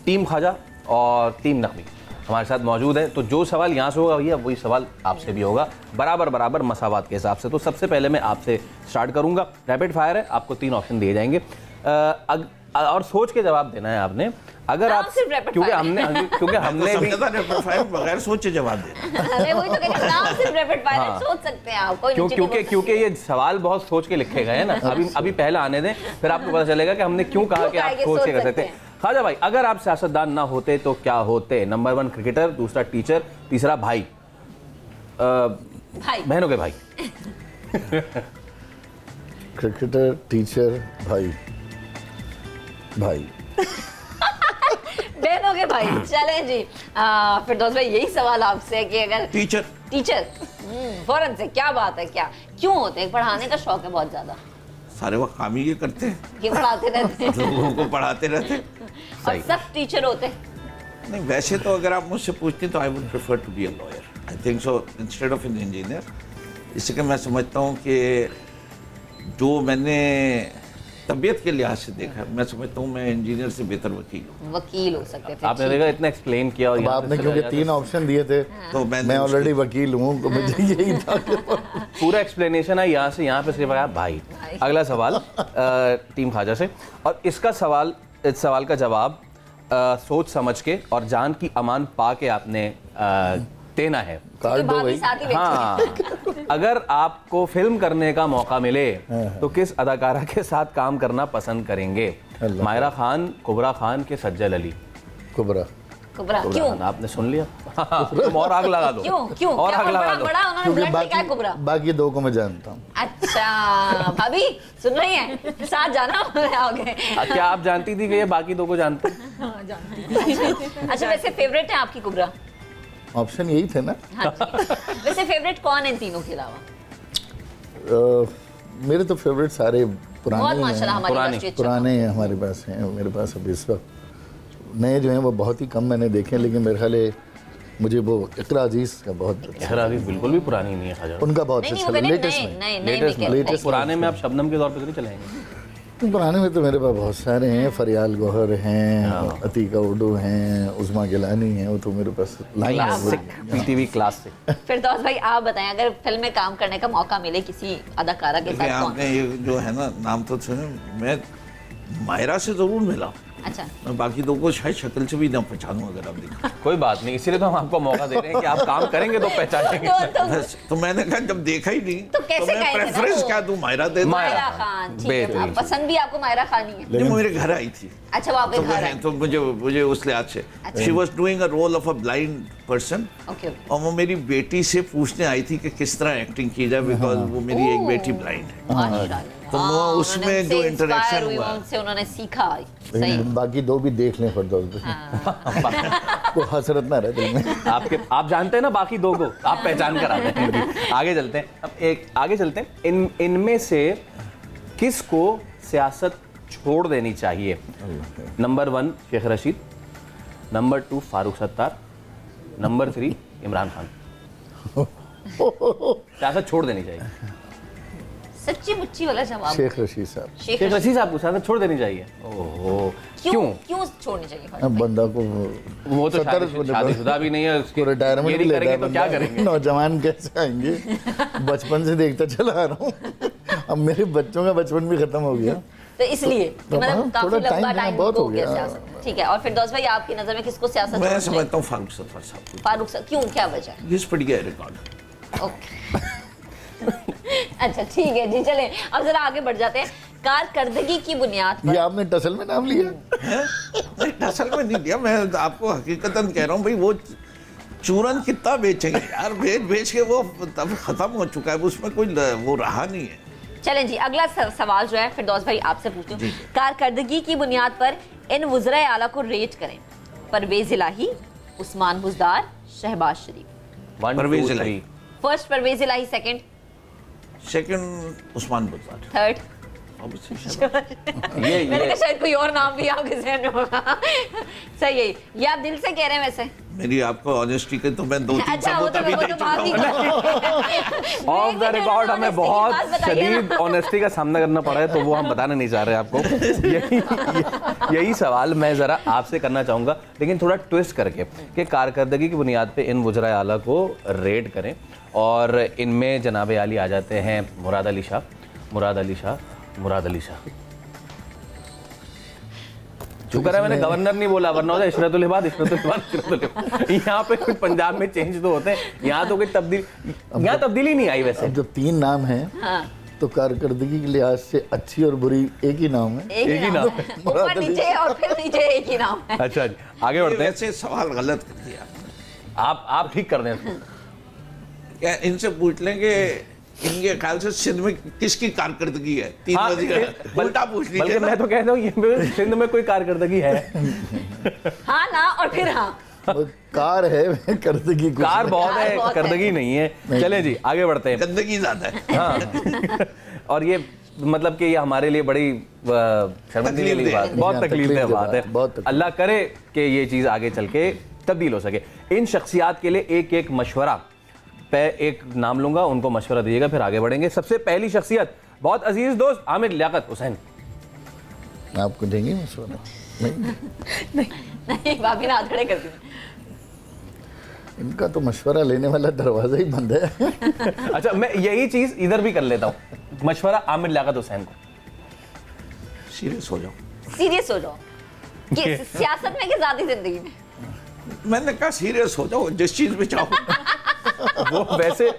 [SPEAKER 1] टीम ख्वाजा और टीम नकवी हमारे साथ मौजूद है। तो जो सवाल यहाँ से होगा भैया वही सवाल आपसे भी होगा, बराबर मसावात के हिसाब से। तो सबसे पहले मैं आपसे स्टार्ट करूँगा। रैपिड फायर है, आपको 3 ऑप्शन दिए जाएंगे और सोच के जवाब देना है आपने। अगर आप क्योंकि हमने भी
[SPEAKER 3] बगैर सोचे जवाब देना।
[SPEAKER 2] अरे वही तो कह रही हूं, नाम सिर्फ रैपिड फायर है, सोच सकते हैं आप।
[SPEAKER 1] क्योंकि ये सवाल बहुत सोच के लिखे गए हैं ना। अभी पहले आने दें, फिर आपको पता चलेगा कि हमने क्यों कहा कि आप सोच के कर सकते हैं। ख्वाजा भाई, अगर आप सियासतदान ना होते तो क्या होते? नंबर 1 क्रिकेटर, दूसरा टीचर, तीसरा भाई। बहनों के भाई।
[SPEAKER 4] क्रिकेटर, टीचर, भाई।
[SPEAKER 2] बहनों के भाई। चलें जी। फिर दोस्त भाई यही सवाल आपसे है कि अगर टीचर फौरन से क्या बात है, क्यों होते हैं? पढ़ाने का शौक है बहुत ज्यादा,
[SPEAKER 3] सारे वक्त काम ही ये करते हैं
[SPEAKER 2] कि पढ़ाते रहते हैं,
[SPEAKER 3] लोगों को पढ़ाते रहते हैं।
[SPEAKER 2] और सब टीचर होते हैं?
[SPEAKER 3] नहीं, वैसे तो अगर आप मुझसे पूछते तो I would prefer to be a lawyer, I think so, instead of an engineer. इसलिए मैं समझता हूँ कि जो मैंने तबीयत के लिहाज से देखा, मैं समझता हूँ मैं इंजीनियर से बेहतर
[SPEAKER 2] वकील हो सकते थे।
[SPEAKER 1] आपने देखा इतना एक्सप्लेन किया और
[SPEAKER 4] आपने क्योंकि 3 ऑप्शन दिए थे तो मैं ऑलरेडी वकील हूँ, तो मुझे यही था।
[SPEAKER 1] पूरा एक्सप्लेनेशन है यहाँ से यहाँ पे सिर्फ आया भाई। अगला सवाल टीम ख्वाजा से, और इस सवाल का जवाब सोच समझ के और जान की अमान पा के आपने देना है।
[SPEAKER 4] कार्ड दो भाई।
[SPEAKER 1] हाँ, अगर आपको फिल्म करने का मौका मिले तो किस अदाकारा के साथ काम करना पसंद करेंगे? मायरा खान, कुबरा खान के सज्जल अली?
[SPEAKER 2] कुबरा। क्यों?
[SPEAKER 1] आपने सुन लिया। तुम और आग लगा दो।
[SPEAKER 2] क्यों?
[SPEAKER 1] और आग लगा दो।
[SPEAKER 4] क्योंकि बाकी 2 को मैं जानता हूँ।
[SPEAKER 2] अच्छा भाभी सुन रही हैं? साथ जाना आगे।
[SPEAKER 1] क्या आप जानती थी कि ये बाकी 2 को जानते?
[SPEAKER 2] अच्छा, वैसे फेवरेट है आपकी कुबरा?
[SPEAKER 4] ऑप्शन यही थे ना।
[SPEAKER 2] हाँ, वैसे फेवरेट कौन है इन तीनों के अलावा?
[SPEAKER 4] मेरे तो फेवरेट सारे पुराने हैं हमारे पास हैं। मेरे पास अभी इस वक्त नए जो हैं वो बहुत ही कम मैंने देखे, लेकिन मेरे ख्याल है मुझे वो इकरा अजीज का बहुत।
[SPEAKER 1] इकरा अजीज बिल्कुल भी पुरानी नहीं है,
[SPEAKER 4] उनका बहुत अच्छा
[SPEAKER 1] लेटेस्ट। पुराने में आप शबनम के तौर पे चलेंगे?
[SPEAKER 4] पुराने में तो मेरे पास बहुत सारे हैं। फरियाल गौहर हैं, अतीका उर्दू हैं, उस्मा गिलानी हैं। वो तो मेरे पास
[SPEAKER 1] पीटीवी क्लासिक।
[SPEAKER 2] फिर दोस्त भाई आप बताएं, अगर फिल्म में काम करने का मौका मिले किसी अदाकारा के साथ,
[SPEAKER 3] आपने ये जो है ना नाम तो सुने, मैं मायरा से जरूर मिला।
[SPEAKER 2] अच्छा,
[SPEAKER 3] मैं बाकी 2 को शायद शक्ल से भी ना पहचानूं अगर आप देखें।
[SPEAKER 1] कोई बात नहीं, इसीलिए तो हम आपको मौका दे रहे हैं कि आप काम करेंगे तो पहचानेंगे।
[SPEAKER 3] तो मैंने कहा जब देखा ही नहीं
[SPEAKER 2] तो कैसे
[SPEAKER 3] मैं प्रेफरेंस क्या दूं? मायरा दे दूं।
[SPEAKER 2] मायरा खान, ठीक है। पसंद भी आपको मायरा खान ही है?
[SPEAKER 3] नहीं, मेरे घर आई थी।
[SPEAKER 2] अच्छा, वो आपके घर आई
[SPEAKER 3] तो मुझे उस लिहाज से she was doing a role of a blind person. और वो मेरी बेटी से पूछने आई थी कि किस तरह एक्टिंग की जाए, बिकॉज वो मेरी एक बेटी ब्लाइंड है। तो वो उसमें जो इंटरेक्शन हुआ
[SPEAKER 2] उनसे उन्होंने सीखा।
[SPEAKER 4] सही। बाकी 2 भी देख लें फरदौस, को हसरत ना रहे दिल में।
[SPEAKER 1] आप जानते हैं ना बाकी 2 को, आप पहचान कर आते हैं। आगे चलते हैं। अब आगे चलते हैं। इनमें से किसको सियासत छोड़ देनी चाहिए? Number 1 Sheikh Rashid, number 2 Farooq Sattar, number 3 Imran Khan. सियासत छोड़ देनी चाहिए?
[SPEAKER 2] सच्ची मुच्ची वाला जवाब।
[SPEAKER 4] शेख रशीद साहब।
[SPEAKER 1] शेख रशीद साहब को सियासत छोड़ देनी चाहिए? ओहो, क्यों
[SPEAKER 2] क्यों छोड़नी चाहिए?
[SPEAKER 4] अब बंदा को
[SPEAKER 1] वो तो शादीशुदा भी नहीं है, उसकी
[SPEAKER 4] रिटायरमेंट भी
[SPEAKER 1] करेंगे
[SPEAKER 4] लेता
[SPEAKER 1] तो क्या करेंगे?
[SPEAKER 4] नौजवान कैसे आएंगे? बचपन से देखता चला आ रहा हूँ, अब मेरे बच्चों का बचपन भी खत्म हो गया,
[SPEAKER 2] तो इसलिए मतलब काफी
[SPEAKER 4] थोड़ा
[SPEAKER 2] लंबा
[SPEAKER 4] टाइम
[SPEAKER 2] टाइम
[SPEAKER 4] बहुत
[SPEAKER 2] हो
[SPEAKER 4] हो
[SPEAKER 2] गया
[SPEAKER 4] गया।
[SPEAKER 2] सियासत में। ठीक है, और फिरदौस भाई आपकी नजर में किसको सियासत
[SPEAKER 3] मैं
[SPEAKER 2] छोड़नी चाहिए?
[SPEAKER 3] समझता हूँ फारूक सत्तार साहब को।
[SPEAKER 2] फारूक साहब, क्यों, क्या वजह है?
[SPEAKER 3] ये पड़ गया रिकॉर्ड।
[SPEAKER 2] ओके अच्छा ठीक है जी, चले अब जरा आगे बढ़ जाते हैं। कारकर्दगी की बुनियाद पर
[SPEAKER 4] ये आपने टसल में नाम लिया?
[SPEAKER 3] नहीं, असल में नहीं दिया, मैं आपको हकीकतन कह रहा हूँ भाई, वो चूरन कितना बेचेंगे यार, बेच के वो तब खत्म हो चुका है, उसमें कोई वो रहा नहीं है।
[SPEAKER 2] चलें जी, अगला सवाल जो है फिरदौस भाई आपसे पूछती हूँ। कारकर्दगी की बुनियाद पर इन वज़राए आला को रेट करें। परवेज इलाही, उस्मान बुज़दार, शहबाज शरीफ।
[SPEAKER 1] 1
[SPEAKER 3] परवेज
[SPEAKER 1] 2
[SPEAKER 3] इलाही।
[SPEAKER 1] 3।
[SPEAKER 2] फर्स्ट परवेज इलाही,
[SPEAKER 3] सेकंड उस्मान बुज़दार।
[SPEAKER 2] थर्ड
[SPEAKER 1] ये
[SPEAKER 2] मैंने कहा शायद कोई और नाम भी आपके ज़हन में होगा। सही है, ये आप दिल से कह रहे हैं वैसे?
[SPEAKER 3] मेरी आपको ऑनेस्टी के तो मैं 2-3
[SPEAKER 2] अच्छा, वो
[SPEAKER 3] सबूत
[SPEAKER 2] तो
[SPEAKER 3] अभी
[SPEAKER 2] वो
[SPEAKER 3] दे
[SPEAKER 2] तो
[SPEAKER 3] चुका
[SPEAKER 2] बात ही
[SPEAKER 3] हूँ।
[SPEAKER 1] ऑफ द रिकॉर्ड हमें बहुत शदीद
[SPEAKER 2] ऑनेस्टी
[SPEAKER 1] ऑनेस्टी का सामना करना पड़ा है, तो वो हम बताने नहीं चाह रहे आपको। यही सवाल मैं ज़रा आपसे करना चाहूँगा, लेकिन थोड़ा ट्विस्ट करके, कि कारकर्दगी की बुनियाद पे इन वज़राए आला को रेट करें, और इनमें जनाब आली आ जाते हैं मुराद अली शाह, मुराद अली शाह, मुराद अली शाह। शुक्र है मैंने गवर्नर नहीं बोला, वरना होता इशरतुल इबाद, इशरतुल इबाद, इशरतुल इबाद। यहाँ पे कुछ पंजाब में चेंज तो होते हैं, यहाँ तो कोई यहाँ तब्दीली नहीं आई वैसे।
[SPEAKER 4] अब जब 3 नाम हैं तो कारकर्दगी के लिहाज से अच्छी और बुरी एक ही नाम है।
[SPEAKER 2] एक ही नाम है। ऊपर नीचे और फिर नीचे एक ही नाम है।
[SPEAKER 1] अच्छा जी, आगे बढ़ते हैं।
[SPEAKER 3] वैसे सवाल गलत कर दिया
[SPEAKER 1] आप ठीक कर दें इसको।
[SPEAKER 3] क्या इनसे पूछ लेंगे इनके ख्याल से सिंध में किसकी कारकर्दगी है? 3
[SPEAKER 1] हाँ,
[SPEAKER 3] वज़ीर उल्टा पूछ
[SPEAKER 1] बल्कि
[SPEAKER 3] लीजिए।
[SPEAKER 1] मैं तो कहता हूँ ये सिंध में कोई कारकर्दगी है?
[SPEAKER 2] हाँ ना, और फिर हाँ,
[SPEAKER 4] वो कार है, कर्दगी कुछ
[SPEAKER 1] कार
[SPEAKER 4] नहीं।
[SPEAKER 1] बहुत
[SPEAKER 2] कार
[SPEAKER 1] है,
[SPEAKER 2] बहुत
[SPEAKER 1] करदगी
[SPEAKER 2] है।
[SPEAKER 1] नहीं है। चले जी आगे बढ़ते हैं।
[SPEAKER 3] गंदगी ज्यादा है।
[SPEAKER 1] हाँ और ये मतलब कि ये हमारे लिए बड़ी शर्मिंदगी वाली बात, बहुत तकलीफदेह बात है। अल्लाह करे कि ये चीज़ आगे चल के तब्दील हो सके। इन शख्सियात के लिए एक एक मशवरा पे एक नाम लूंगा, उनको मशवरा दीजिएगा, फिर आगे बढ़ेंगे। सबसे पहली शख्सियत, बहुत अजीज दोस्त आमिर लियाकत हुसैन।
[SPEAKER 4] आपको देंगे मशवरा?
[SPEAKER 2] नहीं भाभी ने हाथ खड़े कर दिए।
[SPEAKER 4] इनका तो मशवरा लेने वाला दरवाजा ही बंद है।
[SPEAKER 1] अच्छा, मैं यही चीज इधर भी कर लेता हूँ, मशवरा आमिर लियाकत हुसैन को।
[SPEAKER 3] सीरियस हो जाओ,
[SPEAKER 2] सीरियस हो जाओ। कि सियासत में कि ज़ाती जिंदगी में?
[SPEAKER 3] मैंने कहा सीरियस हो जाओ, जिस चीज में चाहो।
[SPEAKER 1] वो वैसे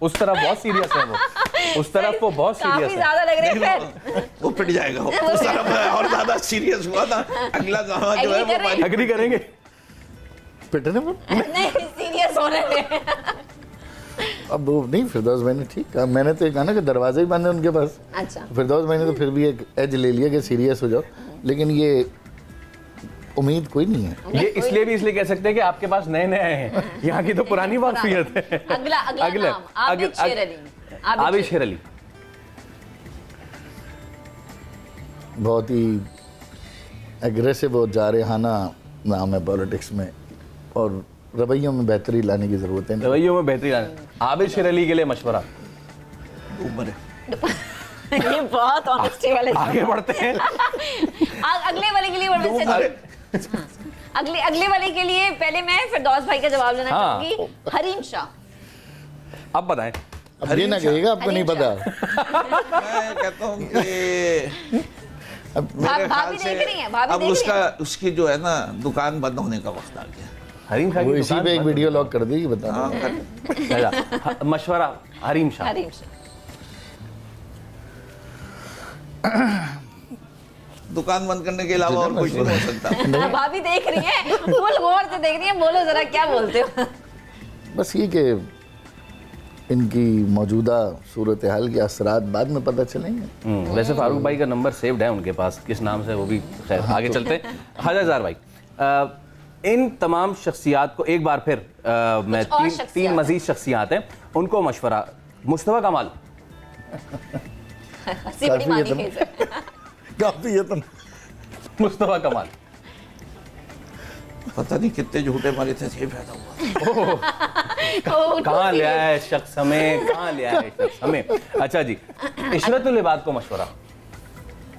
[SPEAKER 1] उस तरफ बहुत सीरियस है, वो उस तरफ वो बहुत सीरियस
[SPEAKER 2] काफी
[SPEAKER 1] है।
[SPEAKER 2] ज्यादा लग रहे हैं।
[SPEAKER 3] वो पिट जाएगा, उस तरफ और ज्यादा सीरियस हुआ था। अगला जहां जो है वो हमारी
[SPEAKER 1] एग्री करेंगे?
[SPEAKER 4] पिटने पर
[SPEAKER 2] नहीं, सीरियस होने में।
[SPEAKER 4] अब वो नहीं, फिरदौस भाई ने ठीक कहा। मैंने तो ये कहा ना कि दरवाजे ही बंद है उनके पास।
[SPEAKER 2] अच्छा,
[SPEAKER 4] फिरदौस भाई ने तो फिर भी एक एज ले लिया कि सीरियस हो जाओ, लेकिन ये उम्मीद कोई नहीं है।
[SPEAKER 1] ये इसलिए कह सकते हैं कि आपके पास नए नए हैं, यहाँ की तो पुरानी वाकफियत है।
[SPEAKER 2] अगला नाम आबिद शेर अली।
[SPEAKER 1] आबिद शेर अली
[SPEAKER 4] बहुत ही एग्रेसिव और जारहाना नाम है पॉलिटिक्स में, और रवैयों में बेहतरी लाने की जरूरत है।
[SPEAKER 1] रवैयों में बेहतरी लाने। आबिद शेर अली के लिए मशवरा।
[SPEAKER 3] उम्र है।
[SPEAKER 2] ये बहुत ऑनेस्टी वाले।
[SPEAKER 1] आगे बढ़ते हैं।
[SPEAKER 2] अगले वाले के लिए अगले वाले के लिए पहले मैं फिरदौस भाई का जवाब लेना चाहूंगी। हरीम शाह।
[SPEAKER 1] अब बताएं।
[SPEAKER 4] अब ये ना कहिएगा आपको नहीं पता।
[SPEAKER 3] मैं कहता हूँ कि मेरे ख्याल से अब उसकी जो है ना दुकान बंद होने का वक्त आ गया।
[SPEAKER 1] हरीम शाह
[SPEAKER 4] वो
[SPEAKER 1] की
[SPEAKER 4] इसी
[SPEAKER 1] दुकान
[SPEAKER 4] पे एक
[SPEAKER 1] बंद।
[SPEAKER 4] वीडियो लॉक कर देगी, बता
[SPEAKER 3] हाँ,
[SPEAKER 1] अच्छा, मशवरा हरीम शाह।
[SPEAKER 2] हरीम शाह
[SPEAKER 3] दुकान बंद करने के अलावा और कुछ नहीं हो सकता।
[SPEAKER 2] भाभी देख रही है, फुल गौर से देख रही है। बोलो जरा क्या बोलते हो?
[SPEAKER 4] बस ये कि इनकी मौजूदा सूरत हाल के असरात बाद में पता चलेंगे।
[SPEAKER 1] वैसे फारूक भाई का नंबर सेव्ड है उनके पास, किस नाम से वो भी खैर आगे चलते हैं। हज़ार भाई, इन तमाम शख्सियात को एक बार फिर मैं तीन मजीद शख्सियात हैं उनको मशवरा। मुस्तफ़ा कमाल।
[SPEAKER 4] काफी है तो
[SPEAKER 1] मुस्तफा कमाल।
[SPEAKER 3] पता नहीं कितने झूठे मारे थे, ये फायदा हुआ।
[SPEAKER 1] कहाँ ले आया है शख्स हमें, कहाँ ले आया है शख्स हमें। अच्छा जी, इशरतुल इबाद को मशवरा,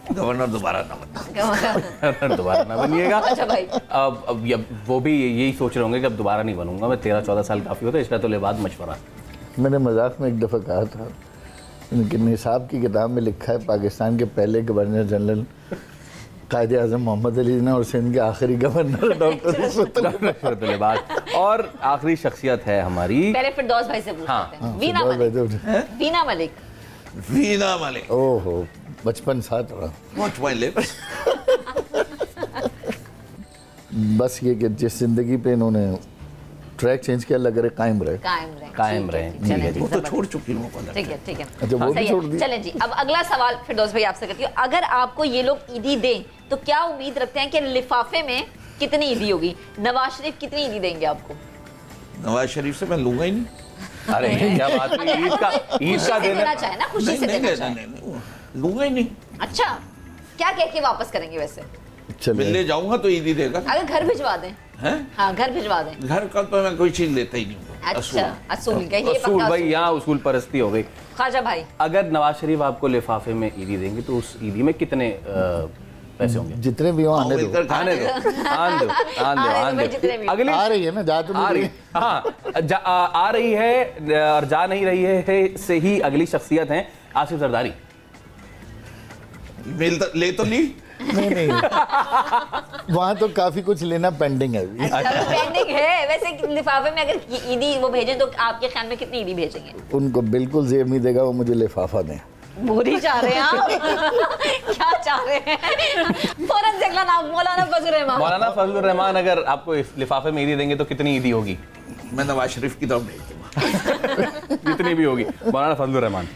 [SPEAKER 3] गवर्नर दोबारा ना बनना।
[SPEAKER 1] गवर्नर दोबारा ना बनिएगा।
[SPEAKER 2] अच्छा भाई,
[SPEAKER 1] अब वो भी यही सोच रहे होंगे कि अब दोबारा नहीं बनूंगा मैं, 13-14 साल काफ़ी होता है। इशरतुल इबाद मशवरा।
[SPEAKER 4] मैंने मजाक में एक दफ़ा कहा था कि निसाब की किताब में लिखा है पाकिस्तान के पहले गवर्नर जनरल कायद आज़म मोहम्मद अली जिन्ना और सिंध के आखिरी गवर्नर डॉक्टर
[SPEAKER 1] इशरतुल इबाद। और आखिरी शख्सियत है हमारी,
[SPEAKER 2] पहले फिरदौस भाई से पूछते हैं। वीना मलिक।
[SPEAKER 3] वीना मलिक,
[SPEAKER 4] ओहो बचपन साथ रहा।
[SPEAKER 3] Watch my lips।
[SPEAKER 4] बस ये कि जिस जिंदगी पे इन्होंने ट्रैक चेंज किया, लग रहे कायम रहे।
[SPEAKER 1] कायम रहे।
[SPEAKER 2] चलें जी,
[SPEAKER 3] वो तो छोड़ चुकी हूँ।
[SPEAKER 2] ठीक है ठीक है।
[SPEAKER 4] अच्छा, वो भी
[SPEAKER 2] सही है।
[SPEAKER 4] छोड़ दी।
[SPEAKER 2] चलें जी, अब अगला सवाल फिरदौस भाई आपसे करती हूँ। अगर आपको ये लोग ईदी दें तो क्या उम्मीद रखते हैं कि लिफाफे में कितनी ईदी होगी? नवाज शरीफ कितनी ईदी देंगे आपको?
[SPEAKER 3] नवाज शरीफ से मैं लूंगा ही नहीं।
[SPEAKER 1] अरे क्या बात है, ईद का
[SPEAKER 2] देना चाहे ना, खुशी से देना चाहे।
[SPEAKER 3] नहीं, लूंगा ही नहीं।
[SPEAKER 2] अच्छा, क्या कह के वापस करेंगे वैसे?
[SPEAKER 3] मिलने जाऊंगा तो ईदी देगा।
[SPEAKER 2] अगर घर भिजवा दें? हाँ, घर भिजवा दें।
[SPEAKER 3] घर का तो मैं कोई चीज लेता ही नहीं हूँ।
[SPEAKER 2] अच्छा, असूल का ये
[SPEAKER 1] असूल
[SPEAKER 2] पक्का
[SPEAKER 1] भाई,
[SPEAKER 2] असूल।
[SPEAKER 1] यहाँ उसूल परस्ती हो गई।
[SPEAKER 2] ख्वाजा भाई,
[SPEAKER 1] अगर नवाज शरीफ आपको लिफाफे में ईदी देंगे तो उस ईदी में कितने पैसे होंगे?
[SPEAKER 4] जितने भी हो आने दो।
[SPEAKER 1] आने दो, आने दो, आने
[SPEAKER 2] जितने
[SPEAKER 1] दो।
[SPEAKER 2] भी।
[SPEAKER 1] अगली
[SPEAKER 4] आ रही है ना, जा तो
[SPEAKER 1] आ
[SPEAKER 4] नहीं
[SPEAKER 1] रही,
[SPEAKER 4] रही।
[SPEAKER 1] हाँ आ रही है और जा नहीं रही है से ही अगली शख्सियत है आसिफ जरदारी।
[SPEAKER 3] ले तो ली।
[SPEAKER 4] नहीं वहाँ तो काफी कुछ लेना पेंडिंग है अभी।
[SPEAKER 2] अच्छा, पेंडिंग है। वैसे लिफाफे में अगर ईदी वो भेजें तो आपके ख्याल में कितनी ईदी भेजेंगे?
[SPEAKER 4] उनको बिल्कुल जेब नहीं देगा, वो मुझे लिफाफा दें।
[SPEAKER 2] मोदी चाह रहे हैं आप? क्या चाह रहे हैं? फौरन से अगला नाम मौलाना फजल रहमान।
[SPEAKER 1] मौलाना फजल रहमान अगर आपको इस लिफाफे में ईदी देंगे तो कितनी ईदी होगी?
[SPEAKER 3] मैं नवाज शरीफ की तरफ भेज दूंगा।
[SPEAKER 1] जितनी भी होगी। मौलाना फजल रहमान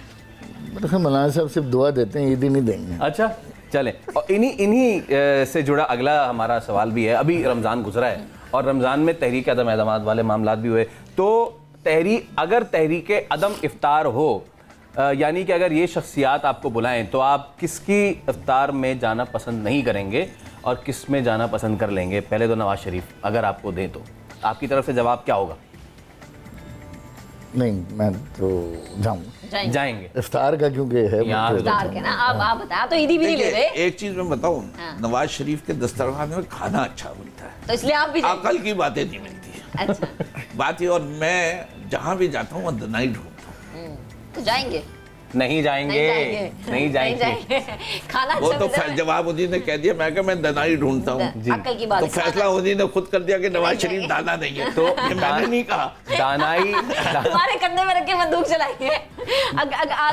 [SPEAKER 4] मौलाना साहब सिर्फ दुआ देते हैं, ईदी नहीं देंगे।
[SPEAKER 1] अच्छा चलें, और इन्हीं से जुड़ा अगला हमारा सवाल भी है। अभी रमज़ान गुजरा है और रमज़ान में तहरीक अदम एतमाद वाले मामलात भी हुए, तो अगर तहरीक अदम इफ्तार हो, यानी कि अगर ये शख्सियात आपको बुलाएं तो आप किसकी इफ्तार में जाना पसंद नहीं करेंगे और किस में जाना पसंद कर लेंगे? पहले तो नवाज शरीफ अगर आपको दें तो आपकी तरफ से जवाब क्या होगा?
[SPEAKER 4] नहीं, मैं तो जाऊंगा।
[SPEAKER 1] जाएंगे
[SPEAKER 4] इफ्तार का क्योंकि है
[SPEAKER 2] इफ्तार के ना, आप बता, तो ईदी भी नहीं ले रहे।
[SPEAKER 3] एक चीज मैं बताऊं, नवाज शरीफ के दस्तरखान में खाना अच्छा बनता है,
[SPEAKER 2] तो इसलिए आप भी जाएंगे।
[SPEAKER 3] अकल की बातें नहीं मिलती है।
[SPEAKER 2] अच्छा,
[SPEAKER 3] बात ये, और मैं जहां भी जाता हूँ वहाँ दनाई ढूंढता हूँ।
[SPEAKER 2] तो जाएंगे?
[SPEAKER 1] नहीं जाएंगे, नहीं जाएंगे।
[SPEAKER 2] खाना
[SPEAKER 3] वो
[SPEAKER 2] अच्छा
[SPEAKER 3] तो जवाब उन्हीं ने कह दिया, मैं मैं दनाई ढूंढता हूँ।
[SPEAKER 2] अक्ल की बात
[SPEAKER 3] तो
[SPEAKER 2] है,
[SPEAKER 3] फैसला उन्हीं ने खुद कर दिया कि नवाज शरीफ दाना नहीं है, तो ये मैंने नहीं कहा।
[SPEAKER 1] दानाई
[SPEAKER 2] तुम्हारे कंधे में रख के बंदूक चलाएंगे।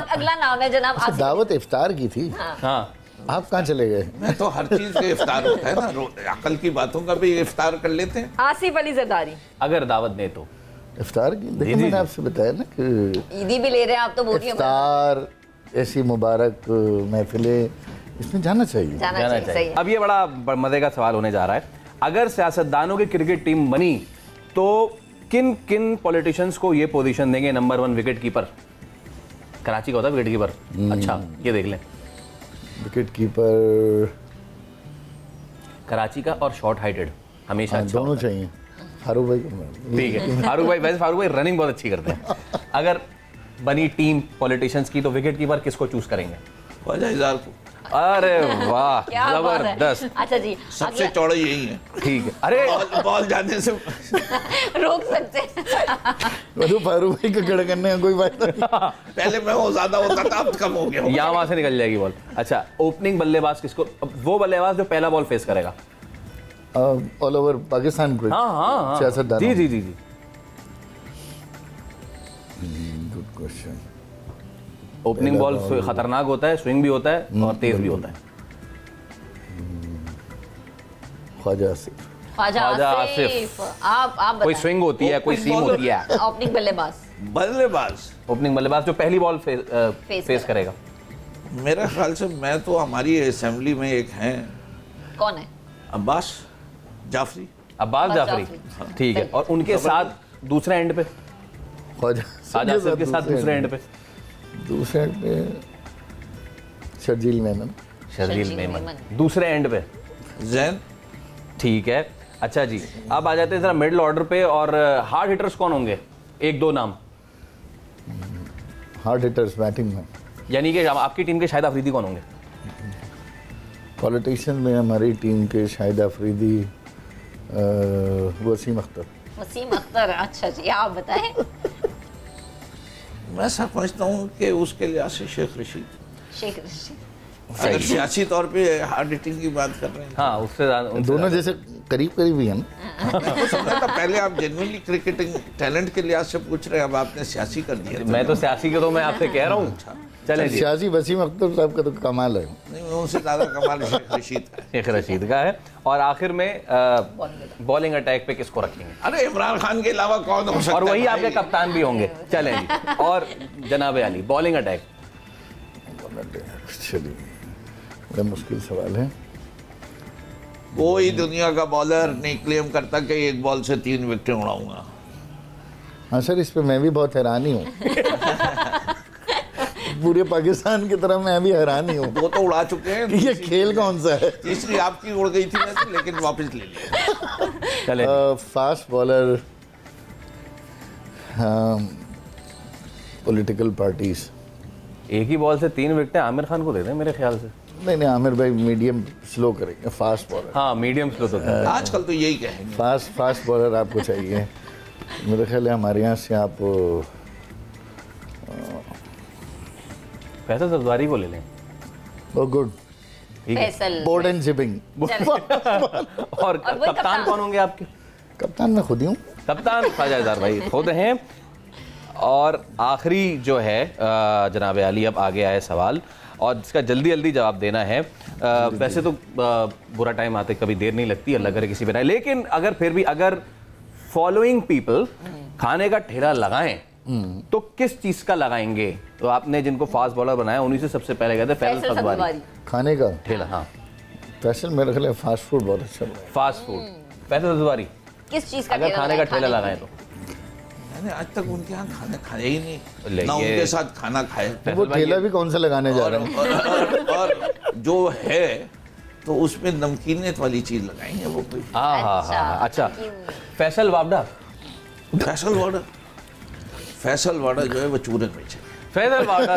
[SPEAKER 2] अगला नाम है जनाब आसिफ।
[SPEAKER 4] दावत इफ्तार की थी।
[SPEAKER 1] हाँ,
[SPEAKER 4] आप कहाँ चले गए?
[SPEAKER 3] मैं तो हर चीज का इफ्तार होता है ना, अकल की बातों का भी इफ्तार कर लेते हैं।
[SPEAKER 2] आसिफ अली जरदारी
[SPEAKER 1] अगर दावत दे तो
[SPEAKER 4] इफ्तार की, देखिए मैंने आपसे बताया ना कि
[SPEAKER 2] ईदी भी ले रहे हैं आप, तो बोलिए
[SPEAKER 4] इफ्तार ऐसी मुबारक महफिलें, इसमें जाना चाहिए।
[SPEAKER 2] जाना चाहिए। सही है।
[SPEAKER 1] अब ये बड़ा मजे का सवाल होने जा रहा है। अगर सियासतदानों की क्रिकेट टीम बनी तो किन किन पॉलिटिशियंस को ये पोजीशन देंगे? नंबर 1 विकेट कीपर, कराची का होता है विकेट कीपर। अच्छा ये देख लें,
[SPEAKER 4] विकेट कीपर
[SPEAKER 1] कराची का और शॉर्ट हाइटेड हमेशा अच्छा
[SPEAKER 4] दोनों
[SPEAKER 1] होता है।
[SPEAKER 4] चाहिए। फारूक भाई को
[SPEAKER 1] ठीक है, फारूक भाई, वैसे फारूक भाई रनिंग बहुत अच्छी करते हैं। अगर बनी टीम पॉलिटिशियंस की तो विकेट कीपर किसको चूज करेंगे?
[SPEAKER 3] ख्वाजा इज़ार को।
[SPEAKER 1] अरे वाह,
[SPEAKER 2] क्या बात है।
[SPEAKER 1] जबरदस्त।
[SPEAKER 2] अच्छा जी,
[SPEAKER 3] सबसे चौड़ा यही है।
[SPEAKER 1] ठीक है, अरे
[SPEAKER 3] बॉल जाने से
[SPEAKER 2] रोक सकते हैं।
[SPEAKER 4] तो फारूक भाई को खड़ा करने का कोई फायदा नहीं।
[SPEAKER 3] पहले मैं वो ज्यादा होता था, अब कम हो गया।
[SPEAKER 1] यहाँ वहां से निकल जाएगी बॉल। अच्छा, ओपनिंग बल्लेबाज किसको? वो बल्लेबाज जो पहला बॉल फेस करेगा
[SPEAKER 4] ऑल ओवर पाकिस्तान को।
[SPEAKER 1] हाँ
[SPEAKER 4] सियासतदान।
[SPEAKER 1] जी जी जी जी।
[SPEAKER 4] Good question.
[SPEAKER 1] ओपनिंग बॉल खतरनाक होता है, स्विंग भी होता है और तेज भी होता है।
[SPEAKER 4] ख्वाजा आसिफ।
[SPEAKER 2] ख्वाजा आसिफ। आप
[SPEAKER 1] कोई
[SPEAKER 2] बताएं।
[SPEAKER 1] स्विंग होती है, कोई सीम होती है।
[SPEAKER 2] ओपनिंग
[SPEAKER 3] बल्लेबाज
[SPEAKER 1] ओपनिंग बल्लेबाज जो पहली बॉल फेस करेगा।
[SPEAKER 3] मेरे ख्याल से मैं तो हमारी असेंबली में एक हैं,
[SPEAKER 2] कौन है?
[SPEAKER 3] अब्बास जाफरी।
[SPEAKER 1] अब्बास जाफरी, ठीक है। और उनके साथ दूसरे एंड पे
[SPEAKER 4] ख्वाजा
[SPEAKER 1] आसिफ के साथ दूसरे एंड पे
[SPEAKER 4] दूसरे एंड पे शर्जील मेनन।
[SPEAKER 1] शर्जील मेमन। दूसरे एंड पे
[SPEAKER 3] जैन।
[SPEAKER 1] ठीक है, अच्छा जी, अब आ जाते हैं जरा मिडिल ऑर्डर पे, और हार्ड हिटर्स कौन होंगे? एक दो नाम।
[SPEAKER 4] हार्ड हिटर्स बैटिंग में,
[SPEAKER 1] यानी कि आपकी टीम के शाहिद अफरीदी कौन होंगे?
[SPEAKER 4] पॉलिटिशियन में हमारी टीम के शाहिद अफरीदी, वसीम अख्तर।
[SPEAKER 2] वसीम अख्तर, अच्छा जी, आप बताएं।
[SPEAKER 3] मैं समझता हूँ कि उसके लिहाज से शेख रशीद।
[SPEAKER 2] शेख रशीद,
[SPEAKER 3] अगर सियासी तौर पे हार्ड हिटिंग की बात कर रहे हैं,
[SPEAKER 1] हाँ, उससे
[SPEAKER 4] दोनों जैसे करीब करीब ही हैं।
[SPEAKER 3] मैं समझा था पहले आप जेन्युइनली क्रिकेटिंग टैलेंट के लिहाज से पूछ रहे हैं, अब आपने सियासी कर दिया।
[SPEAKER 1] मैं तो सियासी के, तो मैं आपसे कह रहा हूँ। चले जी,
[SPEAKER 4] सियासी वसीम अख्तर साहब का तो कमाल है।
[SPEAKER 3] नहीं, उनसे ज़्यादा कमाल शेख रशीद का है।
[SPEAKER 1] शेख रशीद का है। और आखिर में बॉलिंग अटैक पे किसको रखेंगे?
[SPEAKER 3] अरे इमरान खान के अलावा कौन हो सकता है?
[SPEAKER 1] और वही
[SPEAKER 3] भाई?
[SPEAKER 1] आपके कप्तान भी होंगे। चलें जी, और जनाब अली, बॉलिंग अटैक।
[SPEAKER 4] चलिए, बड़ा मुश्किल सवाल है।
[SPEAKER 3] कोई दुनिया का बॉलर नहीं क्लेम करता कि एक बॉल से 3 विकेटें उड़ाऊंगा।
[SPEAKER 4] हाँ सर, इस पे मैं भी बहुत हैरान ही हूँ। पूरे पाकिस्तान की तरह मैं भी हैरान ही हूँ।
[SPEAKER 3] वो तो उड़ा चुके हैं।
[SPEAKER 4] ये खेल कौन सा है?
[SPEAKER 3] तीसरी आपकी उड़ गई थी वैसे, लेकिन वापस ले लिया।
[SPEAKER 1] चले
[SPEAKER 4] फास्ट बॉलर, पॉलिटिकल पार्टीज।
[SPEAKER 1] एक ही बॉल से 3 विकेटें आमिर खान को दे दें मेरे ख्याल से।
[SPEAKER 4] नहीं, आमिर भाई मीडियम स्लो करेंगे, फास्ट बॉलर।
[SPEAKER 1] हाँ, मीडियम स्लो तो
[SPEAKER 3] आजकल तो यही कहेंगे।
[SPEAKER 4] फास्ट बॉलर आपको चाहिए। मेरे ख्याल है हमारे यहाँ से आप
[SPEAKER 1] फैसल सब्ज़वारी को ले लें।
[SPEAKER 4] Oh good,
[SPEAKER 2] Faisal,
[SPEAKER 4] board and shipping.
[SPEAKER 1] और कप्तान कौन होंगे आपके?
[SPEAKER 4] कप्तान मैं खुद ही हूँ।
[SPEAKER 1] कप्तान ख्वाजा इज़हार भाई खुद हैं। और आखिरी जो है जनाब अली, अब आगे आए सवाल, और इसका जल्दी जल्दी जवाब देना है। वैसे तो बुरा टाइम आते कभी देर नहीं लगती, अल्लाह करे किसी बनाए, लेकिन अगर फिर भी अगर फॉलोइंग पीपल खाने का ठेला लगाएं तो किस चीज का लगाएंगे? तो आपने जिनको फास्ट बॉलर बनाया उन्हीं से सबसे पहले कहते हैं फैसल सब्ज़वारी।
[SPEAKER 4] खाने का
[SPEAKER 1] ठेला, हाँ,
[SPEAKER 4] फैसल मेरे ख्याल है फास्ट फूड बहुत अच्छा है।
[SPEAKER 1] Fast food, Faisal Sabzwari.
[SPEAKER 2] किस चीज का
[SPEAKER 1] अगर खाने का ठेला लगाएं तो
[SPEAKER 3] मैंने आज तक उनके यहाँ खाना खाया ही नहीं,
[SPEAKER 1] ले
[SPEAKER 3] ना
[SPEAKER 1] ये-
[SPEAKER 3] उनके साथ खाना खाया।
[SPEAKER 4] तो वो ठेला भी कौन सा लगाने जा रहे हैं?
[SPEAKER 3] और जो है तो उसमें नमकीनियत वाली चीज लगाएंगे वो कोई।
[SPEAKER 1] अच्छा, फैसल वावडा।
[SPEAKER 3] फैसल वाडा जो है वो चूरन बेचे।
[SPEAKER 1] फैसल वावडा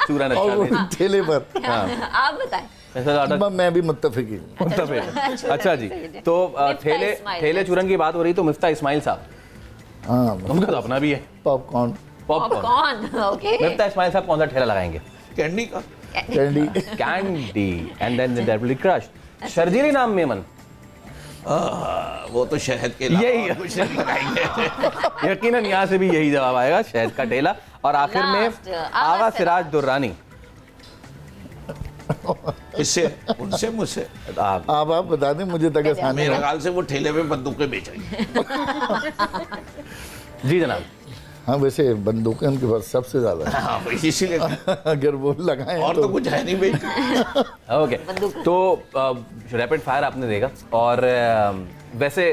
[SPEAKER 1] चूरन
[SPEAKER 4] और
[SPEAKER 1] अच्छा
[SPEAKER 4] वो
[SPEAKER 1] दे।
[SPEAKER 4] ठेले पर।
[SPEAKER 2] आप बताएं।
[SPEAKER 1] फैसल वावडा
[SPEAKER 4] मैं भी मुत्तफिक ही हूँ।
[SPEAKER 1] मुत्तफिक। अच्छा जी, तो
[SPEAKER 2] मिफ्ता
[SPEAKER 1] ठेले
[SPEAKER 2] इस्माइल।
[SPEAKER 1] चूरन की बात हो रही तो मिफ्ता इस्माइल साहब,
[SPEAKER 4] हाँ,
[SPEAKER 1] उनका तो अपना भी है
[SPEAKER 4] popcorn,
[SPEAKER 1] popcorn.
[SPEAKER 2] Okay,
[SPEAKER 1] Miftah Ismail साहब कौन सा ठेला लगाएंगे?
[SPEAKER 3] कैंडी का।
[SPEAKER 4] Candy.
[SPEAKER 1] Candy and then that will be crushed. Sharjeel Inam Memon,
[SPEAKER 3] वो तो शहद के अलावा
[SPEAKER 1] यही
[SPEAKER 3] और कुछ नहीं लगाएंगे।
[SPEAKER 1] यकीनन यहाँ से भी यही जवाब आएगा, शहद का ठेला। और आखिर में
[SPEAKER 2] Last,
[SPEAKER 1] आगा सिराज दुर्रानी।
[SPEAKER 3] इससे उनसे मुझसे
[SPEAKER 1] आप
[SPEAKER 4] आप बता दें मुझे तक आसानी
[SPEAKER 3] मेरे
[SPEAKER 4] है।
[SPEAKER 3] ख्याल से वो ठेले पे बंदूकें बेचेंगे।
[SPEAKER 1] जी जनाब।
[SPEAKER 4] हाँ, वैसे बंदूकें उनके पास सबसे ज्यादा है।
[SPEAKER 3] हाँ, इसीलिए
[SPEAKER 4] अगर वो लगाएं
[SPEAKER 3] और तो कुछ है नहीं बेचने।
[SPEAKER 1] ओके, तो रैपिड फायर आपने देखा, और वैसे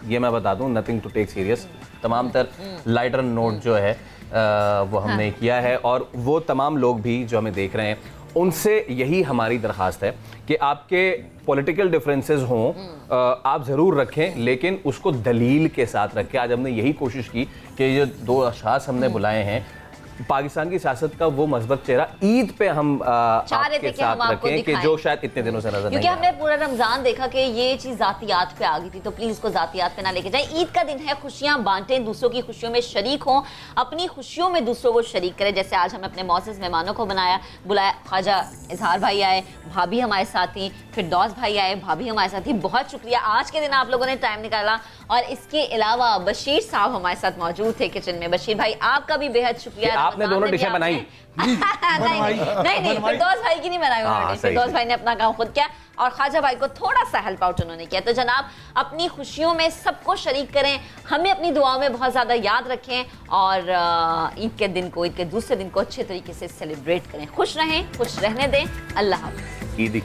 [SPEAKER 1] ये मैं बता दूं, नथिंग टू टेक सीरियस, तमाम तर लाइटर नोट जो है वो हमने किया है, और वो तमाम लोग भी जो हमें देख रहे हैं उनसे यही हमारी दरख्वास्त है कि आपके पॉलिटिकल डिफरेंसेस हों, आप ज़रूर रखें, लेकिन उसको दलील के साथ रखें। आज हमने यही कोशिश की कि ये 2 अशख़ास हमने बुलाए हैं, पाकिस्तान की सियासत का वो मस्बत चेहरा ईद पे हम आपके साथ रखें कि जो शायद इतने दिनों से नजर नहीं
[SPEAKER 2] क्योंकि
[SPEAKER 1] आ
[SPEAKER 2] हमने पूरा रमजान देखा कि ये चीज जातियात पे आ गई थी, तो प्लीज इसको जातियात पे ना लेके जाए। ईद का दिन है, खुशियां बांटें, दूसरों की खुशियों में शरीक हों, अपनी खुशियों में दूसरों को शरीक करें। जैसे आज हमने अपने मौजूद मेहमानों को बुलाया, ख्वाजा इजहार भाई आए, भाभी हमारे साथ थी, फिरदौस भाई आए, भाभी हमारे साथ थी। बहुत शुक्रिया आज के दिन आप लोगों ने टाइम निकाला। और इसके अलावा बशीर साहब हमारे साथ मौजूद थे किचन में। बशीर भाई आपका भी बेहद शुक्रिया।
[SPEAKER 1] आपने दोनों डिशें बनाई।
[SPEAKER 2] नहीं, फिरदौस भाई की नहीं बनाई उन्होंने, फिरदौस भाई ने अपना काम खुद किया, और ख्वाजा भाई को थोड़ा सा हेल्प आउट उन्होंने किया। तो जनाब, अपनी खुशियों में सबको शरीक करें, हमें अपनी दुआओं में बहुत ज़्यादा याद रखें, और ईद के दिन को, ईद के दूसरे दिन को अच्छे तरीके से सेलिब्रेट करें। खुश रहें, खुश रहने दें। अल्लाह हाफ़िज़।
[SPEAKER 1] ईद